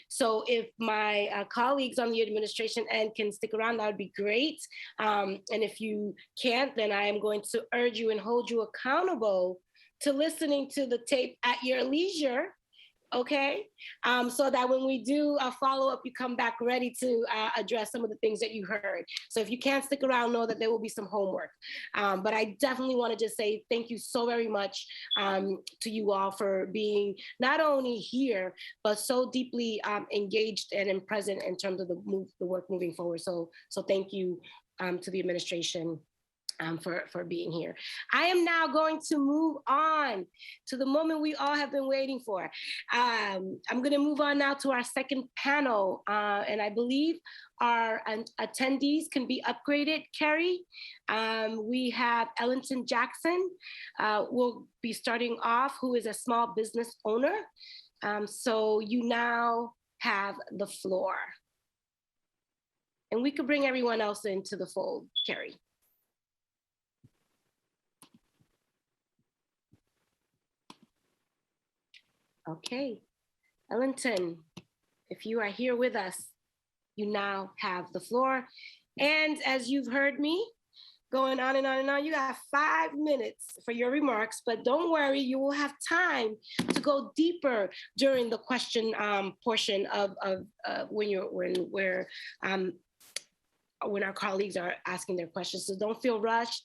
So if my colleagues on the administration end can stick around, that would be great. And if you can't, then I am going to urge you and hold you accountable to listening to the tape at your leisure. Okay, so that when we do a follow-up, you come back ready to address some of the things that you heard. So if you can't stick around, know that there will be some homework. But I definitely want to just say thank you so very much to you all for being not only here, but so deeply engaged and present in terms of the work moving forward. So thank you to the administration for being here. I am now going to move on to the moment we all have been waiting for. I'm going to move on now to our second panel, and I believe our attendees can be upgraded, Carrie. We have Ellington Jackson, will be starting off, who is a small business owner. So you now have the floor. And we could bring everyone else into the fold, Carrie. Okay, Ellington, if you are here with us, you now have the floor. And as you've heard me going on and on and on, you got 5 minutes for your remarks, but don't worry, you will have time to go deeper during the question portion of when our colleagues are asking their questions. So don't feel rushed.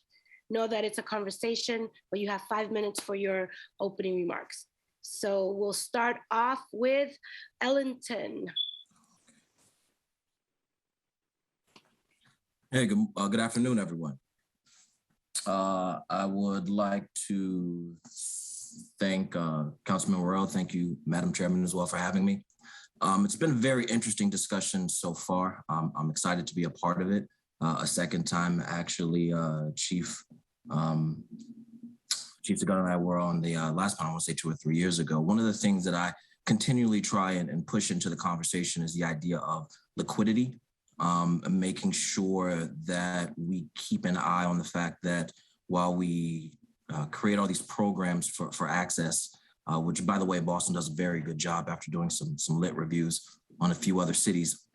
Know that it's a conversation, but you have 5 minutes for your opening remarks. So we'll start off with Ellington. Hey, good afternoon, everyone. I would like to thank Councilman Worrell. Thank you, Madam Chairman, as well, for having me. It's been a very interesting discussion so far. I'm excited to be a part of it. A second time, actually, Chief Segun and I were on the last panel, I want to say 2 or 3 years ago. One of the things that I continually try and push into the conversation is the idea of liquidity, making sure that we keep an eye on the fact that while we create all these programs for access, which, by the way, Boston does a very good job after doing some lit reviews on a few other cities.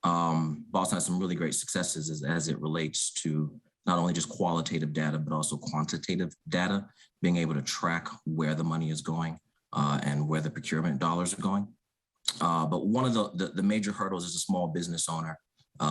Boston has some really great successes as it relates to not only just qualitative data, but also quantitative data, being able to track where the money is going and where the procurement dollars are going. But one of the major hurdles as a small business owner,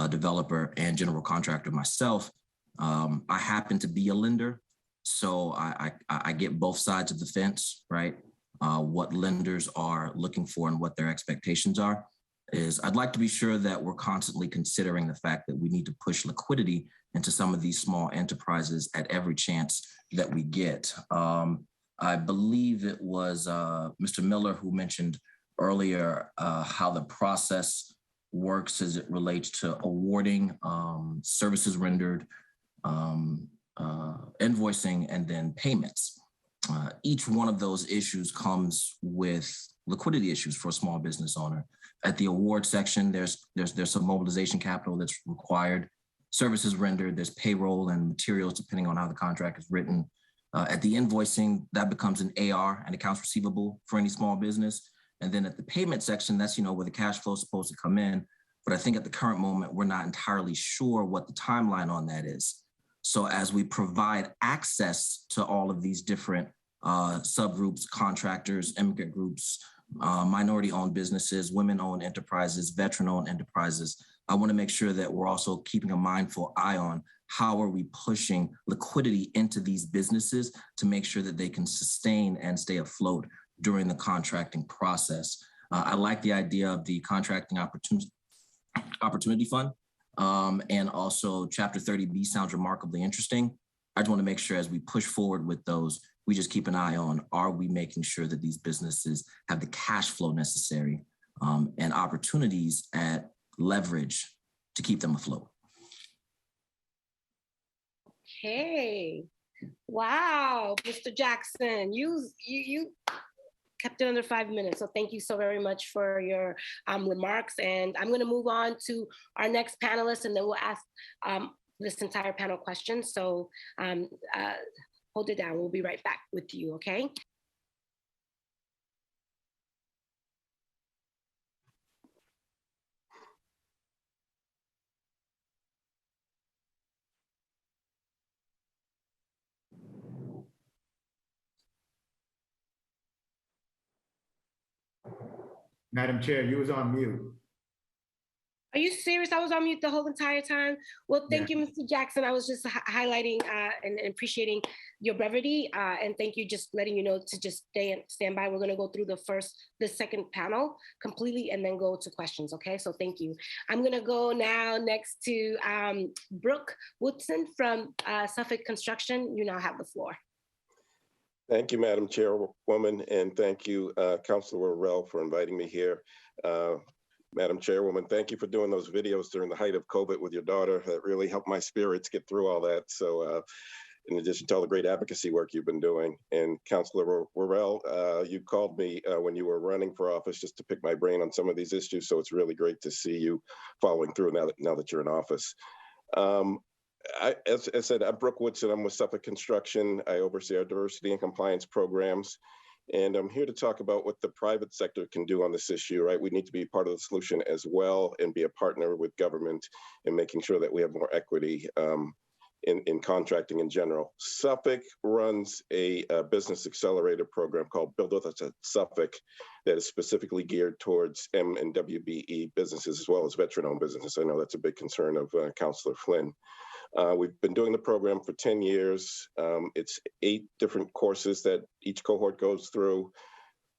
developer, and general contractor myself, I happen to be a lender. So I get both sides of the fence, right? What lenders are looking for and what their expectations are. I'd like to be sure that we're constantly considering the fact that we need to push liquidity into some of these small enterprises at every chance that we get. I believe it was Mr. Miller who mentioned earlier how the process works as it relates to awarding services rendered, invoicing, and then payments. Each one of those issues comes with liquidity issues for a small business owner. At the award section, there's some mobilization capital that's required. Services rendered, there's payroll and materials depending on how the contract is written. At the invoicing, that becomes an AR, an accounts receivable for any small business. And then at the payment section, that's where the cash flow is supposed to come in. But I think at the current moment, we're not entirely sure what the timeline on that is. So as we provide access to all of these different subgroups, contractors, immigrant groups, minority-owned businesses, women-owned enterprises, veteran-owned enterprises, I want to make sure that we're also keeping a mindful eye on how are we pushing liquidity into these businesses to make sure that they can sustain and stay afloat during the contracting process. I like the idea of the contracting opportunity fund, and also Chapter 30B sounds remarkably interesting. I just want to make sure as we push forward with those, we just keep an eye on, are we making sure that these businesses have the cash flow necessary and opportunities at leverage to keep them afloat? Okay. Wow, Mr. Jackson, you kept it under 5 minutes. So thank you so very much for your remarks. And I'm going to move on to our next panelist, and then we'll ask this entire panel questions. So hold it down. We'll be right back with you, okay? Madam Chair, you was on mute. Are you serious? I was on mute the whole entire time. Well, thank Yeah. you, Mr. Jackson. I was just highlighting and appreciating your brevity, and thank you, just letting you know to just stand by. We're going to go through the second panel completely, and then go to questions. Okay, so thank you. I'm going to go now next to Brooke Woodson from Suffolk Construction. You now have the floor. Thank you, Madam Chairwoman, and thank you, Councilor Worrell, for inviting me here. Madam Chairwoman, thank you for doing those videos during the height of COVID with your daughter. That really helped my spirits get through all that. So in addition to all the great advocacy work you've been doing. And Councilor Worrell, you called me when you were running for office just to pick my brain on some of these issues. So it's really great to see you following through now that you're in office. As I said, I'm Brooke Woodson. I'm with Suffolk Construction. I oversee our diversity and compliance programs. And I'm here to talk about what the private sector can do on this issue, right? We need to be part of the solution as well and be a partner with government in making sure that we have more equity in contracting in general. Suffolk runs a business accelerator program called Build With Us at Suffolk that is specifically geared towards M and WBE businesses as well as veteran-owned businesses. I know that's a big concern of Councilor Flynn. We've been doing the program for 10 years. It's 8 different courses that each cohort goes through.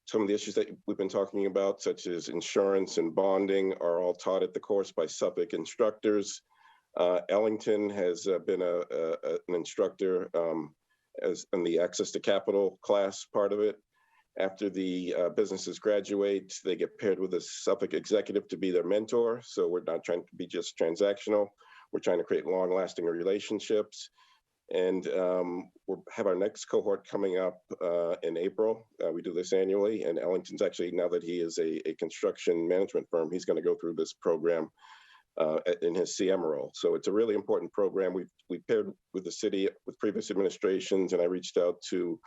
Some of the issues that we've been talking about, such as insurance and bonding, are all taught at the course by Suffolk instructors. Ellington has been an instructor as in the access to capital class part of it. After the businesses graduate, they get paired with a Suffolk executive to be their mentor. So we're not trying to be just transactional. We're trying to create long-lasting relationships. And we'll have our next cohort coming up in April. We do this annually. And Ellington's actually, now that he is a construction management firm, he's going to go through this program in his CM role. So it's a really important program. We paired with the city with previous administrations, and I reached out to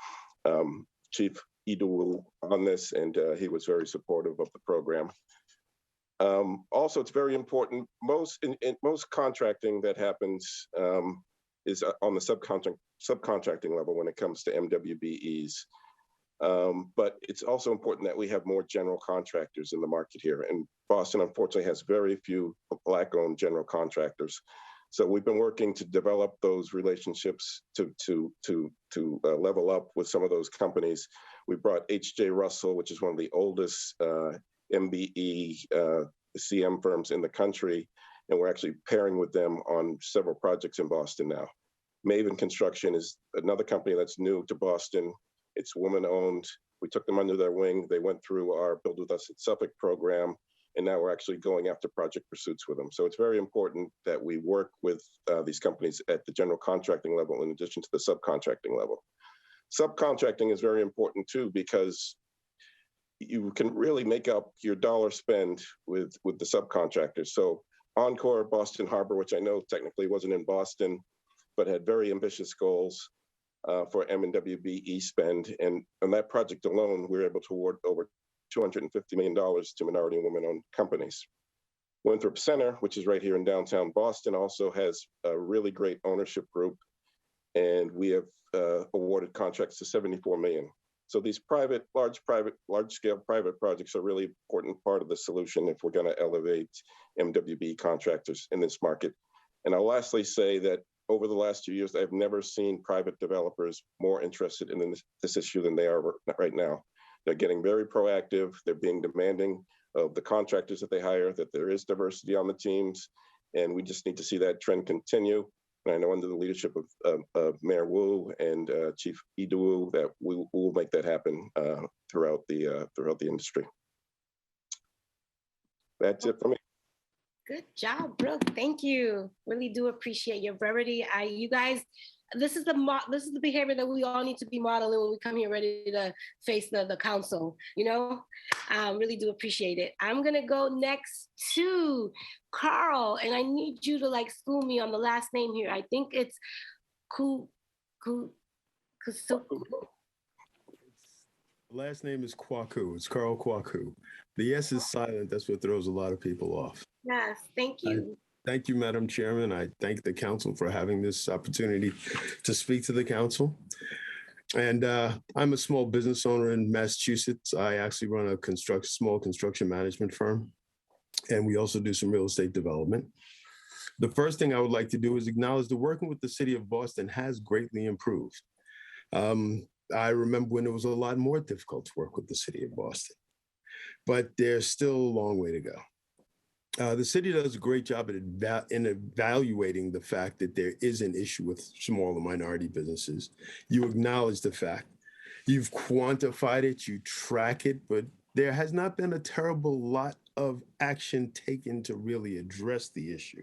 Chief Edu on this, and he was very supportive of the program. Also, it's very important. Most contracting that happens is on the subcontracting level when it comes to MWBEs. But it's also important that we have more general contractors in the market here. And Boston, unfortunately, has very few Black-owned general contractors. So we've been working to develop those relationships to level up with some of those companies. We brought H.J. Russell, which is one of the oldest MBE CM firms in the country, and we're actually pairing with them on several projects in Boston now. Maven Construction is another company that's new to Boston. It's woman-owned. We took them under their wing. They went through our Build With Us at Suffolk program, and now we're actually going after project pursuits with them. So it's very important that we work with these companies at the general contracting level in addition to the subcontracting level. Subcontracting is very important too, because you can really make up your dollar spend with the subcontractors. So Encore Boston Harbor, which I know technically wasn't in Boston, but had very ambitious goals for M&WBE spend. And on that project alone, we were able to award over $250 million to minority and women-owned companies. Winthrop Center, which is right here in downtown Boston, also has a really great ownership group, and we have awarded contracts to $74 million. So these large-scale private projects are a really important part of the solution if we're going to elevate MWB contractors in this market. And I'll lastly say that over the last 2 years, I've never seen private developers more interested in this issue than they are right now. They're getting very proactive. They're being demanding of the contractors that they hire, that there is diversity on the teams. And we just need to see that trend continue. And I know under the leadership of Mayor Wu and Chief Idu that we will make that happen throughout the industry. That's it for me. Good job, Brooke. Thank you. Really do appreciate your brevity. You guys, this is the behavior that we all need to be modeling when we come here ready to face the council. You know, really do appreciate it. I'm gonna go next to Carl, and I need you to like school me on the last name here. I think it's Last name is Kwaku. It's Carl Kwaku. The S is silent. That's what throws a lot of people off. Yes, thank you. Thank you, Madam Chairman. I thank the council for having this opportunity to speak to the council. And I'm a small business owner in Massachusetts. I actually run a small construction management firm. And we also do some real estate development. The first thing I would like to do is acknowledge that working with the city of Boston has greatly improved. I remember when it was a lot more difficult to work with the city of Boston, but there's still a long way to go. The city does a great job in evaluating the fact that there is an issue with small and minority businesses. You acknowledge the fact. You've quantified it, you track it, but there has not been a terrible lot of action taken to really address the issue.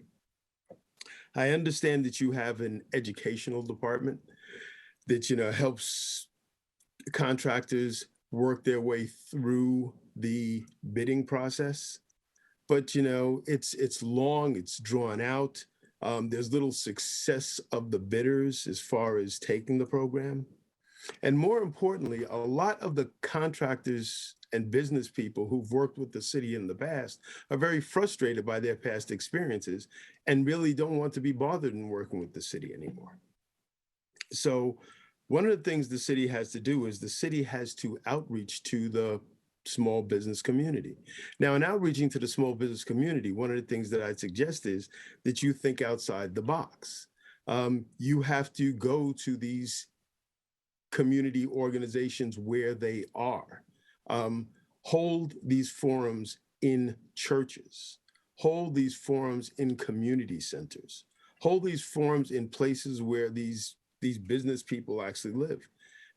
I understand that you have an educational department that, helps contractors work their way through the bidding process. But, it's long, it's drawn out. There's little success of the bidders as far as taking the program. And more importantly, a lot of the contractors and business people who've worked with the city in the past are very frustrated by their past experiences and really don't want to be bothered in working with the city anymore. So one of the things the city has to do is the city has to outreach to the small business community. Now, in outreaching to the small business community, one of the things that I'd suggest is that you think outside the box. You have to go to these community organizations where they are. Hold these forums in churches. Hold these forums in community centers. Hold these forums in places where these business people actually live.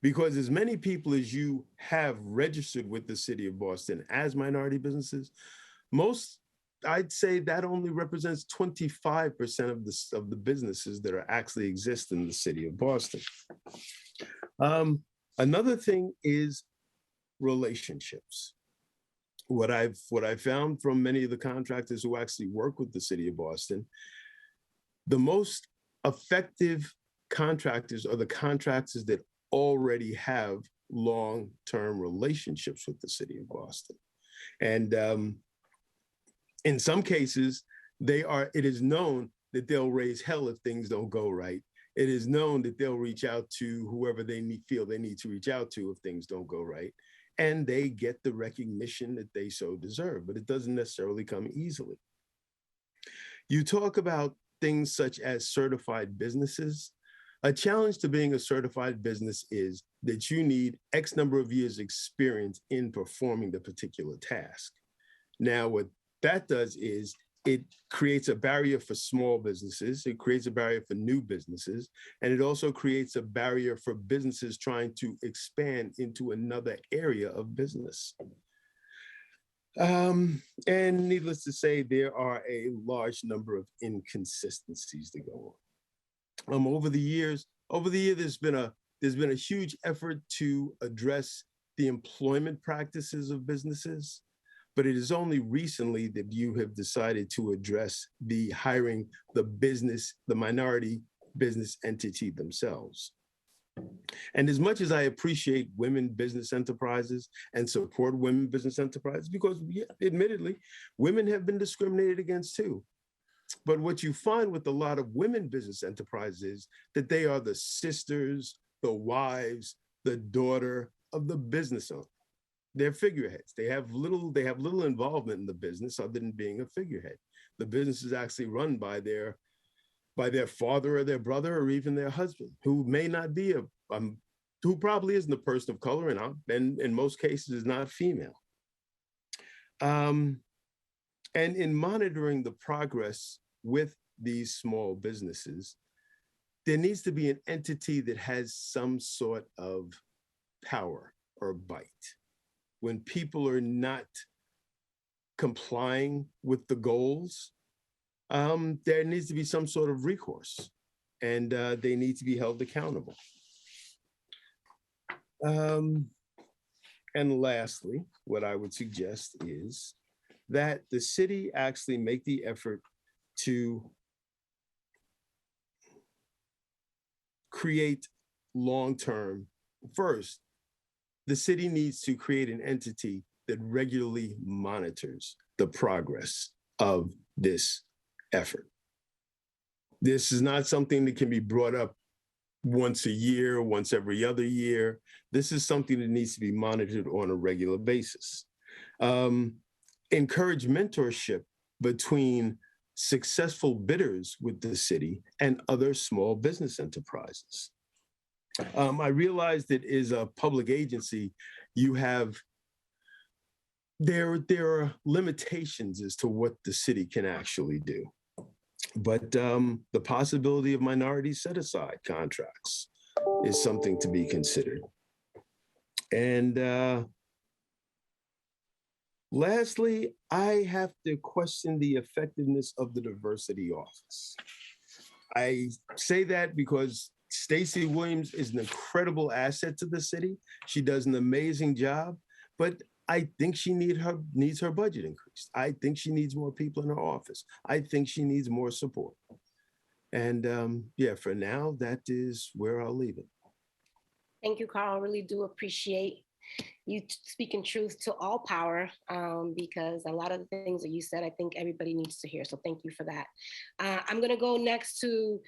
Because as many people as you have registered with the city of Boston as minority businesses, I'd say that only represents 25% of the businesses that are actually exist in the city of Boston. Another thing is relationships. What I've found from many of the contractors who actually work with the city of Boston, the most effective contractors are the contractors that already have long-term relationships with the city of Boston. And in some cases, it is known that they'll raise hell if things don't go right. It is known that they'll reach out to whoever they feel they need to reach out to if things don't go right. And they get the recognition that they so deserve, but it doesn't necessarily come easily. You talk about things such as certified businesses. A challenge to being a certified business is that you need X number of years experience in performing the particular task. Now, what that does is it creates a barrier for small businesses, it creates a barrier for new businesses, and it also creates a barrier for businesses trying to expand into another area of business. And needless to say, there are a large number of inconsistencies that go on. Over the years, there's been a huge effort to address the employment practices of businesses. But it is only recently that you have decided to address the hiring the minority business entity themselves. And as much as I appreciate women business enterprises and support women business enterprises, because admittedly, women have been discriminated against too. But what you find with a lot of women business enterprises is that they are the sisters, the wives, the daughter of the business owner. They're figureheads. They have little involvement in the business other than being a figurehead. The business is actually run by their father or their brother or even their husband, who may not be who probably isn't a person of color and in most cases is not female. And in monitoring the progress with these small businesses, there needs to be an entity that has some sort of power or bite. When people are not complying with the goals, there needs to be some sort of recourse, and they need to be held accountable. And lastly, what I would suggest is that the city actually make the effort to create long-term. First, the city needs to create an entity that regularly monitors the progress of this effort. This is not something that can be brought up once a year, once every other year. This is something that needs to be monitored on a regular basis. Encourage mentorship between successful bidders with the city and other small business enterprises. I realize that as a public agency, there are limitations as to what the city can actually do. But the possibility of minority set-aside contracts is something to be considered. And lastly, I have to question the effectiveness of the diversity office. I say that because Stacey Williams is an incredible asset to the city. She does an amazing job, but I think she needs her budget increased. I think she needs more people in her office. I think she needs more support. And yeah, for now, that is where I'll leave it. Thank you, Carl. I really do appreciate you speaking truth to all power, because a lot of the things that you said, I think everybody needs to hear. So thank you for that. I'm going to go next to,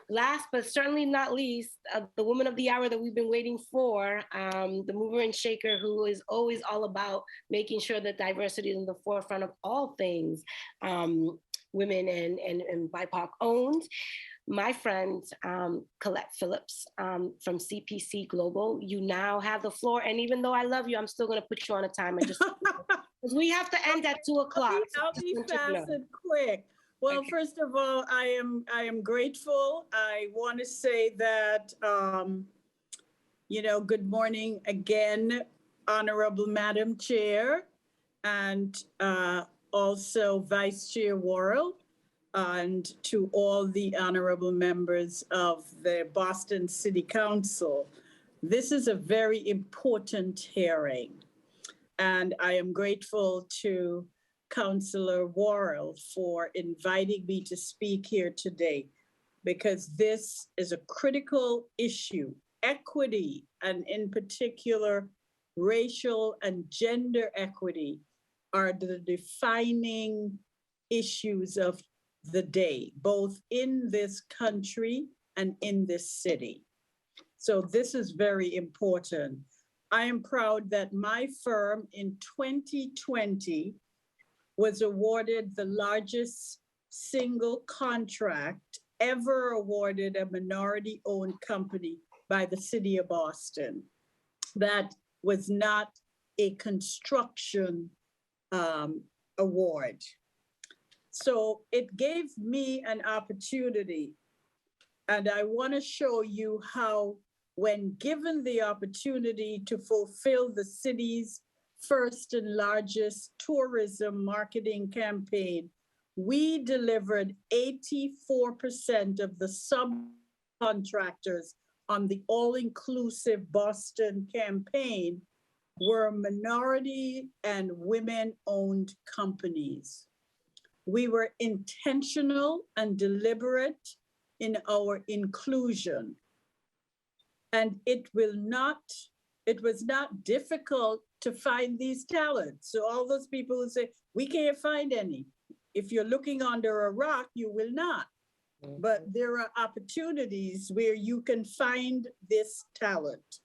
last but certainly not least, the woman of the hour that we've been waiting for, the mover and shaker who is always all about making sure that diversity is in the forefront of all things women and BIPOC owned. My friend, Colette Phillips from CPC Global, you now have the floor. And even though I love you, I'm still going to put you on a timer just because we have to end at 2 o'clock. I'll be fast and quick. Well, okay. First of all, I am grateful. I want to say that, good morning again, Honorable Madam Chair, and also Vice Chair Worrell, and to all the honorable members of the Boston City Council. This is a very important hearing, and I am grateful to Councillor Worrell for inviting me to speak here today, because this is a critical issue. Equity, and in particular, racial and gender equity, are the defining issues of the day, both in this country and in this city. So this is very important. I am proud that my firm in 2020 was awarded the largest single contract ever awarded a minority-owned company by the City of Boston. That was not a construction award. So it gave me an opportunity, and I want to show you how, when given the opportunity to fulfill the city's first and largest tourism marketing campaign, we delivered 84% of the subcontractors on the all-inclusive Boston campaign were minority and women-owned companies. We were intentional and deliberate in our inclusion. And it was not difficult to find these talents. So all those people who say, we can't find any. If you're looking under a rock, you will not. But there are opportunities where you can find this talent.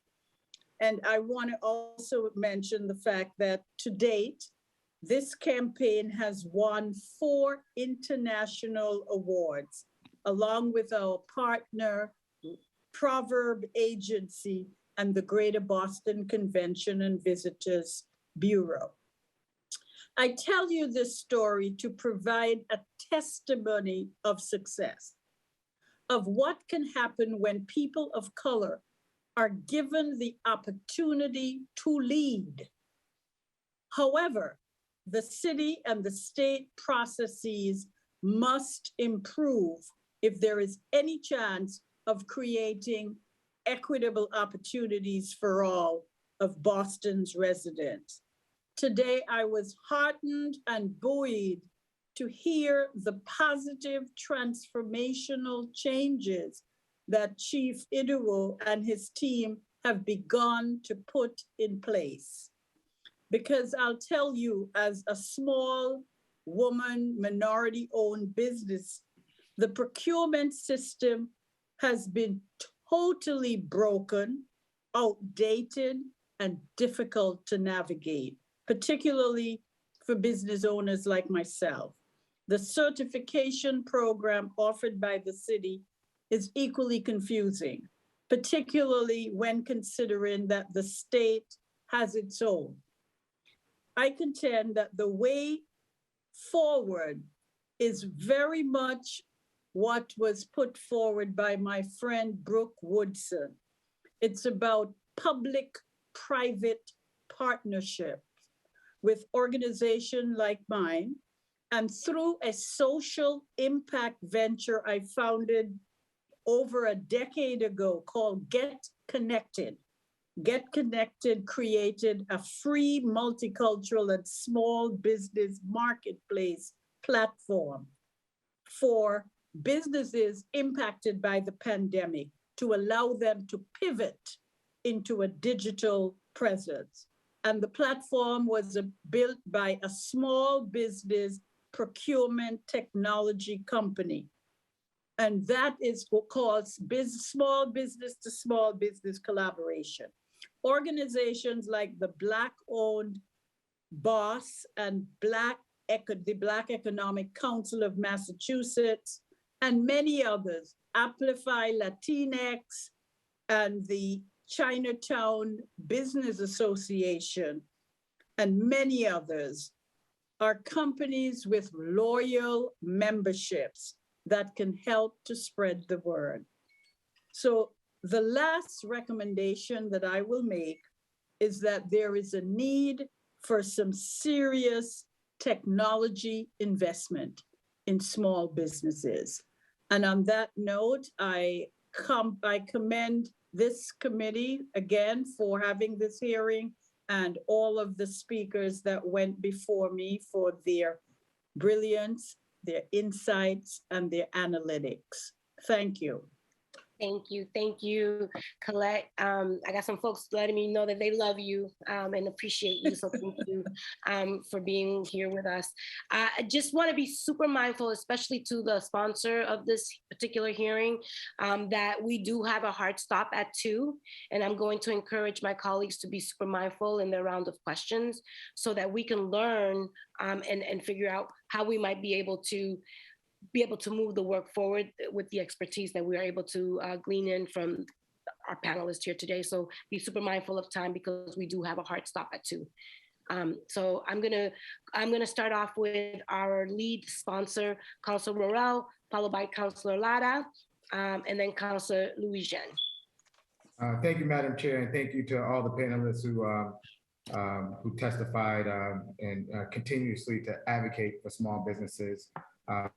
And I want to also mention the fact that to date, this campaign has won 4 international awards, along with our partner, Proverb Agency, and the Greater Boston Convention and Visitors Bureau. I tell you this story to provide a testimony of success. of what can happen when people of color are given the opportunity to lead. However, the city and the state processes must improve if there is any chance of creating equitable opportunities for all of Boston's residents. Today, I was heartened and buoyed to hear the positive transformational changes that Chief Idowu and his team have begun to put in place. Because I'll tell you, as a small woman, minority-owned business, the procurement system has been totally broken, outdated, and difficult to navigate, particularly for business owners like myself. The certification program offered by the city is equally confusing, particularly when considering that the state has its own. I contend that the way forward is very much what was put forward by my friend Brooke Woodson. It's about public-private partnership with organizations like mine, and through a social impact venture I founded over a decade ago called Get Connected. Get Connected created a free multicultural and small business marketplace platform for businesses impacted by the pandemic to allow them to pivot into a digital presence. And the platform was built by a small business procurement technology company. And that is what calls small business to small business collaboration. Organizations like the Black-owned BOSS and the Black Economic Council of Massachusetts, and many others, Amplify Latinx and the Chinatown Business Association, and many others, are companies with loyal memberships that can help to spread the word. So the last recommendation that I will make is that there is a need for some serious technology investment in small businesses. And on that note, I commend this committee again for having this hearing, and all of the speakers that went before me for their brilliance, their insights, and their analytics. Thank you. Thank you, Colette. I got some folks letting me know that they love you and appreciate you, so thank you for being here with us. I just want to be super mindful, especially to the sponsor of this particular hearing, that we do have a hard stop at 2, and I'm going to encourage my colleagues to be super mindful in their round of questions so that we can learn and figure out how we might be able to move the work forward with the expertise that we are able to glean in from our panelists here today. So be super mindful of time because we do have a hard stop at 2. So I'm gonna start off with our lead sponsor, Councilor Worrell, followed by Councilor Lara, and then Councilor Louis-Jean. Thank you, Madam Chair, and thank you to all the panelists who testified and continuously to advocate for small businesses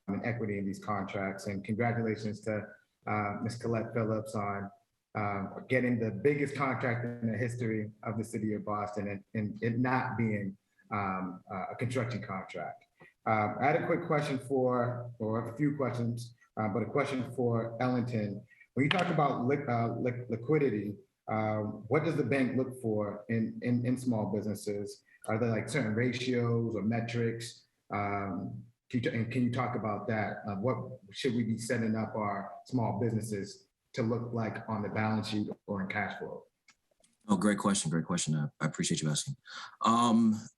and equity in these contracts. And congratulations to Ms. Colette Phillips on getting the biggest contract in the history of the city of Boston and it not being a construction contract. I had a quick question or a few questions, but a question for Ellington. When you talk about liquidity, what does the bank look for in small businesses? Are there like certain ratios or metrics? And can you talk about that? What should we be setting up our small businesses to look like on the balance sheet or in cash flow? Oh, great question. I appreciate you asking.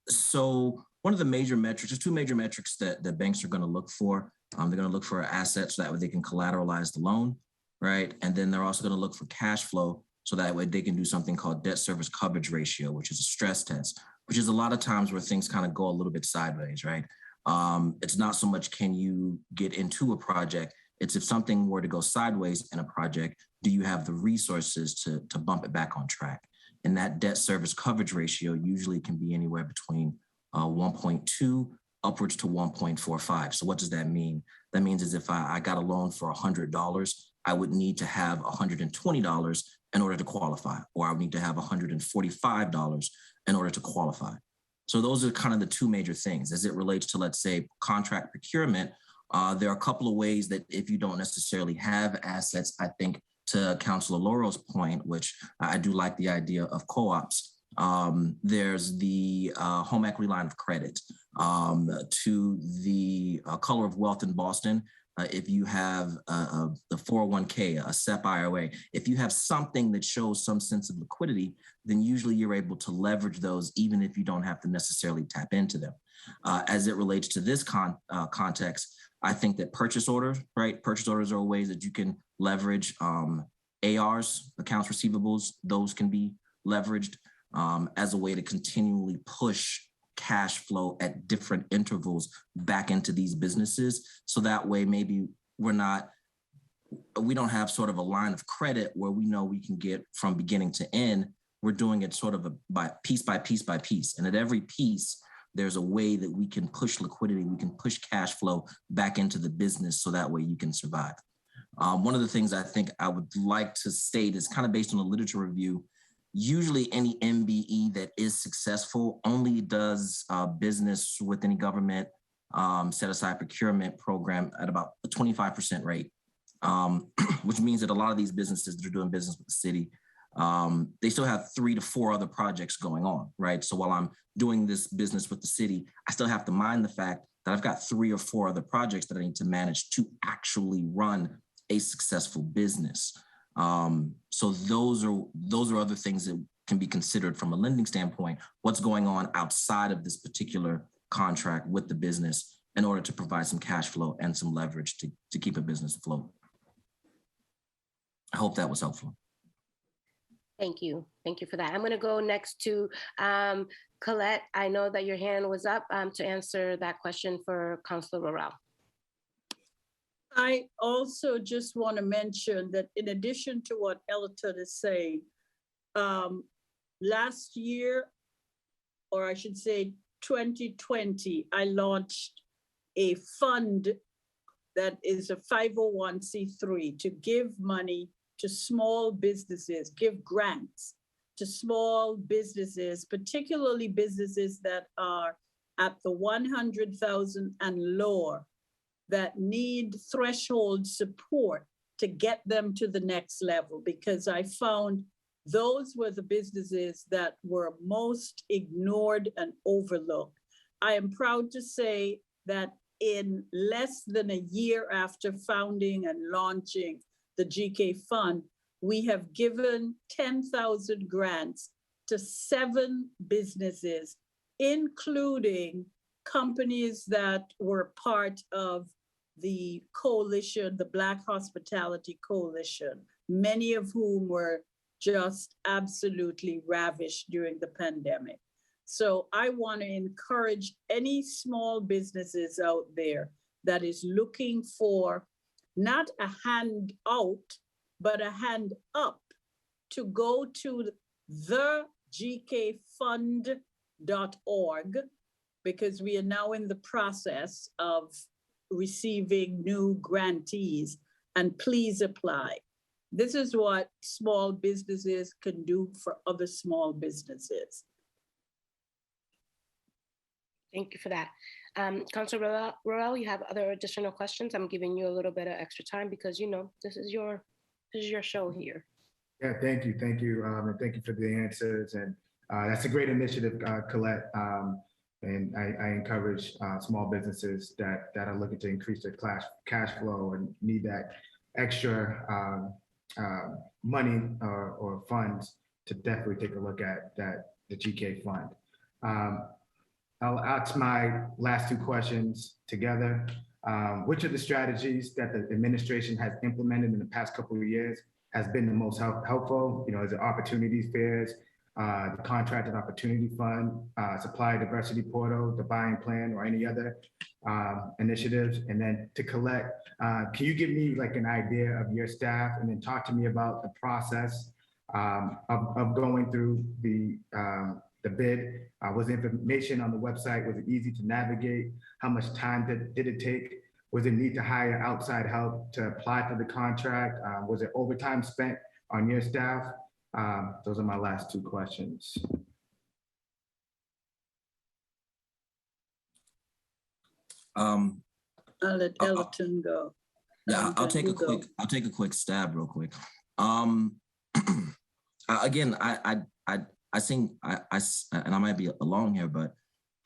So one of the major metrics, there's 2 major metrics that banks are going to look for. They're going to look for assets so that way they can collateralize the loan, right? And then they're also going to look for cash flow so that way they can do something called debt service coverage ratio, which is a stress test, which is a lot of times where things kind of go a little bit sideways, right? It's not so much can you get into a project, It's if something were to go sideways in a project, do you have the resources to bump it back on track? And that debt service coverage ratio usually can be anywhere between 1.2 upwards to 1.45. So what does that mean? That means is if I got a loan for $100, I would need to have $120 in order to qualify, or I would need to have $145 in order to qualify. So those are kind of the two major things. As it relates to, let's say, contract procurement, there are a couple of ways that if you don't necessarily have assets, I think to Councilor Laurel's point, which I do like the idea of co-ops, there's the home equity line of credit. To the color of wealth in Boston, if you have the 401k, a SEP IRA, if you have something that shows some sense of liquidity, then usually you're able to leverage those even if you don't have to necessarily tap into them. As it relates to this context, I think that purchase orders, right? Purchase orders are ways that you can leverage. ARs, accounts receivables, those can be leveraged as a way to continually push cash flow at different intervals back into these businesses. So that way, maybe we don't have sort of a line of credit where we know we can get from beginning to end. We're doing it sort of by piece by piece by piece. And at every piece, there's a way that we can push liquidity, we can push cash flow back into the business so that way you can survive. One of the things I think I would like to state is kind of based on the literature review. Usually any MBE that is successful only does business with any government set aside procurement program at about a 25% rate, which means that a lot of these businesses that are doing business with the city, they still have 3 to 4 other projects going on, right? So while I'm doing this business with the city, I still have to mind the fact that I've got 3 or 4 other projects that I need to manage to actually run a successful business. So those are other things that can be considered from a lending standpoint. What's going on outside of this particular contract with the business in order to provide some cash flow and some leverage to keep a business afloat. I hope that was helpful. Thank you. Thank you for that. I'm going to go next to Colette. I know that your hand was up to answer that question for Councilor Worrell. I also just want to mention that in addition to what Ellington is saying, last year, or I should say 2020, I launched a fund that is a 501c3 to give money to small businesses, give grants to small businesses, particularly businesses that are at the 100,000 and lower, that need threshold support to get them to the next level, because I found those were the businesses that were most ignored and overlooked. I am proud to say that in less than a year after founding and launching the GK Fund, we have given 10,000 grants to 7 businesses, including companies that were part of the coalition, the Black Hospitality Coalition, many of whom were just absolutely ravished during the pandemic. So I want to encourage any small businesses out there that is looking for not a hand out, but a hand up, to go to thegkfund.org, because we are now in the process of receiving new grantees, and please apply. This is what small businesses can do for other small businesses. Thank you for that. Councilor Worrell, you have other additional questions? I'm giving you a little bit of extra time because, you know, this is your show here. Yeah, thank you, and thank you for the answers. And that's a great initiative, Colette. And I encourage small businesses that are looking to increase their cash flow and need that extra money or funds to definitely take a look at the GK Fund. I'll ask my last 2 questions together. Which of the strategies that the administration has implemented in the past couple of years has been the most helpful? You know, is it opportunity fairs, the Contracted Opportunity Fund, Supplier Diversity Portal, the buying plan, or any other initiatives? And then to collect, can you give me like an idea of your staff and then talk to me about the process of going through the bid? Was the information on the website, was it easy to navigate? How much time did it take? Was it need to hire outside help to apply for the contract? Was it overtime spent on your staff? Those are my last two questions. I'll let Ellington go. Yeah, I'll take a quick stab real quick. Again, I sing, and I might be alone here, but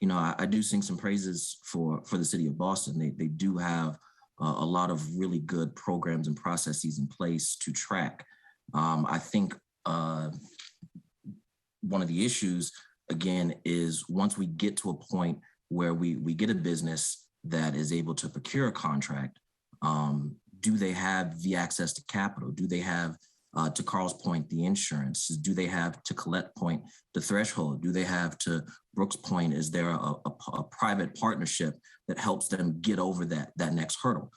you know, I do sing some praises for the city of Boston. They do have a lot of really good programs and processes in place to track. I think one of the issues, again, is once we get to a point where we get a business that is able to procure a contract, do they have the access to capital? Do they have, to Carl's point, the insurance? Do they have, to Colette's point, the threshold? Do they have, to Brooke's point, is there a private partnership that helps them get over that next hurdle?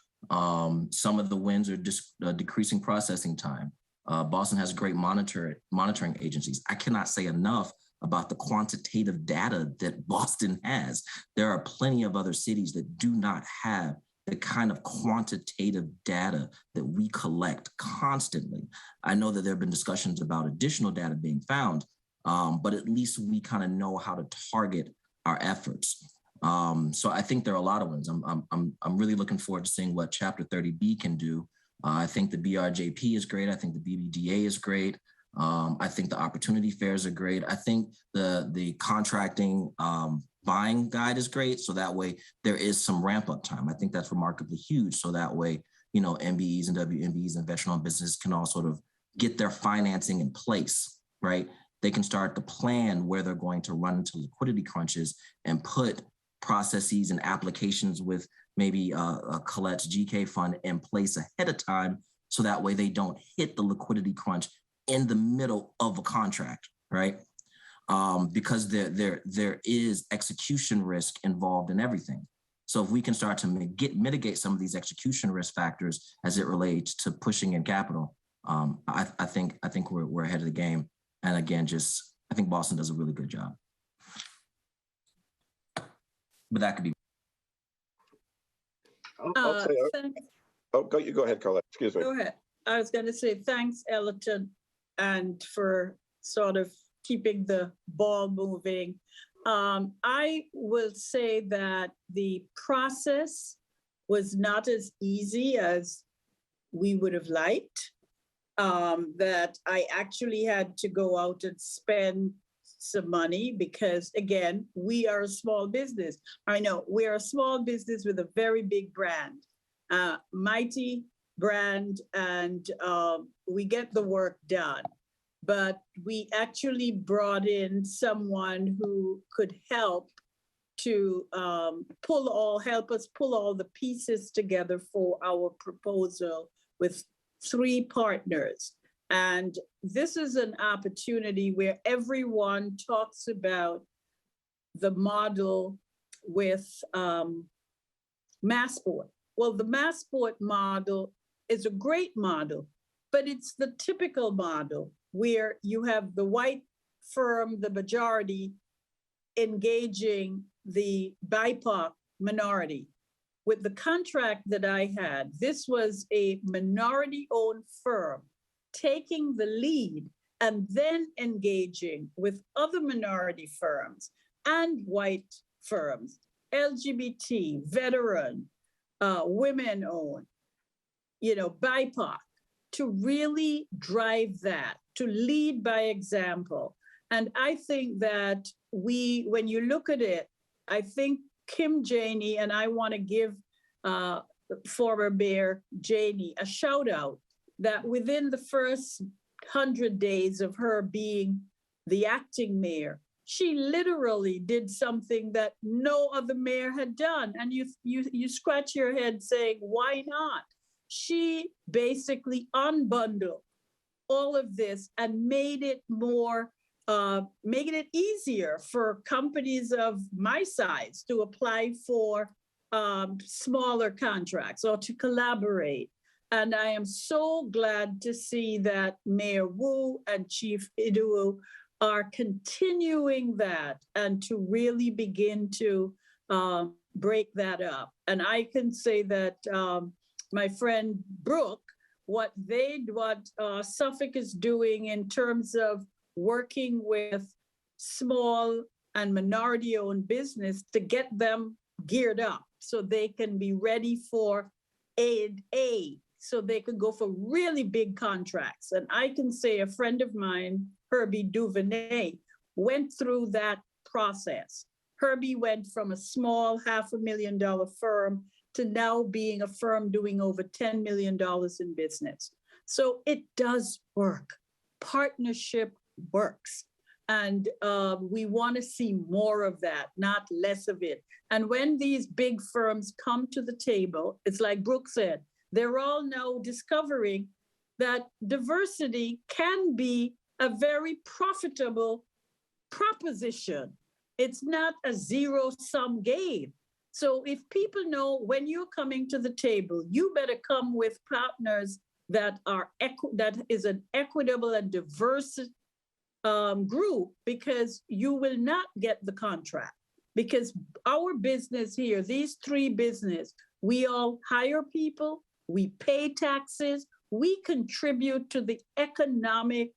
Some of the wins are just decreasing processing time. Boston has great monitoring agencies. I cannot say enough about the quantitative data that Boston has. There are plenty of other cities that do not have the kind of quantitative data that we collect constantly. I know that there have been discussions about additional data being found, but at least we kind of know how to target our efforts. So I think there are a lot of wins. I'm really looking forward to seeing what Chapter 30B can do. I think the BRJP is great. I think the BBDA is great. I think the opportunity fairs are great. I think the contracting buying guide is great. So that way there is some ramp up time. I think that's remarkably huge. So that way, you know, MBEs and WMBs and veteran-owned businesses can all sort of get their financing in place, right? They can start to plan where they're going to run into liquidity crunches and put processes and applications with maybe Colette's GK fund in place ahead of time. So that way they don't hit the liquidity crunch in the middle of a contract, right? Because there is execution risk involved in everything. So if we can start to mitigate some of these execution risk factors as it relates to pushing in capital, I think we're ahead of the game. And again, I think Boston does a really good job. But that could be. Go ahead, Colette. Excuse me. Go ahead. I was going to say thanks, Ellington, and for sort of keeping the ball moving. I will say that the process was not as easy as we would have liked, that I actually had to go out and spend some money because, again, we are a small business. I know we're a small business with a very big brand, mighty brand, and we get the work done. But we actually brought in someone who could help to help us pull all the pieces together for our proposal with 3 partners. And this is an opportunity where everyone talks about the model with Massport. Well, the Massport model is a great model, but it's the typical model where you have the white firm, the majority, engaging the BIPOC minority. With the contract that I had, this was a minority-owned firm taking the lead and then engaging with other minority firms and white firms, LGBT, veteran, women-owned, BIPOC, to really drive that, to lead by example. And I think that when you look at it, I think Kim Janey, and I want to give former Mayor Janey a shout out, that within the first 100 days of her being the acting mayor, she literally did something that no other mayor had done. And you scratch your head saying, why not? She basically unbundled all of this and made it more making it easier for companies of my size to apply for smaller contracts or to collaborate. And I am so glad to see that Mayor Wu and Chief Idu are continuing that and to really begin to break that up. And I can say that my friend Brooke, what Suffolk is doing in terms of working with small and minority-owned business to get them geared up so they can be ready for aid, so they could go for really big contracts. And I can say a friend of mine, Herbie Duvernay, went through that process. Herbie went from a small $500,000 firm to now being a firm doing over $10 million in business. So it does work. Partnership works. And we want to see more of that, not less of it. And when these big firms come to the table, it's like Brooke said, they're all now discovering that diversity can be a very profitable proposition. It's not a zero-sum game. So if people know when you're coming to the table, you better come with partners that is an equitable and diverse group, because you will not get the contract. Because our business here, these three businesses, we all hire people, we pay taxes, we contribute to the economic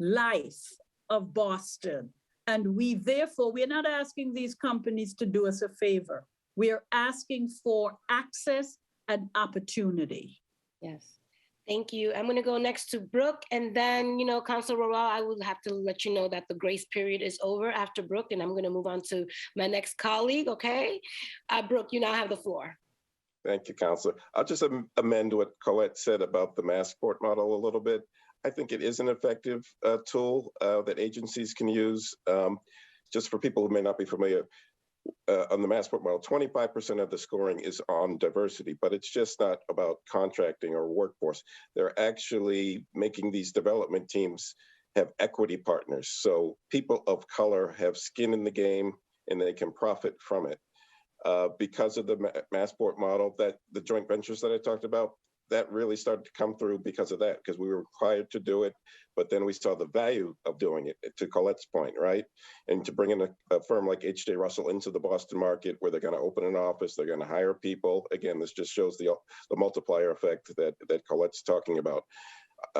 life of Boston. And we're not asking these companies to do us a favor. We are asking for access and opportunity. Yes. Thank you. I'm going to go next to Brooke, and then, Councilor Roral, I will have to let you know that the grace period is over after Brooke, and I'm going to move on to my next colleague, okay? Brooke, you now have the floor. Thank you, Councilor. I'll just amend what Colette said about the Massport model a little bit. I think it is an effective tool that agencies can use. Just for people who may not be familiar, on the Massport model, 25% of the scoring is on diversity, but it's just not about contracting or workforce. They're actually making these development teams have equity partners. So people of color have skin in the game and they can profit from it. Because of the Massport model, that the joint ventures that I talked about, that really started to come through because of that, because we were required to do it, but then we saw the value of doing it, to Colette's point, right? And to bring in a firm like H.J. Russell into the Boston market, where they're going to open an office, they're going to hire people. Again, this just shows the multiplier effect that Colette's talking about.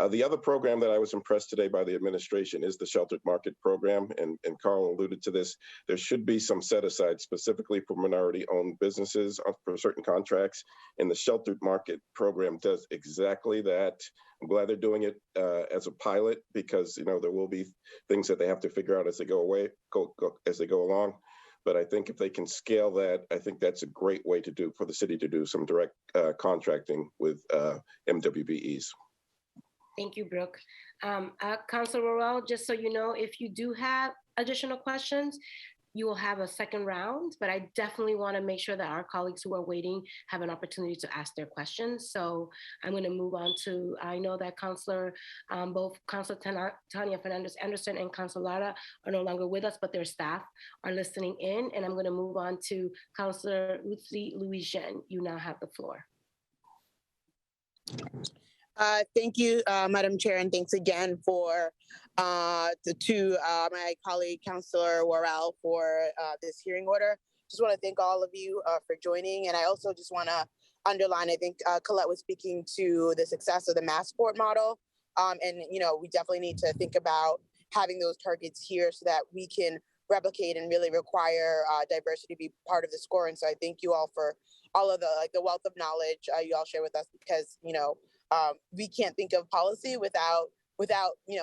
The other program that I was impressed today by the administration is the sheltered market program, and Carl alluded to this. There should be some set aside specifically for minority-owned businesses for certain contracts, and the sheltered market program does exactly that. I'm glad they're doing it as a pilot, because there will be things that they have to figure out as they go along. But I think if they can scale that, I think that's a great way for the city to do some direct contracting with MWBEs. Thank you, Brooke. Councilor Roral, just so you know, if you do have additional questions, you will have a second round, but I definitely want to make sure that our colleagues who are waiting have an opportunity to ask their questions. So I'm going to move on to, I know that both Councilor Tanya Fernandez-Anderson and Councilor Lara are no longer with us, but their staff are listening in. And I'm going to move on to Councilor Louis-Jean. You now have the floor. Thank you, Madam Chair, and thanks again for my colleague, Councilor Worrell, for this hearing order. Just want to thank all of you for joining. And I also just want to underline, I think Colette was speaking to the success of the Massport model. And, we definitely need to think about having those targets here so that we can replicate and really require diversity to be part of the score. And so I thank you all for all of the wealth of knowledge you all share with us, because, we can't think of policy without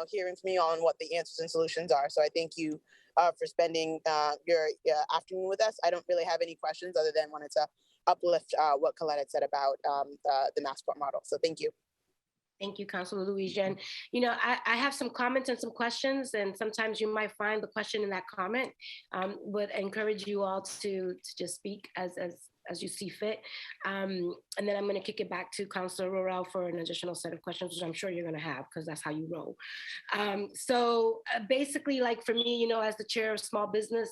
hearing from you on what the answers and solutions are. So I thank you for spending your afternoon with us. I don't really have any questions other than wanted to uplift what Colette had said about the Massport model. So thank you. Thank you, Councilor Louis-Jean. I have some comments and some questions, and sometimes you might find the question in that comment. Would encourage you all to just speak as you see fit. And then I'm going to kick it back to Councilor Worrell for an additional set of questions, which I'm sure you're going to have because that's how you roll. Basically, like for me, as the chair of small business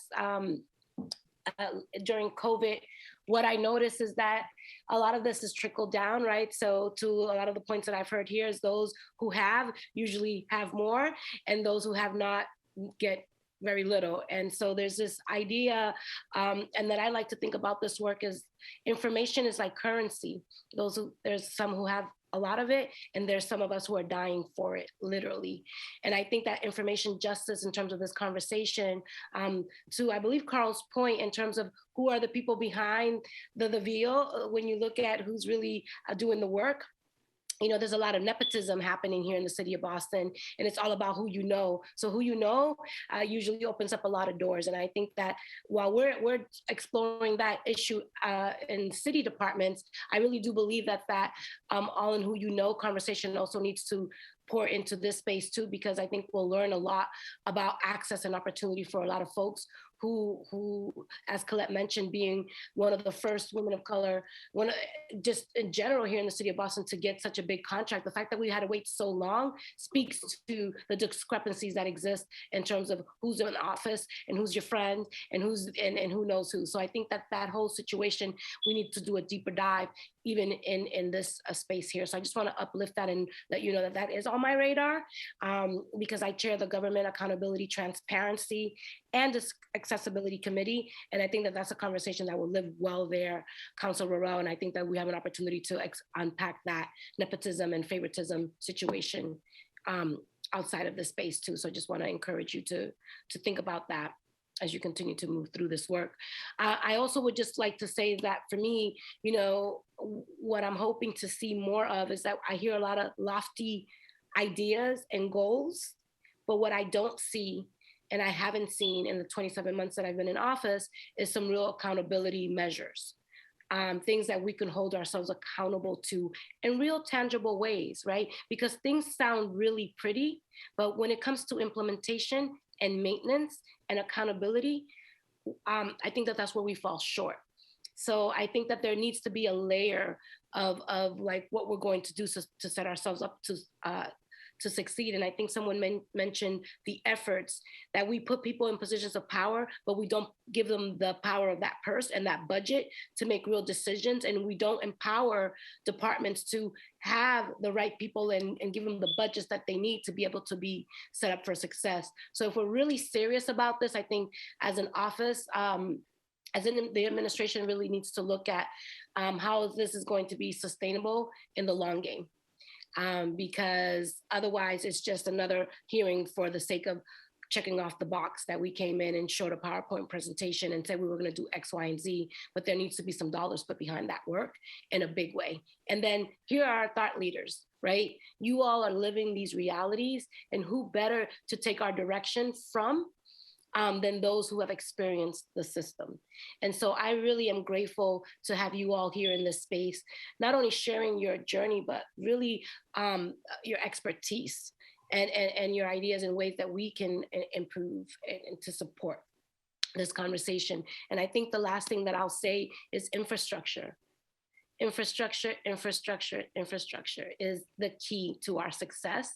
during COVID, what I noticed is that a lot of this is trickled down, right? So to a lot of the points that I've heard here is those who have usually have more, and those who have not get very little. And so there's this idea, and that I like to think about this work as information is like currency. There's some who have a lot of it, and there's some of us who are dying for it, literally. And I think that information justice in terms of this conversation, to I believe Carl's point in terms of who are the people behind the veil, when you look at who's really doing the work, there's a lot of nepotism happening here in the city of Boston, and it's all about who you know. So who you know usually opens up a lot of doors. And I think that while we're exploring that issue in city departments, I really do believe that all in who you know conversation also needs to pour into this space too, because I think we'll learn a lot about access and opportunity for a lot of folks who, as Colette mentioned, being one of the first women of color, just in general here in the city of Boston to get such a big contract. The fact that we had to wait so long speaks to the discrepancies that exist in terms of who's in office and who's your friend and who knows who. So I think that whole situation, we need to do a deeper dive even in this space here. So I just want to uplift that and let you know that is on my radar, because I chair the Government Accountability, Transparency, and Accessibility Committee. And I think that that's a conversation that will live well there, Councilor Worrell. And I think that we have an opportunity to unpack that nepotism and favoritism situation outside of this space too. So I just want to encourage you to think about that as you continue to move through this work. I also would just like to say that for me, what I'm hoping to see more of is that I hear a lot of lofty ideas and goals, but what I don't see, and I haven't seen in the 27 months that I've been in office, is some real accountability measures. Things that we can hold ourselves accountable to in real tangible ways, right? Because things sound really pretty, but when it comes to implementation and maintenance and accountability, I think that that's where we fall short. So I think that there needs to be a layer of like what we're going to do to set ourselves up to succeed. And I think someone mentioned the efforts that we put people in positions of power, but we don't give them the power of that purse and that budget to make real decisions. And we don't empower departments to have the right people and give them the budgets that they need to be able to be set up for success. So if we're really serious about this, I think as an office, as in the administration really needs to look at how this is going to be sustainable in the long game. Because otherwise it's just another hearing for the sake of checking off the box that we came in and showed a PowerPoint presentation and said we were going to do X, Y, and Z, but there needs to be some dollars put behind that work in a big way. And then here are our thought leaders, right? You all are living these realities, and who better to take our direction from than those who have experienced the system. And so I really am grateful to have you all here in this space, not only sharing your journey, but really your expertise and your ideas in ways that we can improve and to support this conversation. And I think the last thing that I'll say is infrastructure. Infrastructure is the key to our success.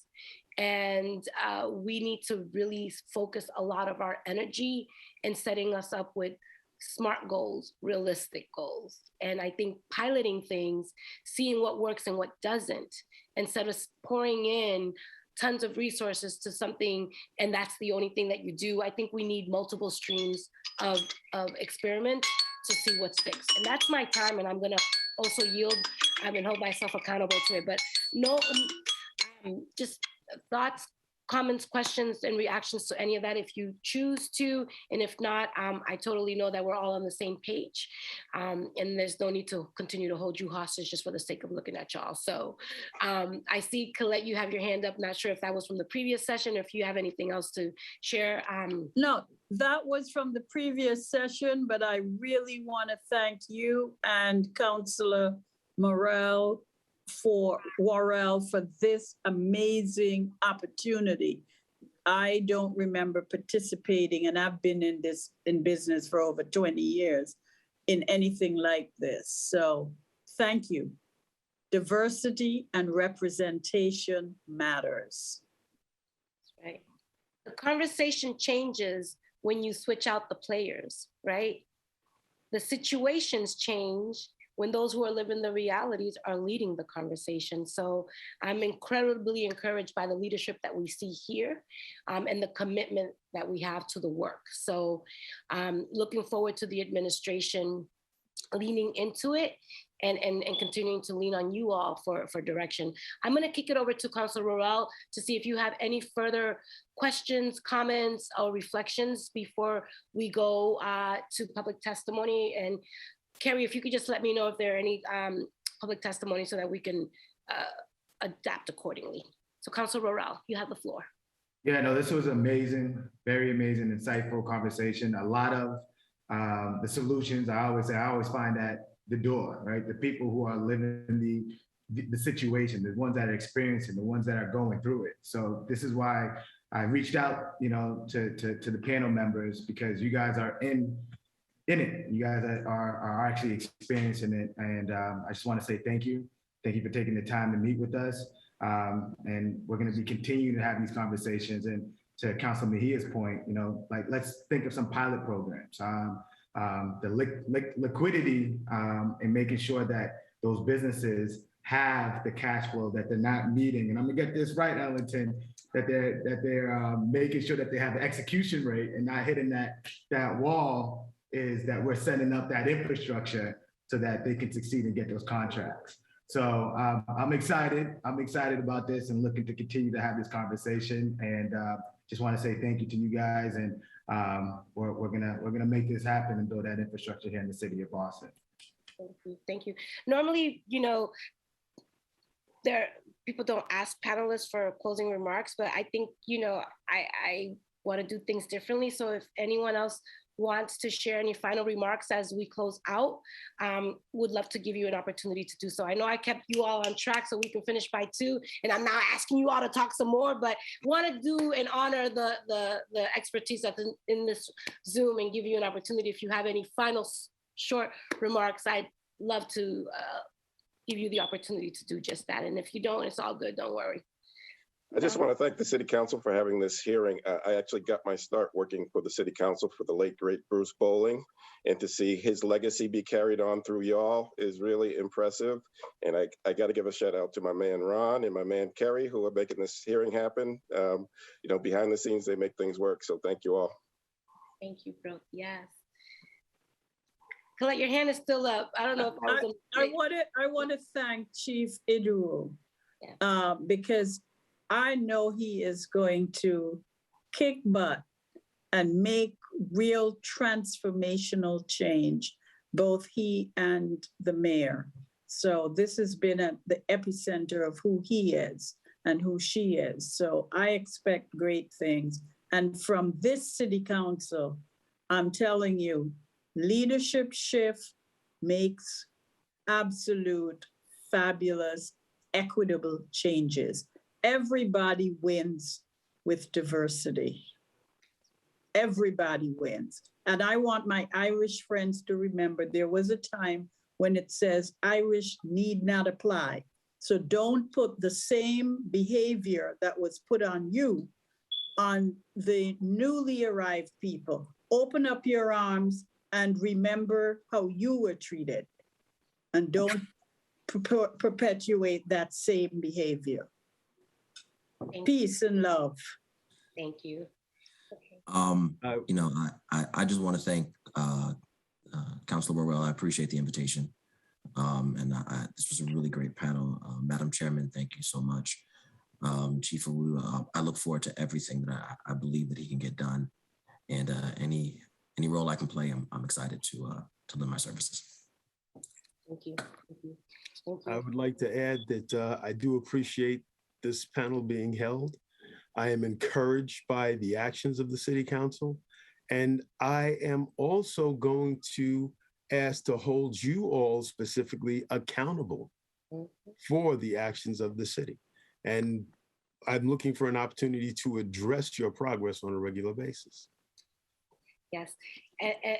And we need to really focus a lot of our energy in setting us up with smart goals, realistic goals. And I think piloting things, seeing what works and what doesn't, instead of pouring in tons of resources to something and that's the only thing that you do. I think we need multiple streams of experiment to see what sticks. And that's my time, and I'm gonna also yield and hold myself accountable to it. But no, just thoughts, comments, questions, and reactions to any of that if you choose to. And if not, I totally know that we're all on the same page. And there's no need to continue to hold you hostage just for the sake of looking at y'all. So I see, Colette, you have your hand up. Not sure if that was from the previous session or if you have anything else to share. No, that was from the previous session, but I really want to thank you and Councillor Worrell for this amazing opportunity. I don't remember participating, and I've been in business for over 20 years. in anything like this. So thank you. Diversity and representation matters. Right. The conversation changes when you switch out the players, right? The situations change when those who are living the realities are leading the conversation. So I'm incredibly encouraged by the leadership that we see here and the commitment that we have to the work. So looking forward to the administration leaning into it and continuing to lean on you all for direction. I'm gonna kick it over to Councilor Worrell to see if you have any further questions, comments, or reflections before we go to public testimony. And Carrie, if you could just let me know if there are any public testimony so that we can adapt accordingly. So Councilor Worrell, you have the floor. Yeah, no, this was amazing, very amazing, insightful conversation. A lot of the solutions, I always find at the door, right? The people who are living the situation, the ones that are experiencing, the ones that are going through it. So this is why I reached out, to the panel members, because you guys are in it. You guys are actually experiencing it. And I just want to say thank you. Thank you for taking the time to meet with us. And we're going to be continuing to have these conversations. And to Councilor Mejia's point, let's think of some pilot programs. The liquidity and making sure that those businesses have the cash flow that they're not meeting. And I'm gonna get this right, Ellington, that they're making sure that they have the execution rate and not hitting that wall, is that we're setting up that infrastructure so that they can succeed and get those contracts. So I'm excited. I'm excited about this and looking to continue to have this conversation. And just want to say thank you to you guys. And we're gonna make this happen and build that infrastructure here in the city of Boston. Thank you. Thank you. Normally, people don't ask panelists for closing remarks, but I think I want to do things differently. So if anyone else wants to share any final remarks as we close out, would love to give you an opportunity to do so. I know I kept you all on track so we can finish by 2, and I'm now asking you all to talk some more, but want to do and honor the expertise that's in this Zoom and give you an opportunity. If you have any final short remarks, I'd love to give you the opportunity to do just that. And if you don't, it's all good, don't worry. I just want to thank the City Council for having this hearing. I actually got my start working for the City Council for the late, great Bruce Bowling, and to see his legacy be carried on through y'all is really impressive. And I got to give a shout out to my man, Ron, and my man, Kerry, who are making this hearing happen. Behind the scenes, they make things work. So thank you all. Thank you, bro. Yes. Colette, your hand is still up. I don't know if I want to thank Chief Iduru, because I know he is going to kick butt and make real transformational change, both he and the mayor. So this has been at the epicenter of who he is and who she is. So I expect great things. And from this city council, I'm telling you, leadership shift makes absolute, fabulous, equitable changes. Everybody wins with diversity. Everybody wins. And I want my Irish friends to remember there was a time when it says Irish need not apply. So don't put the same behavior that was put on you on the newly arrived people. Open up your arms and remember how you were treated. And don't perpetuate that same behavior. Peace and love. Thank you. Okay. I just want to thank Councilor Worrell. I appreciate the invitation. This was a really great panel. Madam Chairman, thank you so much. Chief Awu, I look forward to everything that I believe that he can get done. And any role I can play, I'm excited to lend my services. Thank you. Thank you. Thank you. I would like to add that I do appreciate this panel being held. I am encouraged by the actions of the City Council, and I am also going to ask to hold you all specifically accountable for the actions of the city. And I'm looking for an opportunity to address your progress on a regular basis. Yes,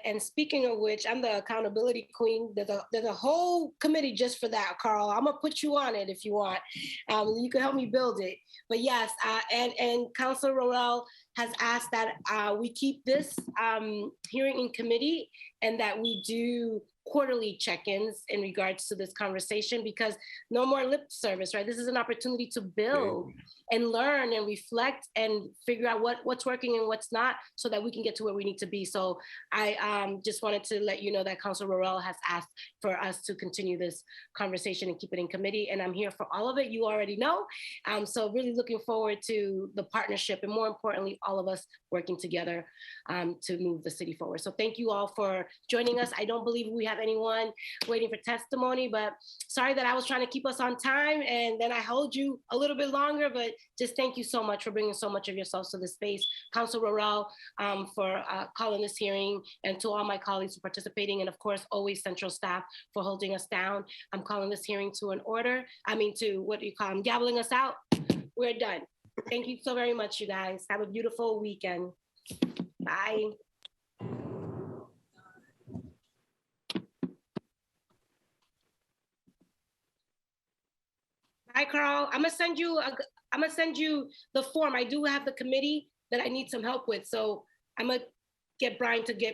And speaking of which, I'm the accountability queen. There's a whole committee just for that, Carl. I'm gonna put you on it if you want. You can help me build it. But yes, and Councilor Roel has asked that we keep this hearing in committee and that we do quarterly check-ins in regards to this conversation, because no more lip service, right? This is an opportunity to build and learn and reflect and figure out what's working and what's not, so that we can get to where we need to be. So I just wanted to let you know that Councilor Roel has asked for us to continue this conversation and keep it in committee, and I'm here for all of it. You already know. So really looking forward to the partnership, and more importantly, all of us working together to move the city forward. So thank you all for joining us. I don't believe we have anyone waiting for testimony, but sorry that I was trying to keep us on time and then I hold you a little bit longer, but just thank you so much for bringing so much of yourselves to this space. Councilor Roel for calling this hearing, and to all my colleagues for participating, and of course, always Central staff for holding us down. I'm calling this hearing to an order. I mean, to what do you call them? Gaveling us out. We're done. Thank you so very much, you guys. Have a beautiful weekend. Bye. Hi, Carl. I'm gonna send you the form. I do have the committee that I need some help with, so I'm gonna get Brian to get